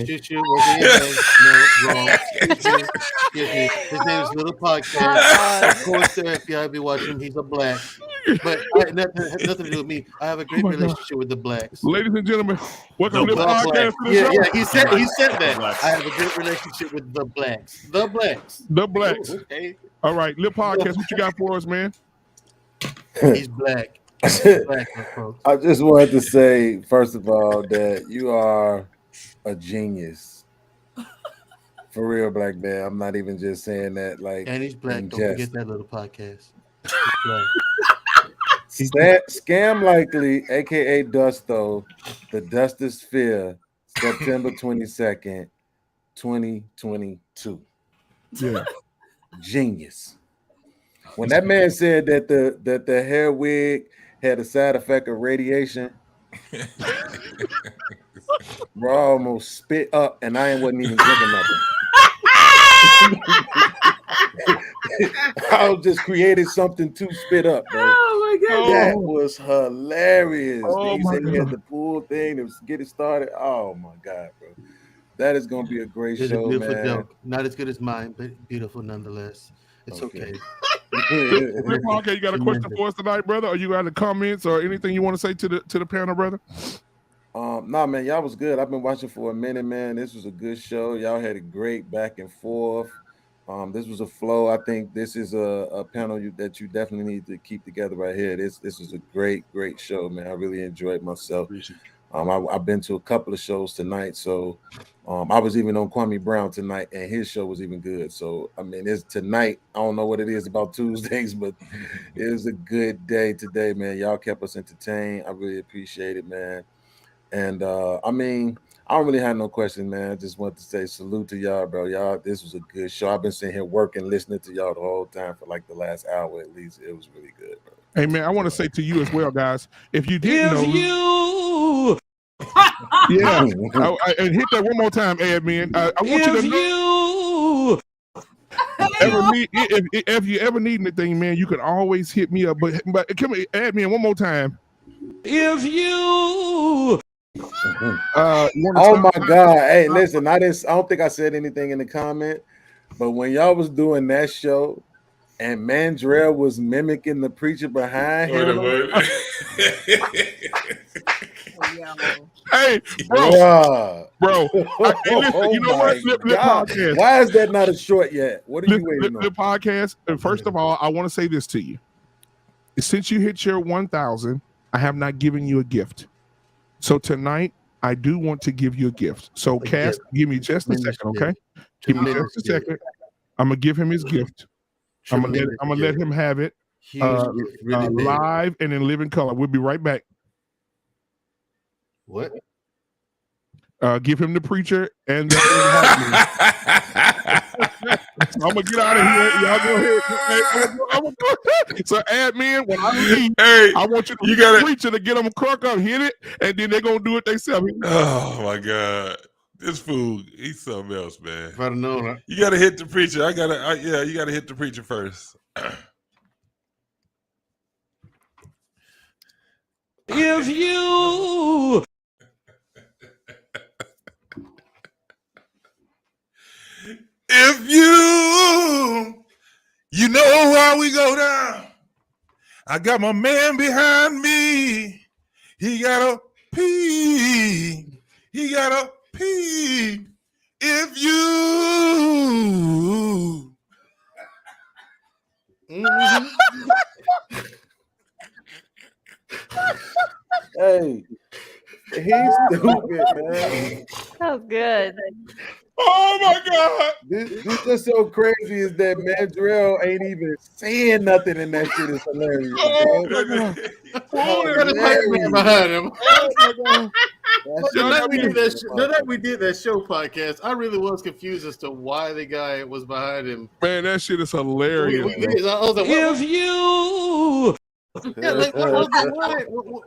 Shoot you, working your hands. No, wrong. Excuse me. His name is Little Podcast. Of course, the FBI be watching him. He's a black. But it has nothing to do with me. I have a great relationship with the blacks. Ladies and gentlemen, welcome to the podcast. Yeah, he said that. I have a great relationship with the blacks. The blacks. Ooh, okay. All right, Lil Podcast, what you got for us, man? He's black. I just wanted to say, first of all, that you are a genius. For real, Black Man. I'm not even just saying that like. And he's black. Don't forget that Little Podcast. Scam Likely, aka Dusto, the Dustosphere, September 22nd, 2022. Yeah. Genius. When that man said that the hair wig had a side effect of radiation, bro, I almost spit up, and I wasn't even drinking nothing. I just created something to spit up, bro. Oh my That was hilarious. Oh, He my said he had God. the pool thing to get it started. Oh my God, bro. That is gonna be a great It's a show, beautiful man. joke. Not as good as mine, but beautiful nonetheless. It's okay. Flip Podcast, you got a question for us tonight, brother? Or you got any comments or anything you want to say to the panel, brother? Nah, man, y'all was good. I've been watching for a minute, man. This was a good show. Y'all had a great back and forth. This was a flow. I think this is a panel that you definitely need to keep together right here. This was a great show, man. I really enjoyed myself. I've been to a couple of shows tonight, so I was even on Kwame Brown tonight, and his show was even good. So I mean, it's tonight. I don't know what it is about Tuesdays, but it was a good day today, man. Y'all kept us entertained. I really appreciate it, man. And I mean, I don't really have no question, man. I just want to say salute to y'all, bro. Y'all, this was a good show. I've been sitting here working, listening to y'all the whole time for like the last hour at least. It was really good, bro. Hey, man, I want to say to you as well, guys. If you didn't know, yeah, and hit that one more time, admin. I want you to know. If you ever need anything, man, you can always hit me up. But come here, admin, one more time. If you oh my God. Hey, listen, I don't think I said anything in the comment, but when y'all was doing that show and Mandrell was mimicking the preacher behind him. Hey, bro. Hey, listen, you know what? Flip podcast. Why is that not a short yet? What are you waiting on? The podcast. First of all, I want to say this to you. Since you hit your 1,000, I have not given you a gift. So tonight, I do want to give you a gift. So, Cass, give me just a second, okay? Give me just a second. I'm gonna give him his gift. I'm gonna let him have it live and in living color. We'll be right back. What? Give him the preacher and the I'm gonna get out of here. Y'all go ahead. So, admin, when I leave, I want you to preacher to get them crunk up, hit it, and then they're gonna do it themselves. Oh my God. This fool, he's something else, man. If I'd have known, you gotta hit the preacher. You gotta hit the preacher first. If you you know how we go down. I got my man behind me. He gotta pee. He gotta pee. If you Hey, he's stupid, man. That was good. Oh my God! This is so crazy is that Mandrell ain't even saying nothing, and that shit is hilarious. Oh my God! behind him. Oh my God. The night we did that show podcast, I really was confused as to why the guy was behind him. Man, that shit is hilarious. I was like, if you yeah, like,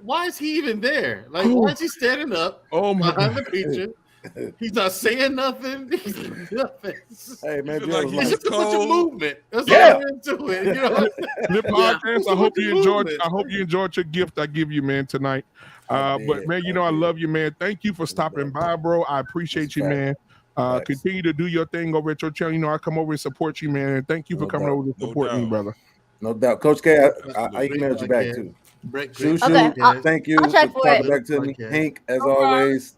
why is he even there? Like, why is he standing up behind the preacher? He's not saying nothing. He's nothing. Hey man, it's just a bunch of movement. That's all there is to it. You know? The podcast. I hope you enjoyed. I hope you enjoyed your gift I give you, man, tonight. But man, you know I love you, man. Thank you for stopping by, bro. I appreciate you, man. Continue to do your thing over at your channel. You know I come over and support you, man. And thank you for coming over to support me, brother. No doubt, Coach K. I emailed you back too. Thank you for talking back to me, Hank. As always.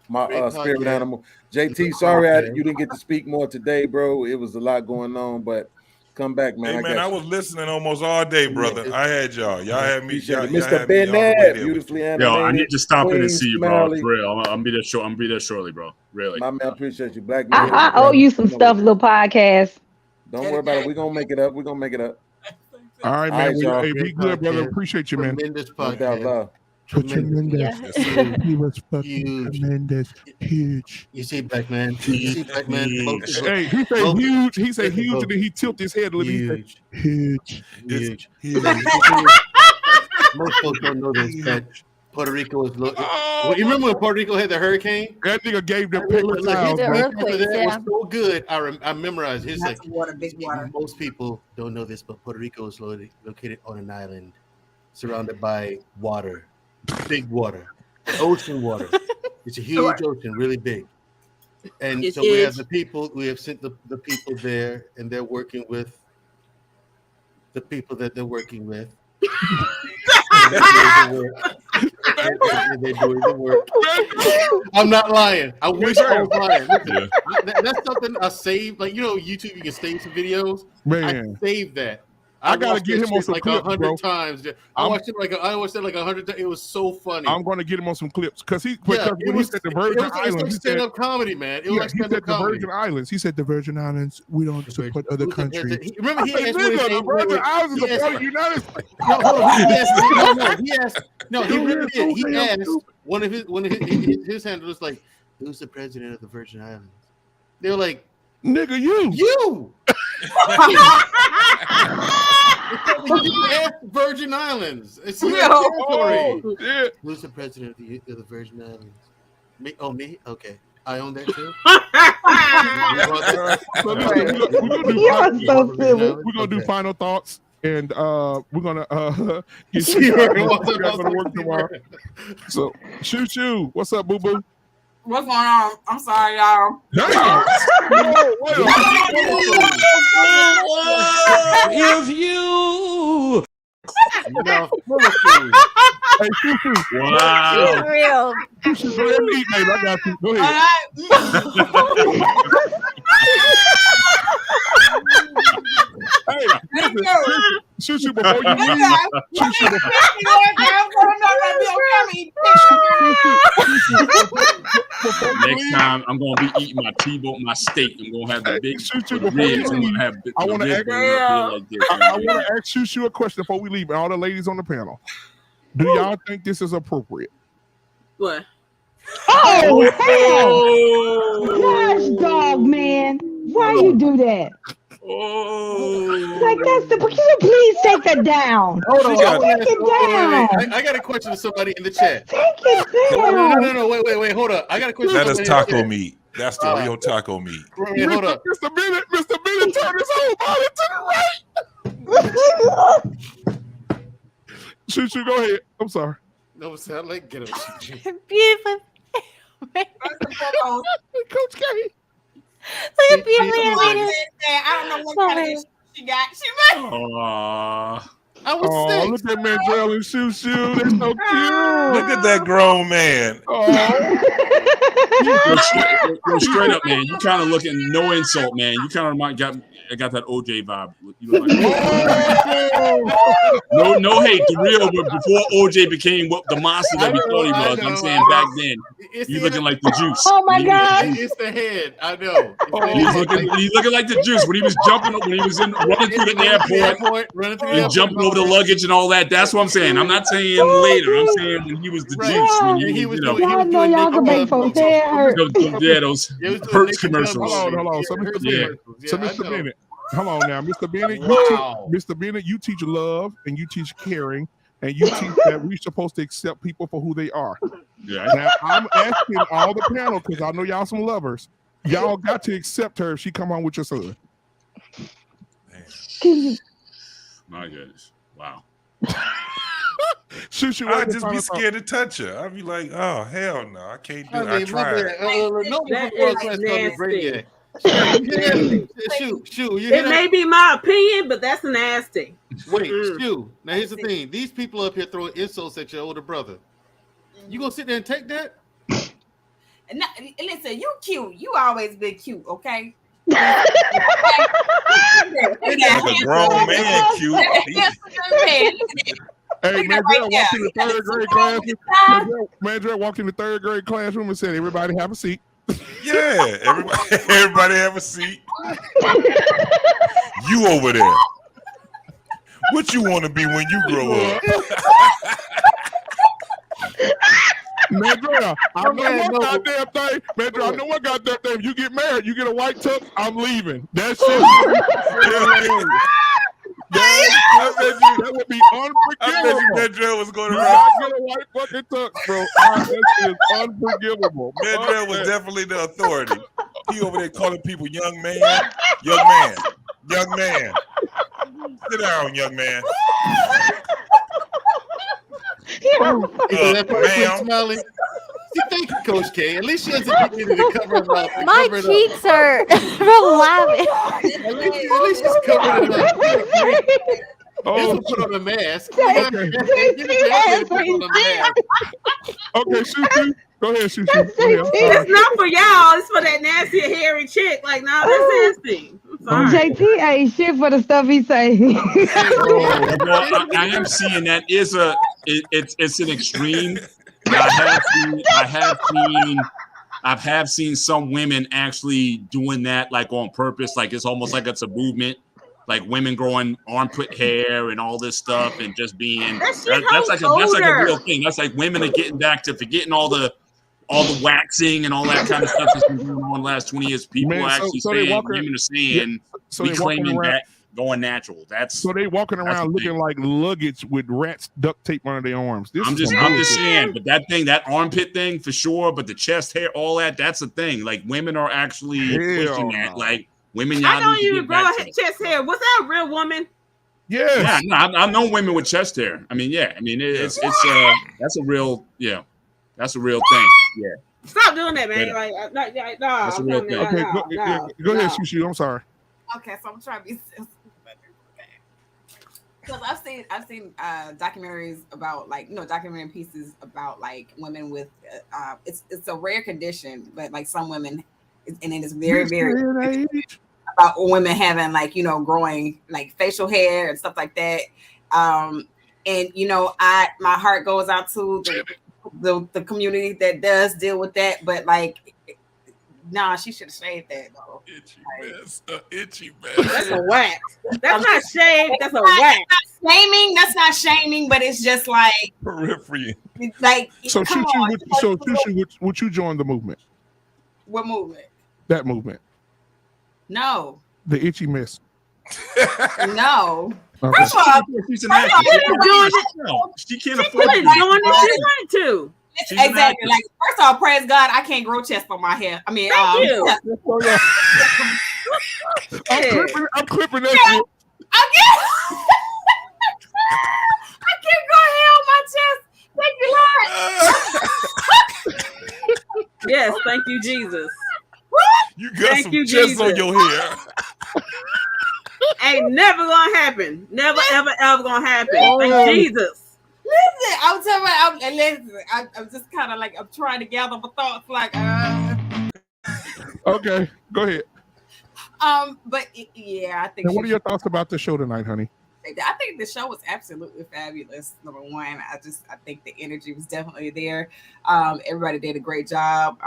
My spirit animal. JT, sorry you didn't get to speak more today, bro. It was a lot going on, but come back, man. Hey, man, I was listening almost all day, brother. I had y'all. Y'all had me. Mr. Bennett, beautifully animated. Yo, I need to stop in and see you, bro. Smiley. For real. I'm be there short. I'm be there shortly, bro. Really. My man, I appreciate you. Black man. I owe you some stuff, little podcast. Don't worry about it. We're gonna make it up. All right, man. y'all. Hey, be good, brother. Appreciate you, man. Tremendous podcast. Love. Tremendous. He was fucking tremendous. Huge. You see, Black Man. You see, Black Man. Hey, he said huge. He said huge, and then he tilted his head a little bit. Huge. Most folks don't know this, that Puerto Rico is low. Well, you remember when Puerto Rico had the hurricane? That nigga gave them paper towels. That was so good. I memorized. He's like, most people don't know this, but Puerto Rico is located on an island surrounded by water, big water, ocean water. It's a huge ocean, really big. And so we have the people. We have sent the people there, and they're working with the people that they're working with. They're doing the work. I'm not lying. I wish I was lying. Listen, that's something I saved. Like, YouTube, you can save some videos. Man, I saved that. I gotta get him on some like clips, 100 times. I watched it like 100 times. It was so funny. I'm gonna get him on some clips because he said the Virgin Islands. Like stand-up comedy, man. It was like stand-up comedy. The Virgin Islands. He said the Virgin Islands. We don't support other countries. Remember, he asked the Virgin Islands is a part of the United States. No, he really did. He asked one of his handlers, like, "Who's the president of the Virgin Islands?" They were like, "Nigga, you." Virgin Islands. It's your territory. Yeah. Who's the president of the Virgin Islands? Me? Oh, me? Okay. I own that too. We're gonna do final thoughts, and we're gonna get you to work tomorrow. So, Shoo, what's up, boo boo? What's going on? I'm sorry, y'all. If you Hey, Shoo. Wow. It's real. Shoo, go ahead and eat, babe. I got you. Go ahead. Hey, Shoo, before you Next time, I'm gonna be eating my T-bone, my steak. I'm gonna have the big ribs. I'm gonna have. I want to ask Shoo a question before we leave, and all the ladies on the panel. Do y'all think this is appropriate? What? Oh, gosh, dog, man. Why you do that? Like that's the. Can you please take that down? Hold on, take it down. I got a question to somebody in the chat. Take it down. No, wait, hold up. I got a question. That is taco meat. That's the real taco meat. Hold up. Mr. Bennett, turn his whole body to the right. Shoo, go ahead. I'm sorry. No, sound like get him. Beautiful. Coach K. Look at beautiful. I don't know what kind of issue she got. She might. I was sick. Look at Mandrell and Shoo. That's so cute. Look at that grown man. Straight up, man. You kind of looking, no insult, man. You kind of got that OJ vibe. You know, like, no hate. The real, but before OJ became what the monster that we thought he was. I'm saying back then, you looking like the juice. Oh my God! It's the head. I know. He's looking like the juice when he was jumping, when he was running through the airport, and jumping over the luggage and all that. That's what I'm saying. I'm not saying later. I'm saying when he was the juice. When he was, I know y'all can make folks head hurt. Yeah, those Hertz commercials. Hold on. So Mr. Bennett. Hold on now, Mr. Bennett. Mr. Bennett, you teach love and you teach caring and you teach that we're supposed to accept people for who they are. Yeah. Now I'm asking all the panel because I know y'all some lovers. Y'all got to accept her if she come on with your son. My goodness! Wow. I'd just be scared to touch her. I'd be like, "Oh hell no, I can't do it." I tried. It may be my opinion, but that's nasty. Wait, Stu. Now here's the thing: these people up here throwing insults at your older brother. You gonna sit there and take that? No, listen, you cute. You always been cute, okay? Like a grown man, cute. Hey, Mandrell walked in the third grade classroom. Mandrell walked in the third grade classroom and said, "Everybody have a seat." Yeah, everybody have a seat. You over there. What you want to be when you grow up? Mandrell, I know what goddamn thing. Mandrell, I know what goddamn thing. If you get married, you get a white tux, I'm leaving. That shit. That would be unforgivable. I bet you Mandrell was going to get a white fucking tux, bro. That is unforgivable. Mandrell was definitely the authority. He over there calling people young man, young man, young man. Sit down, young man. that part quick, Smiley. See, thank you, Coach K. At least she has the dignity to cover it up. My cheeks are from laughing. At least she's covering it up. Oh, put on a mask. Okay. Put on a mask. Okay, Shushu. Go ahead, Shushu. Go ahead. It's not for y'all. It's for that nasty, hairy chick. Like, no, that's nasty. JT ain't shit for the stuff he say. Well, I am seeing that it's an extreme. I have seen some women actually doing that, like on purpose. Like it's almost like it's a movement. Like women growing armpit hair and all this stuff, and just being that's like a real thing. That's like women are getting back to forgetting all the waxing and all that kind of stuff that's been going on the last 20 years. People are actually saying, women are saying, reclaiming that, going natural. So they walking around looking like luggage with rats duct tape under their arms. I'm just saying, but that armpit thing for sure, but the chest hair, all that's a thing. Like women are actually pushing that. Like women, I don't even grow chest hair. Was that a real woman? Yeah. No, I know women with chest hair. I mean, it's that's a real that's a real thing. Yeah. Stop doing that, man. Like, no, that's a real thing. Okay, go ahead, Shushu. I'm sorry. Okay, so I'm trying to be sensitive. Because I've seen documentaries about documentary pieces about like women with it's a rare condition, but like some women, and it is very about women having growing like facial hair and stuff like that. And my heart goes out to the community that does deal with that, but like. Nah, she should have shaved that though. Itchy mess. That's a wax. That's not shave. That's a wax. That's not shaming, but it's just like periphery. Like so, Shushu, would you join the movement? What movement? That movement. No. The itchy mess. No. Okay. First of all, she can't afford to. She wanted to. Exactly. Like, first of all, praise God, I can't grow chest on my hair. I mean, thank you. I'm clipping that. Yeah. I can't grow hair on my chest. Thank you, Lord. Yes, thank you, Jesus. You got some chest on your hair. Ain't never gonna happen. Never, ever gonna happen. Thank Jesus. Listen, I'm telling you, I'm just kind of like, I'm trying to gather my thoughts. Like, okay, go ahead. But yeah, I think. And what are your thoughts about the show tonight, honey? I think the show was absolutely fabulous. Number one, I think the energy was definitely there. Everybody did a great job.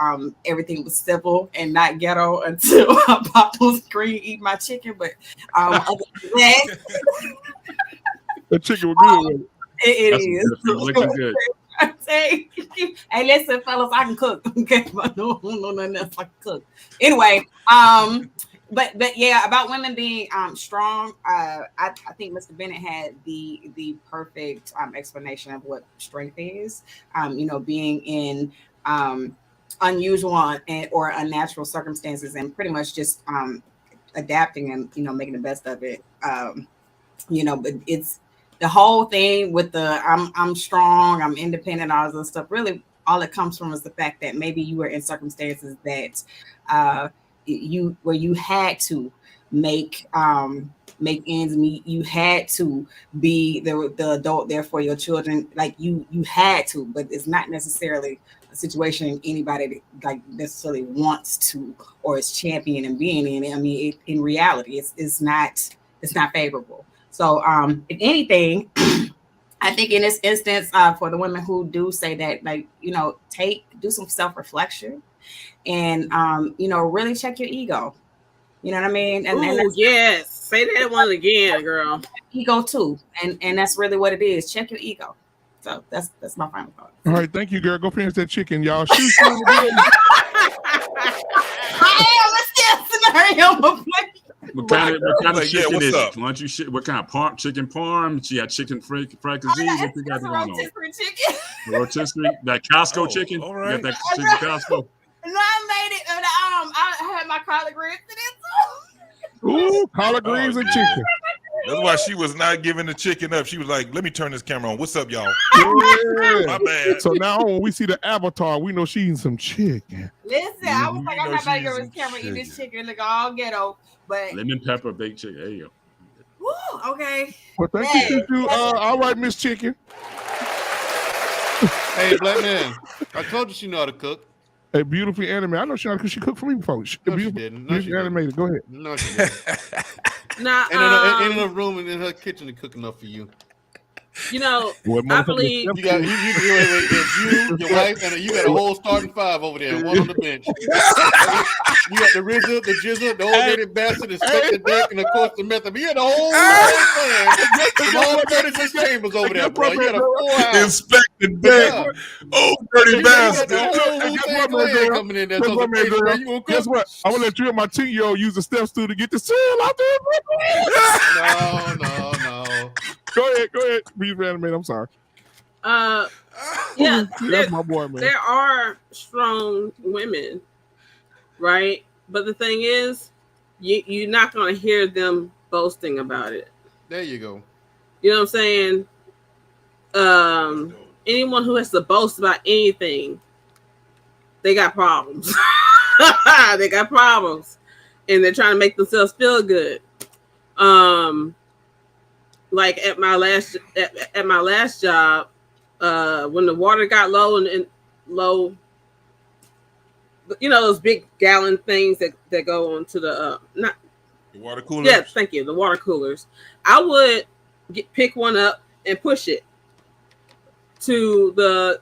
Everything was simple and not ghetto until I popped on screen eating my chicken. But other than that, the chicken was good. It is. Looking good. Hey, listen, fellas, I can cook. Okay, but no, nothing else I can cook. Anyway, but yeah, about women being strong. I think Mr. Bennett had the perfect explanation of what strength is. Being in unusual or unnatural circumstances, and pretty much just adapting and making the best of it. But it's. The whole thing with the I'm strong, I'm independent, all this stuff. Really, all it comes from is the fact that maybe you were in circumstances that you had to make ends meet. You had to be the adult there for your children. Like you had to, but it's not necessarily a situation anybody like necessarily wants to or is championing and being in. I mean, in reality, it's not favorable. So, if anything, I think in this instance, for the women who do say that, like, do some self-reflection and, really check your ego. You know what I mean? And yes. Say that one again, girl. Ego too. And that's really what it is. Check your ego. So that's my final thought. All right. Thank you, girl. Go finish that chicken, y'all. What kind of chicken is it? Why don't you what kind of chicken parm? She had chicken fricassee. What you got going on? Rotisserie, that Costco chicken. All right, you got that chicken Costco. No, I made it. I had my collard greens in it too. Ooh, collard greens and chicken. That's why she was not giving the chicken up. She was like, "Let me turn this camera on. What's up, y'all?" Yeah. My bad. So now when we see the avatar, we know she eating some chicken. Listen, I was like, I'm not about to give she's this camera eat this chicken look all ghetto, but Lemon pepper baked chicken. There you go. woo, okay. Well, thank you. All right, Miss Chicken. Hey, Black Man, I told you she know how to cook. Hey, beautifully animated. I know she because she cooked for me before. No, she didn't. No, she didn't. Animated. Go ahead. No, she didn't. Now, ain't enough room in her kitchen to cook enough for you. You know, I believe you got you, your wife, and you got a whole starting five over there, one on the bench. You got the RZA, the Jizzle, the old lady bastard, the Spectre Deck, and of course the method. You got the whole plan. All 36 chambers over there, bro. You got a full house. Inspector Deck. Oh, dirty bastard. Coming in there. Guess what? I'm gonna let you and my 10-year-old use the step stool to get the seal out there. No. Go ahead. Be animated. I'm sorry. Yeah, that's my boy, man. There are strong women, right? But the thing is, you're not going to hear them boasting about it. There you go. You know what I'm saying? Anyone who has to boast about anything, they got problems. They got problems, and they're trying to make themselves feel good. Like at my last job, when the water got low and low, you know those big gallon things that go onto the water coolers. Yeah, thank you. The water coolers. I would pick one up and push it to the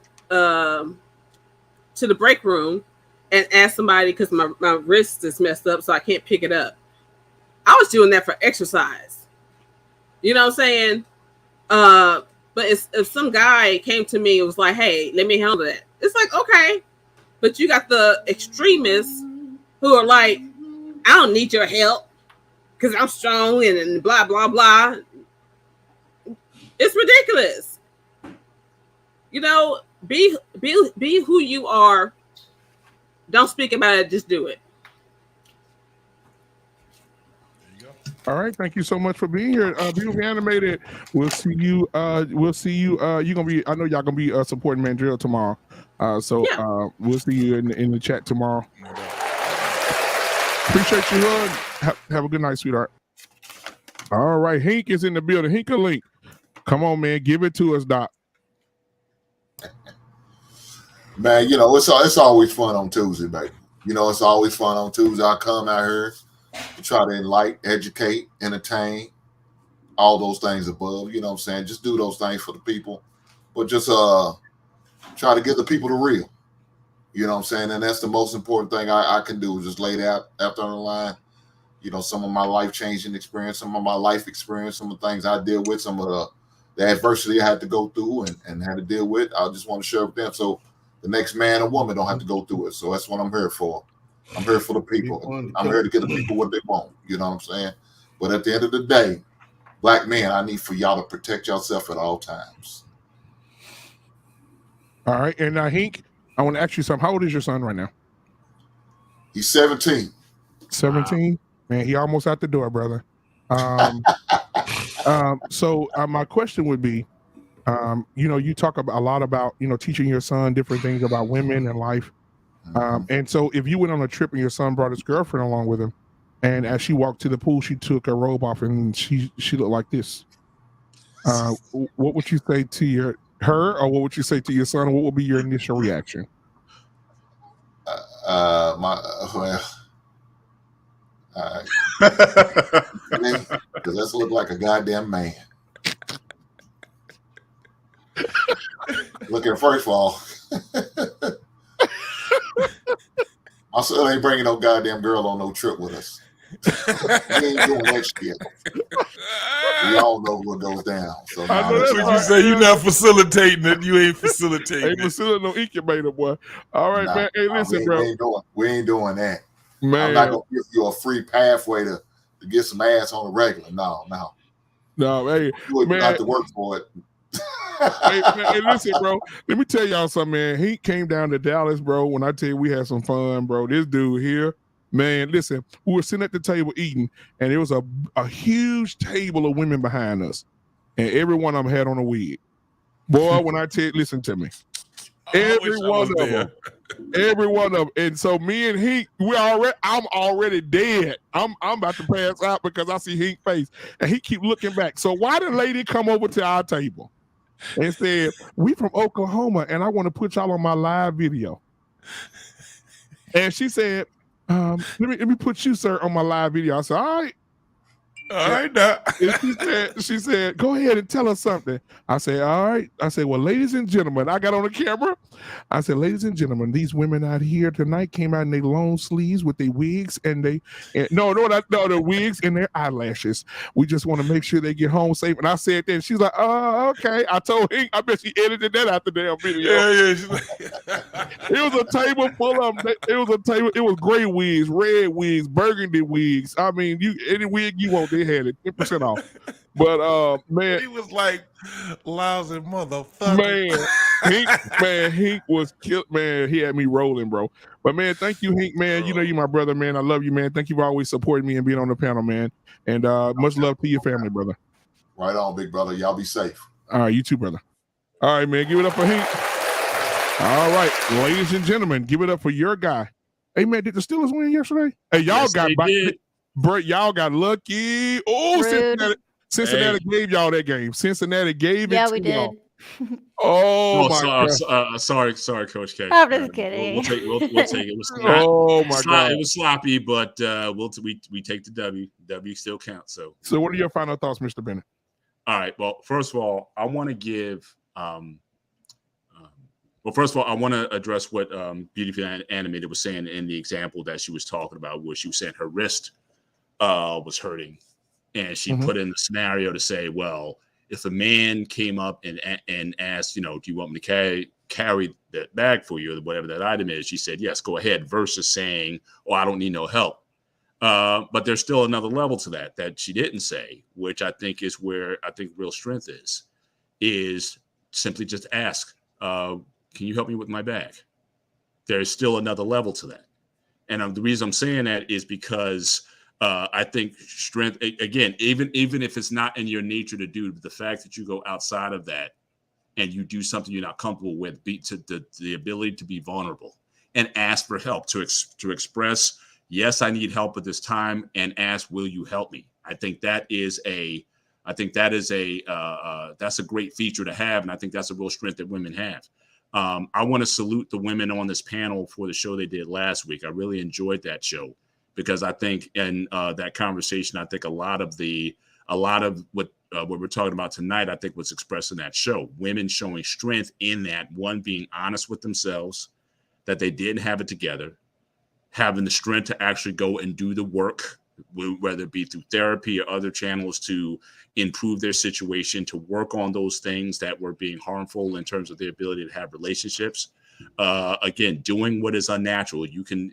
break room and ask somebody because my wrist is messed up, so I can't pick it up. I was doing that for exercise. You know what I'm saying? But if some guy came to me and was like, hey, let me handle that. It's like, okay. But you got the extremists who are like, I don't need your help because I'm strong and blah, blah, blah. It's ridiculous. You know, be who you are. Don't speak about it. Just do it. All right, thank you so much for being here. Beautifully animated. We'll see you. You're gonna be. I know y'all gonna be supporting Mandrell tomorrow. We'll see you in the chat tomorrow. Appreciate you. Have a good night, sweetheart. All right, Hink is in the building. Hink-a-link. Come on, man, give it to us, Doc. Man, you know it's always fun on Tuesday, baby. You know it's always fun on Tuesday. I come out here to try to enlighten, educate, entertain, all those things above. You know what I'm saying? Just do those things for the people. But just try to get the people the real. You know what I'm saying? And that's the most important thing I can do is just lay that out there on the line. You know, some of my life-changing experience, some of my life experience, some of the things I deal with, some of the adversity I had to go through and had to deal with. I just want to share with them so the next man or woman don't have to go through it. So that's what I'm here for. I'm here for the people. I'm here to get the people what they want. You know what I'm saying? But at the end of the day, black men, I need for y'all to protect yourself at all times. All right. And Hink, I want to ask you something. How old is your son right now? He's 17. 17? Wow. Man, he almost out the door, brother. So my question would be, you know, you talk a lot about, you know, teaching your son different things about women and life. And so if you went on a trip and your son brought his girlfriend along with him, and as she walked to the pool, she took her robe off and she looked like this. What would you say to her, or what would you say to your son? What would be your initial reaction? Because that's look like a goddamn man. Look at first of all, my son ain't bringing no goddamn girl on no trip with us. He ain't doing that shit. We all know what goes down. So that's what you say. You're not facilitating it. You ain't facilitating. Ain't facilitating no incubator, boy. All right, man. Hey, listen, bro. We ain't doing that. Man. I'm not gonna give you a free pathway to get some ass on the regular. No. Hey, you man, have to work for it. hey, listen, bro. Let me tell y'all something, man. He came down to Dallas, bro. When I tell you we had some fun, bro. This dude here, Man, listen, we were sitting at the table eating, and there was a huge table of women behind us, and every one of them had on a wig. Boy, when I tell you, listen to me. Every one of them. Every one of them. And so me and Hink, I'm already dead. I'm about to pass out because I see Hink's face, and he keep looking back. So why did lady come over to our table and said, "We from Oklahoma, and I want to put y'all on my live video"? And she said, let me put you, sir, on my live video. I said, all right now. She said, go ahead and tell us something. I said, all right. I said, well, ladies and gentlemen, I got on the camera. I said, ladies and gentlemen, these women out here tonight came out in their long sleeves with their wigs and the wigs and their eyelashes. We just want to make sure they get home safe. And I said that, and she's like, oh, okay. I told Hink, I bet she edited that out the damn video. It was a table full of them. It was gray wigs, red wigs, burgundy wigs. I mean, any wig you want, they had it 10% off. But man, he was like lousy motherfucker. Hink was killed. Man, he had me rolling, bro. But man, thank you, Hink, man. You know you my brother, man. I love you, man. Thank you for always supporting me and being on the panel, man. And much love to your family, brother. Right on, big brother. Y'all be safe. All right, you too, brother. All right, man. Give it up for Hink. All right, ladies and gentlemen, give it up for your guy. Hey, man, did the Steelers win yesterday? Hey, y'all y'all got lucky. Oh, Cincinnati gave y'all that game. Cincinnati gave it. Yeah, we did. Y'all. Oh my God. Sorry, Coach K. I'm just kidding. We'll take it. It was God. It was sloppy, but we take the W. W still counts. So what are your final thoughts, Mr. Bennett? All right. Well, first of all, I want to give I want to address what Beautiful Animated was saying in the example that she was talking about, where she was saying her wrist was hurting, and she put in the scenario to say, well, if a man came up and asked, do you want me to carry that bag for you or whatever that item is, she said, yes, go ahead, versus saying, oh, I don't need no help. But there's still another level to that she didn't say, which I think is where I think real strength is simply just ask, can you help me with my bag? There's still another level to that. And the reason I'm saying that is because I think strength, again, even if it's not in your nature to do, the fact that you go outside of that and you do something you're not comfortable with, the ability to be vulnerable and ask for help, to express, yes, I need help at this time, and ask, will you help me? I think that's a great feature to have. And I think that's a real strength that women have. I want to salute the women on this panel for the show they did last week. I really enjoyed that show because I think in that conversation, I think a lot of what we're talking about tonight, I think was expressed in that show. Women showing strength in that, one, being honest with themselves, that they didn't have it together, having the strength to actually go and do the work, whether it be through therapy or other channels, to improve their situation, to work on those things that were being harmful in terms of their ability to have relationships. Again, doing what is unnatural. You can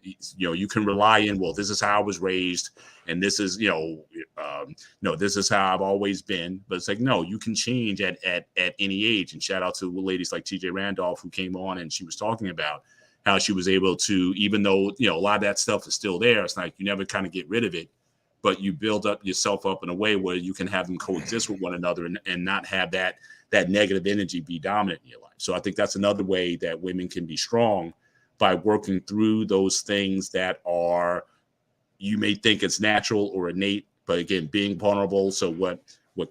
rely in, well, this is how I was raised, and this is, this is how I've always been. But it's like, no, you can change at any age. And shout out to ladies like TJ Randolph, who came on and she was talking about how she was able to, even though, a lot of that stuff is still there, it's like you never kind of get rid of it, but you build up yourself up in a way where you can have them coexist with one another and not have that negative energy be dominant in your life. So I think that's another way that women can be strong, by working through those things that are, you may think it's natural or innate, but again, being vulnerable. So what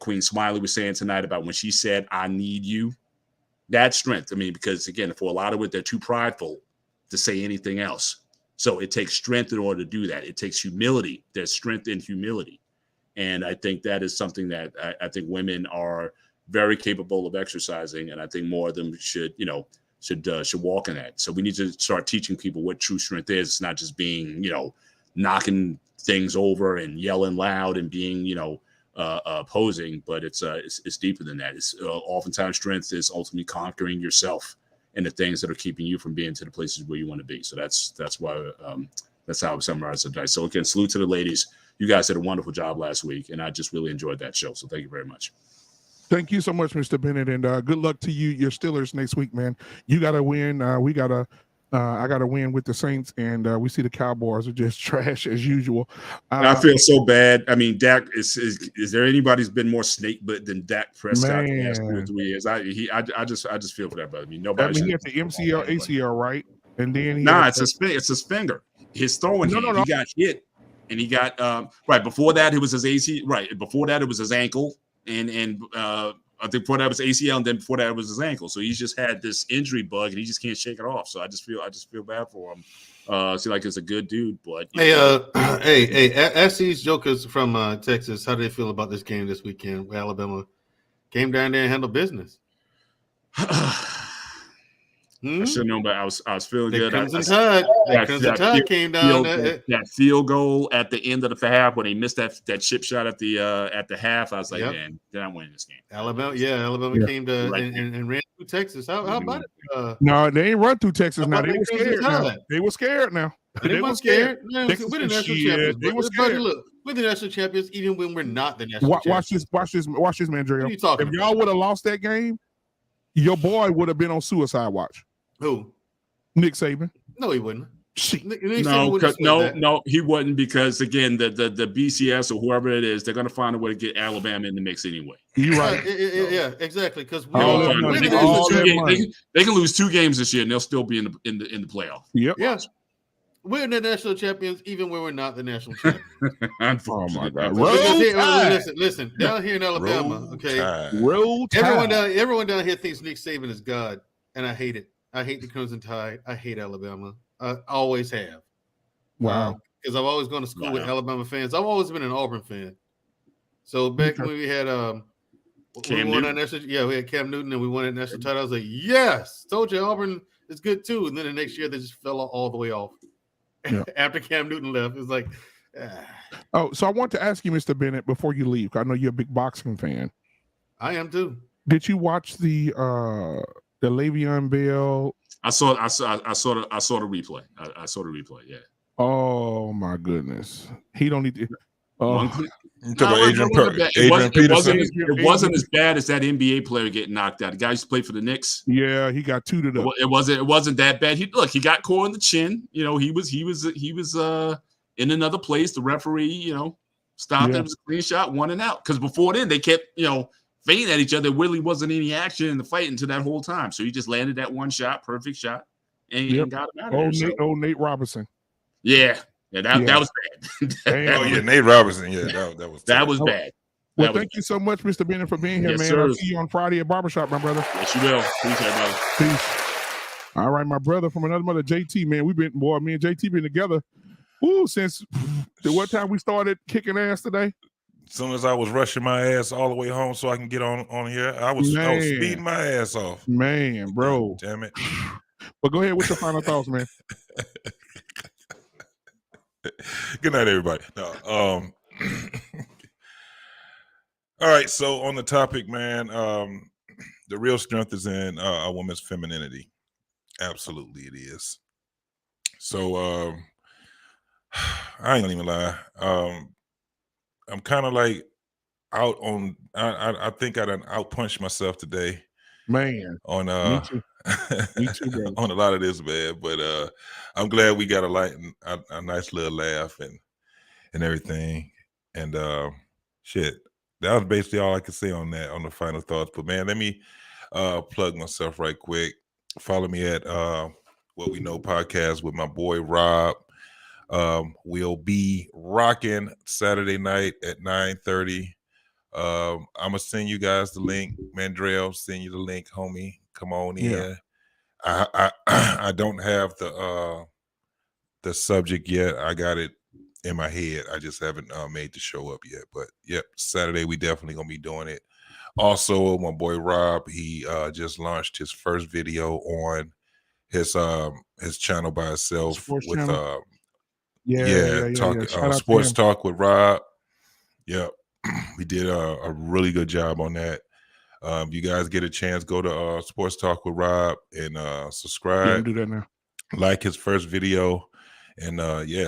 Queen Smiley was saying tonight about when she said, I need you, that's strength. I mean, because again, for a lot of it, they're too prideful to say anything else. So it takes strength in order to do that. It takes humility. There's strength in humility. And I think that is something that I think women are very capable of exercising. And I think more of them should walk in that. So we need to start teaching people what true strength is. It's not just being, knocking things over and yelling loud and being, opposing, but it's deeper than that. It's oftentimes strength is ultimately conquering yourself and the things that are keeping you from being to the places where you want to be. So that's why that's how I would summarize it today. So again, salute to the ladies. You guys did a wonderful job last week, and I just really enjoyed that show. So thank you very much. Thank you so much, Mr. Bennett, and good luck to you, your Steelers next week, man. You got to win. We got to I got to win with the Saints, and we see the Cowboys are just trash as usual. I feel so bad. I mean, Dak is there anybody's been more snake bit than Dak Prescott the last 2 or 3 years? I just feel for that, brother. I mean, nobody. He had the MCL, ACL, right? And then it's his finger. His throwing hand. He got hit, and he got right before that. It was his AC. Right before that, it was his ankle, and I think before that was ACL, and then before that it was his ankle. So he's just had this injury bug, and he just can't shake it off. So I just feel bad for him. Seems like it's a good dude, but hey, ask these jokers from Texas how they feel about this game this weekend. Alabama came down there and handled business. I should have known, but I was feeling good. Crimson Tide came down. That field goal at the end of the half when they missed that chip shot at the half. I was like, man, they're not winning this game. Alabama came to and ran through Texas. How about it? No, they ain't run through Texas now. They were scared now. They were scared now. They were scared. We're the national champions. They were scared. Look, we're the national champions even when we're not the national champions. Watch this, Mandrell. What are you talking if y'all would have lost that game, your boy would have been on suicide watch. Who? Nick Saban. No, he wouldn't. No, he wouldn't, because again, the BCS or whoever it is, they're going to find a way to get Alabama in the mix anyway. You're right. Yeah, exactly. Because they can lose 2 games this year and they'll still be in the playoff. Yep. Yes. We're the national champions, even when we're not the national champions. Oh my God! Listen. Down here in Alabama, everyone down here thinks Nick Saban is God, and I hate it. I hate the Crimson Tide. I hate Alabama. I always have. Wow. Because I've always gone to school with Alabama fans. I've always been an Auburn fan. So back when we had we had Cam Newton and we won a national title. I was like, yes, told you Auburn is good too. And then the next year they just fell all the way off. Yeah. After Cam Newton left, it was like, Oh, so I want to ask you, Mr. Bennett, before you leave. I know you're a big boxing fan. I am too. Did you watch the Le'Veon Bell? I saw the replay. I saw the replay. Yeah. Oh my goodness. He don't need to. Adrian Peterson. It wasn't as bad as that NBA player getting knocked out. The guy used to play for the Knicks. Yeah, he got tooted up. It wasn't that bad. He got caught in the chin. You know, he was in another place. The referee, stopped. It was a clean shot, 1 and out. Because before then they kept, feinting at each other. There really wasn't any action in the fight until that whole time. So he just landed that one shot, perfect shot, and got him out of there. Nate Robinson. Yeah. That was bad. Nate Robinson. Yeah, that was bad. Well, thank you so much, Mr. Bennett, for being here, man. Sir. I'll see you on Friday at Barbershop, my brother. Yes, you will. Appreciate it, brother. Peace. All right, my brother from another mother, JT, man. Me and JT been together since what time we started kicking ass today? As soon as I was rushing my ass all the way home so I can get on here, I was speeding my ass off. Man, bro. Damn it. But go ahead with your final thoughts, man. Good night, everybody. No, all right. So on the topic, man, the real strength is in a woman's femininity. Absolutely, it is. So I ain't gonna even lie. I'm kind of like out on. I think I done outpunched myself today, man. On Me too. Me too, bro. On a lot of this, man. But I'm glad we got a nice little laugh and everything. And shit, that was basically all I could say on that, on the final thoughts. But man, let me plug myself right quick. Follow me at What We Know Podcast with my boy Rob. We'll be rocking Saturday night at 9:30. I'm gonna send you guys the link. Mandrell, send you the link, homie. Come on in. I don't have the subject yet. I got it in my head. I just haven't made the show up yet. But yep, Saturday we definitely gonna be doing it. Also, my boy Rob, he just launched his first video on his channel by itself Sports with channel. Sports Talk with Rob. Yep. We did a really good job on that. You guys get a chance, go to Sports Talk with Rob and subscribe. Yeah, do that now. Like his first video and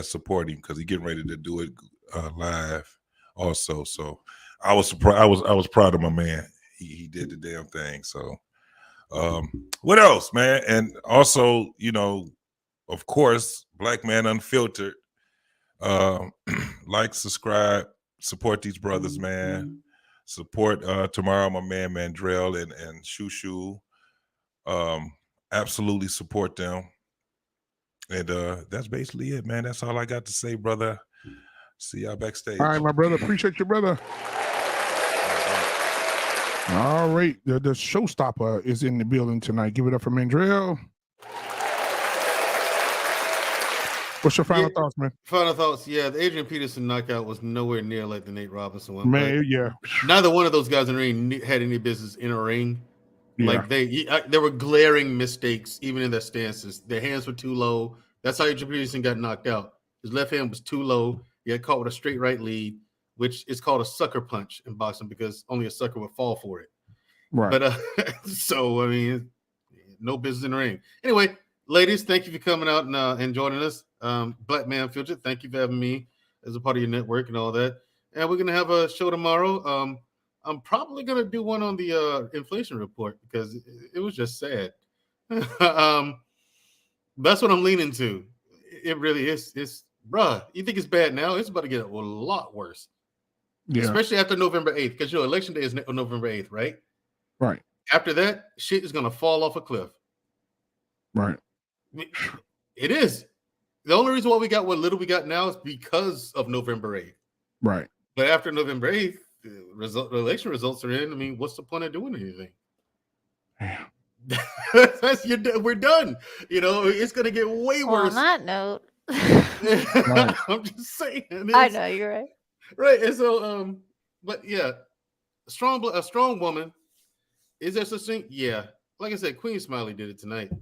support him because he's getting ready to do it live also. So I was surprised. I was proud of my man. He did the damn thing. So what else, man? And also, of course, Black Man Unfiltered. Like, subscribe, support these brothers, man. Support tomorrow, my man Mandrell and Shushu. Absolutely support them. And that's basically it, man. That's all I got to say, brother. See y'all backstage. All right, my brother. Appreciate you, brother. All right. The showstopper is in the building tonight. Give it up for Mandrell. What's your final thoughts, man? Final thoughts. Yeah, the Adrian Peterson knockout was nowhere near like the Nate Robinson one. Man, yeah. Neither one of those guys in the ring had any business in a ring. Yeah. Like there were glaring mistakes even in their stances. Their hands were too low. That's how Adrian Peterson got knocked out. His left hand was too low. He got caught with a straight right lead, which is called a sucker punch in boxing because only a sucker would fall for it. Right. But so I mean, no business in the ring. Anyway, ladies, thank you for coming out and joining us. Black Man Unfiltered, thank you for having me as a part of your network and all that. And we're gonna have a show tomorrow. I'm probably gonna do one on the inflation report because it was just sad. That's what I'm leaning to. It really is. It's bruh. You think it's bad now? It's about to get a lot worse. Yeah. Especially after November 8th, because your election day is November 8th, right? Right. After that, shit is gonna fall off a cliff. Right. It is. The only reason why we got what little we got now is because of November 8th. Right. But after November 8th, the election results are in. I mean, what's the point of doing anything? We're done. You know, it's going to get way worse. On that note, I'm just saying. I know you're right. Right. And so, but yeah, a strong woman. Is there such thing? Yeah. Like I said, Queen Smiley did it tonight.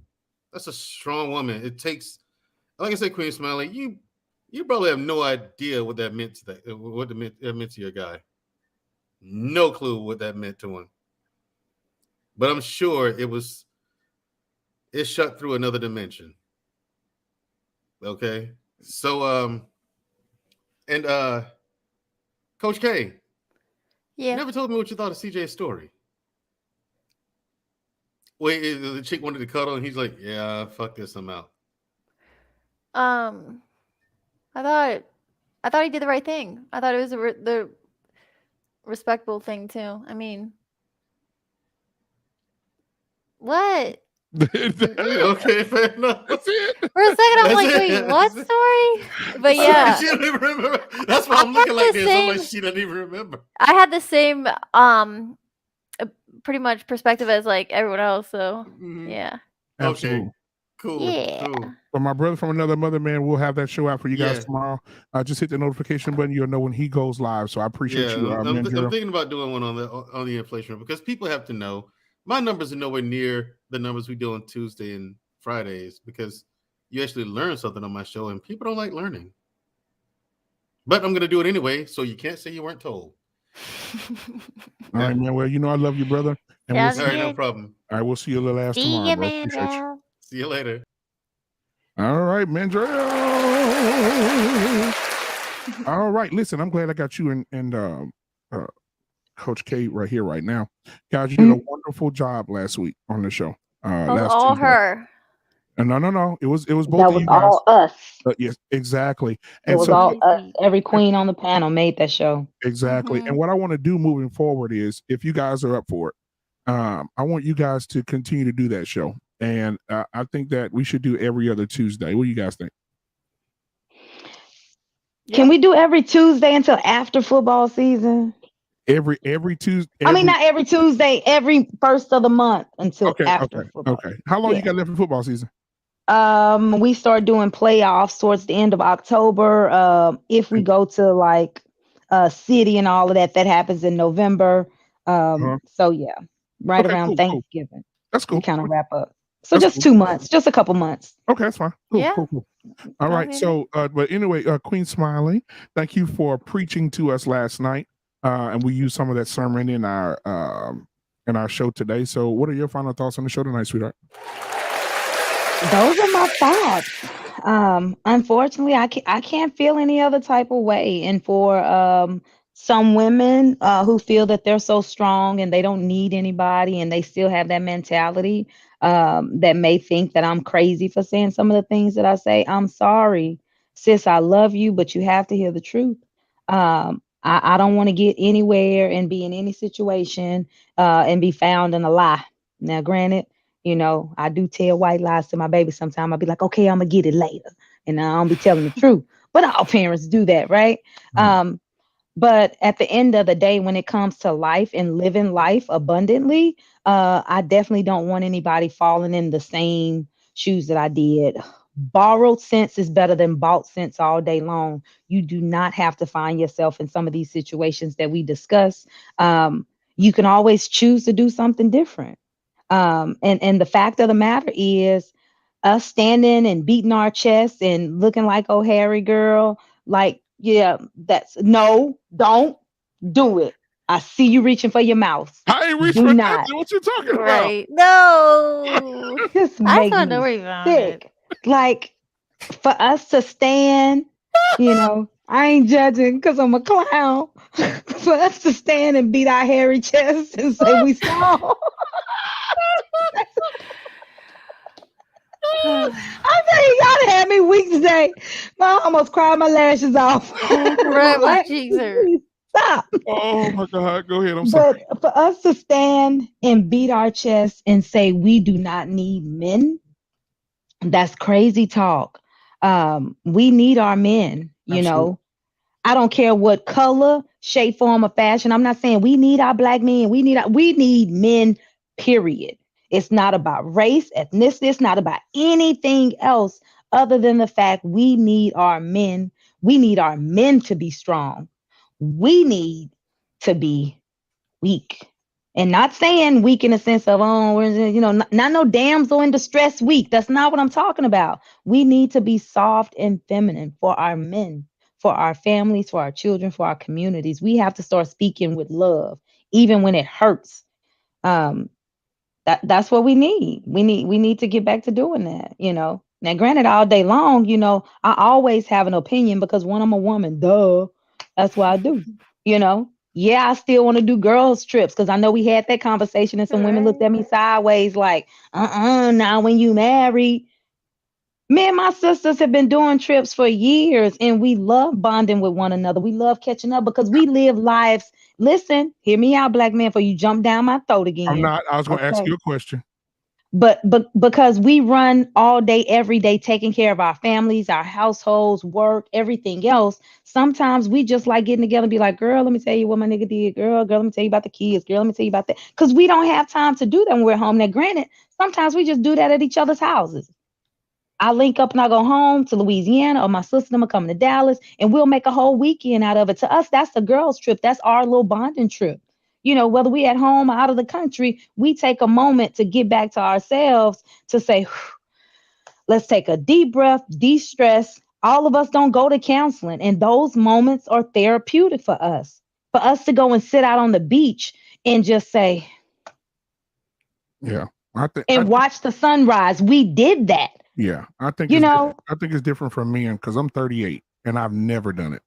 That's a strong woman. It takes, like I said, Queen Smiley, you probably have no idea what that meant to what it meant to your guy. No clue what that meant to him. But I'm sure it shut through another dimension. Okay. So and Coach K. Yeah. You never told me what you thought of CJ's story. Wait, the chick wanted to cuddle and he's like, yeah, fuck this, I'm out. I thought he did the right thing. I thought it was the respectable thing too. I mean, what? Okay, fair enough. For a second, I'm like, wait, what story? But yeah, she don't even remember. That's why I'm looking like this. I'm like, she doesn't even remember. I had the same pretty much perspective as like everyone else. So yeah. Absolutely. Okay. Cool. Yeah. Cool. For my brother from another mother, man, we'll have that show out for you guys tomorrow. Just hit the notification button. You'll know when he goes live. So I appreciate you. I'm thinking about doing one on the inflation because people have to know my numbers are nowhere near the numbers we do on Tuesday and Fridays because you actually learn something on my show and people don't like learning. But I'm going to do it anyway, so you can't say you weren't told. All right, man. Well, you know I love you, brother. And all right, no problem. All right, we'll see you a little ass tomorrow, bro. Appreciate you. See you later. All right, Mandrell. All right, listen, I'm glad I got you and Coach K right here, right now. Guys, you did a wonderful job last week on the show. Last all Tuesday. her. No. It was both That of was you guys. all us. Yes, exactly. It was all us. Every queen on the panel made that show. Exactly. And what I want to do moving forward is, if you guys are up for it, I want you guys to continue to do that show. And I think that we should do every other Tuesday. What do you guys think? Can we do every Tuesday until after football season? Every Tuesday. I mean, not every Tuesday, every first of the month until after football. Okay. How long you got left in football season? We start doing playoffs towards the end of October. If we go to like city and all of that happens in November. So yeah, around Thanksgiving. Cool. That's cool. We kind of wrap up. So that's just 2 months, just a couple months. Okay, that's fine. Cool. All right. So, but anyway, Queen Smiley, thank you for preaching to us last night. And we used some of that sermon in our show today. So what are your final thoughts on the show tonight, sweetheart? Those are my thoughts. Unfortunately, I can't feel any other type of way. And for some women who feel that they're so strong and they don't need anybody and they still have that mentality, that may think that I'm crazy for saying some of the things that I say. I'm sorry, sis. I love you, but you have to hear the truth. I don't want to get anywhere and be in any situation and be found in a lie. Now, granted, I do tell white lies to my baby sometimes. I'll be like, okay, I'm going to get it later. And I don't be telling the truth. But all parents do that, right? But at the end of the day, when it comes to life and living life abundantly, I definitely don't want anybody falling in the same shoes that I did. Borrowed sense is better than bought sense all day long. You do not have to find yourself in some of these situations that we discuss. You can always choose to do something different. And the fact of the matter is, us standing and beating our chests and looking like oh Harry girl, like, yeah, no, don't do it. I see you reaching for your mouth. I ain't reaching for nothing. What you talking about? Right. No. Just I make don't me know about sick. Like, for us to stand, I ain't judging because I'm a clown. For us to stand and beat our hairy chests and say we saw. I tell you, y'all had me weak today. I almost cried my lashes off. Right, my cheeks hurt. Stop. Oh my God. Go ahead. I'm sorry. But for us to stand and beat our chest and say we do not need men, that's crazy talk. We need our men, Absolutely. I don't care what color, shape, form, or fashion. I'm not saying we need our black men. We need men, period. It's not about race, ethnicity. It's not about anything else other than the fact we need our men. We need our men to be strong. We need to be weak. And not saying weak in the sense of, not no damsel in distress weak. That's not what I'm talking about. We need to be soft and feminine for our men, for our families, for our children, for our communities. We have to start speaking with love, even when it hurts. That's what we need. We need to get back to doing that, Now, granted, all day long, I always have an opinion because when I'm a woman, duh, that's what I do, Yeah, I still want to do girls trips because I know we had that conversation and some women looked at me sideways like, now when you married. Me and my sisters have been doing trips for years and we love bonding with one another. We love catching up because we live lives. Listen, hear me out, black man, before you jump down my throat again. I'm not. I was going to ask you a question. But because we run all day, every day, taking care of our families, our households, work, everything else, sometimes we just like getting together and be like, girl, let me tell you what my nigga did. Girl, let me tell you about the kids. Girl, let me tell you about that. Because we don't have time to do that when we're home. Now, granted, sometimes we just do that at each other's houses. I link up and I go home to Louisiana, or my sister them are coming to Dallas, and we'll make a whole weekend out of it. To us, that's the girls' trip. That's our little bonding trip. Whether we at home or out of the country, we take a moment to get back to ourselves to say, let's take a deep breath, de-stress. All of us don't go to counseling, and those moments are therapeutic for us. For us to go and sit out on the beach and just say, yeah, watch the sunrise. We did that. Yeah, I think it's different from men because I'm 38 and I've never done it.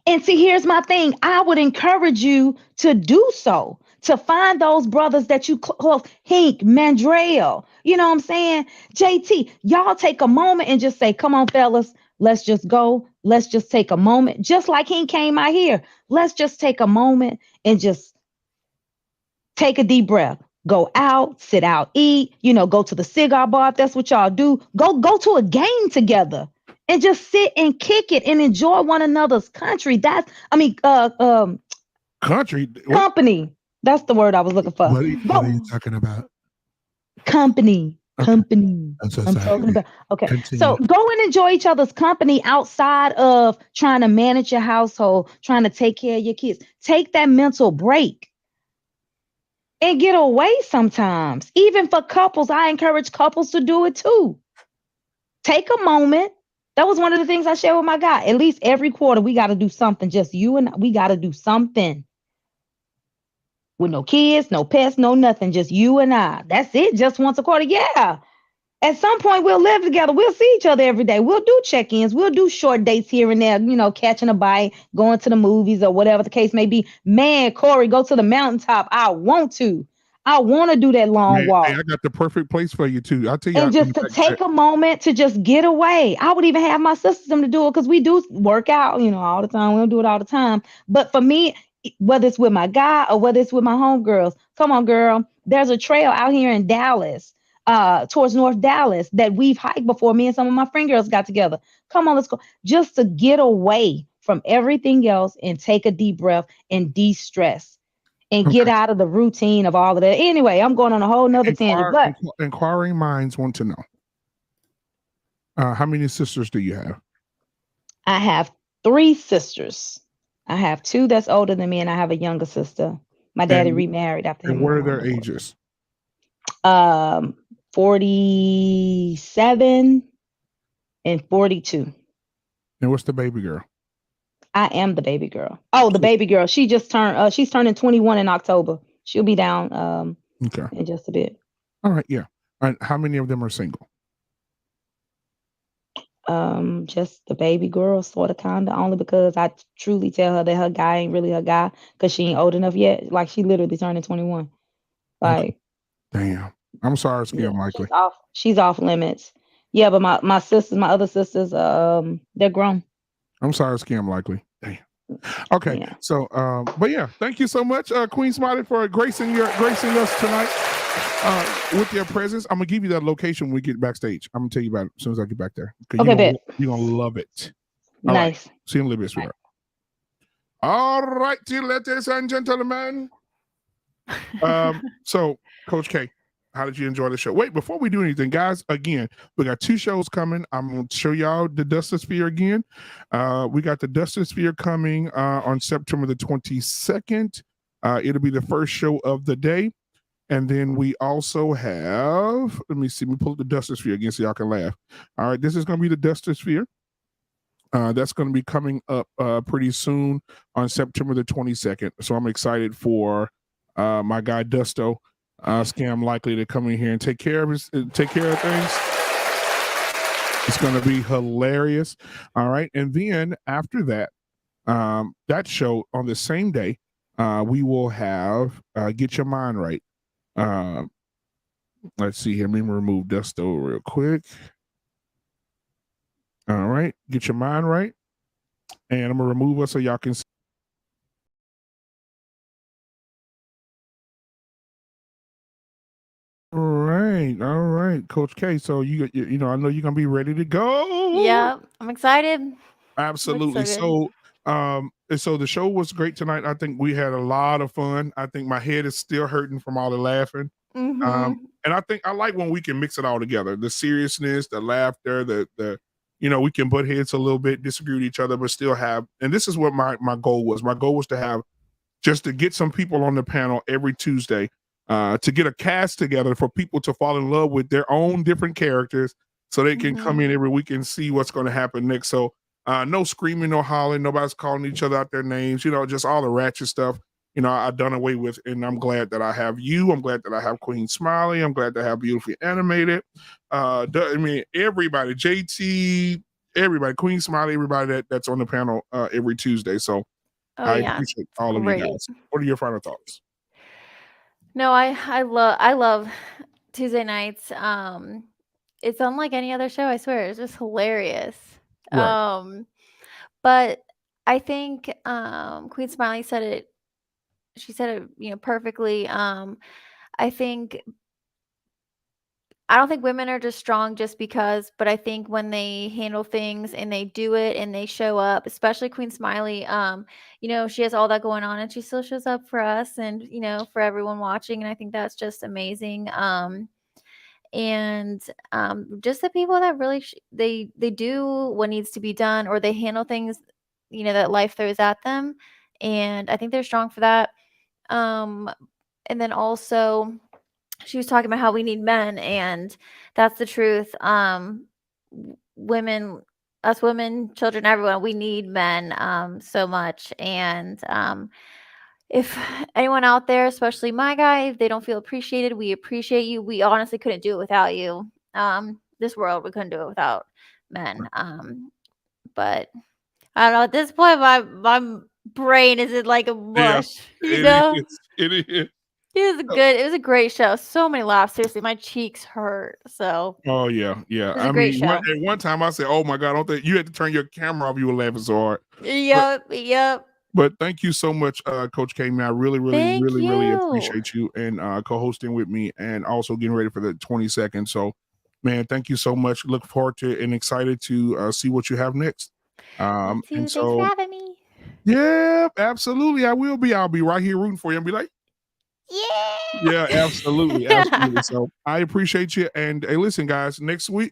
And see, here's my thing. I would encourage you to do so, to find those brothers that you close, Hink, Mandrell, you know what I'm saying? JT, y'all take a moment and just say, come on, fellas, let's just go. Let's just take a moment. Just like he came out here. Let's just take a moment and just take a deep breath. Go out, sit out, eat, go to the cigar bar if that's what y'all do. Go to a game together and just sit and kick it and enjoy one another's country. Company. That's the word I was looking for. What are you talking about? Company. Okay. Company. I'm so I'm sorry. talking about. Okay. Continue. So go and enjoy each other's company outside of trying to manage your household, trying to take care of your kids. Take that mental break. And get away sometimes. Even for couples, I encourage couples to do it too. Take a moment. That was one of the things I shared with my guy. At least every quarter, we got to do something. Just you and I, we got to do something. With no kids, no pets, no nothing. Just you and I. That's it. Just once a quarter. Yeah. At some point, we'll live together. We'll see each other every day. We'll do check-ins. We'll do short dates here and there, catching a bite, going to the movies or whatever the case may be. Man, Corey, go to the mountaintop. I want to. I want to do that long walk. Hey, I got the perfect place for you too. I'll tell you. And just to take a moment to just get away. I would even have my system to do it because we do work out, all the time. We don't do it all the time. But for me, whether it's with my guy or whether it's with my homegirls, come on, girl. There's a trail out here in Dallas, towards North Dallas that we've hiked before. Me and some of my friend girls got together. Come on, let's go. Just to get away from everything else and take a deep breath and de-stress. And get out of the routine of all of that. Anyway, I'm going on a whole nother tangent. But inquiring minds want to know. How many sisters do you have? I have 3 sisters. I have 2 that's older than me, and I have a younger sister. My daddy remarried after him. And what are their ages? 47 and 42. And what's the baby girl? I am the baby girl. Oh, the baby girl. She just turned. She's turning 21 in October. She'll be down. In just a bit. All right. Yeah. And how many of them are single? Just the baby girl, sort of, kind of. Only because I truly tell her that her guy ain't really her guy because she ain't old enough yet. Like she literally turning 21. Like, damn. I'm sorry, Scam Likely. She's off limits. Yeah, but my sisters, my other sisters, they're grown. I'm sorry, Scam Likely. Damn. Okay. Yeah. So, but yeah, thank you so much, Queen Smiley, for gracing us tonight with your presence. I'm gonna give you that location when we get backstage. I'm gonna tell you about it as soon as I get back there. Okay, you're gonna love it. Nice. Right. See you in a little bit, sweetheart. All right, ladies and gentlemen. So, Coach K, how did you enjoy the show? Wait, before we do anything, guys, again, we got 2 shows coming. I'm going to show y'all the Dustosphere again. We got the Dustosphere coming on September the 22nd. It'll be the first show of the day. And then we also have, let me pull up the Dustosphere again so y'all can laugh. All right, this is going to be the Dustosphere. That's going to be coming up pretty soon on September the 22nd. So I'm excited for my guy Dusto. Scam Likely to come in here and take care of things. It's going to be hilarious. All right. And then after that, that show on the same day, we will have Get Your Mind Right. Let's see here. Let me remove Dusto real quick. All right. Get Your Mind Right. And I'm going to remove us so y'all can see. All right, Coach K. So you know, I know you're gonna be ready to go. Yeah, I'm excited. Absolutely. So the show was great tonight. I think we had a lot of fun. I think my head is still hurting from all the laughing. And I think I like when we can mix it all together: the seriousness, the laughter, the we can butt heads a little bit, disagree with each other, but still have. And this is what my goal was. My goal was to have just to get some people on the panel every Tuesday. To get a cast together for people to fall in love with their own different characters so they can come in every week and see what's going to happen next. So no screaming, no hollering, nobody's calling each other out their names, just all the ratchet stuff, I've done away with. And I'm glad that I have you. I'm glad that I have Queen Smiley. I'm glad to have Beautifully Animated. Everybody, JT, everybody, Queen Smiley, everybody that's on the panel every Tuesday. So I appreciate all of you guys. What are your final thoughts? No, I love Tuesday nights. It's unlike any other show, I swear. It's just hilarious. Right. But I think Queen Smiley said it. She said it, perfectly. I don't think women are just strong just because, but I think when they handle things and they do it and they show up, especially Queen Smiley, she has all that going on and she still shows up for us and, for everyone watching. And I think that's just amazing. Just the people that really, they do what needs to be done, or they handle things, that life throws at them. And I think they're strong for that. And then also, she was talking about how we need men, and that's the truth. Women, children, everyone, we need men so much. And if anyone out there, especially my guy, if they don't feel appreciated, we appreciate you. We honestly couldn't do it without you. This world, we couldn't do it without men. But I don't know, at this point, my brain is in like a mush. It is. It was a great show. So many laughs. Seriously, my cheeks hurt. So. Oh yeah. It was a great show. At one time I said, "Oh my God, I don't think you had to turn your camera off. You were laughing so hard." Yep. But thank you so much, Coach K. Man, I really appreciate you and co-hosting with me, and also getting ready for the 22nd. So, man, thank you so much. Look forward to and excited to see what you have next. Thanks for having me. Yeah, absolutely. I will be. I'll be right here rooting for you and be like, yeah, absolutely. So I appreciate you. And hey, listen, guys, tomorrow we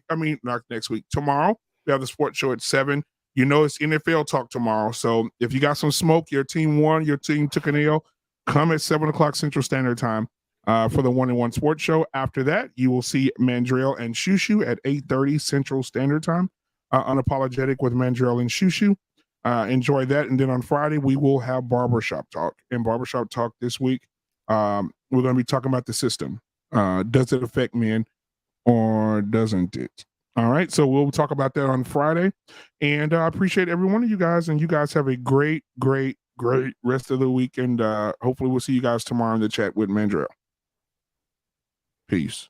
have the sports show at 7. You know, it's NFL talk tomorrow. So if you got some smoke, your team won, your team took an L, come at 7:00 Central Standard Time for the 1-on-1 sports show. After that, you will see Mandrell and Shushu at 8:30 Central Standard Time. Unapologetic with Mandrell and Shushu. Enjoy that. And then on Friday, we will have Barbershop Talk. And Barbershop Talk this week, we're going to be talking about the system. Does it affect men or doesn't it? All right. So we'll talk about that on Friday. And I appreciate every one of you guys. And you guys have a great rest of the week. And hopefully we'll see you guys tomorrow in the chat with Mandrell. Peace.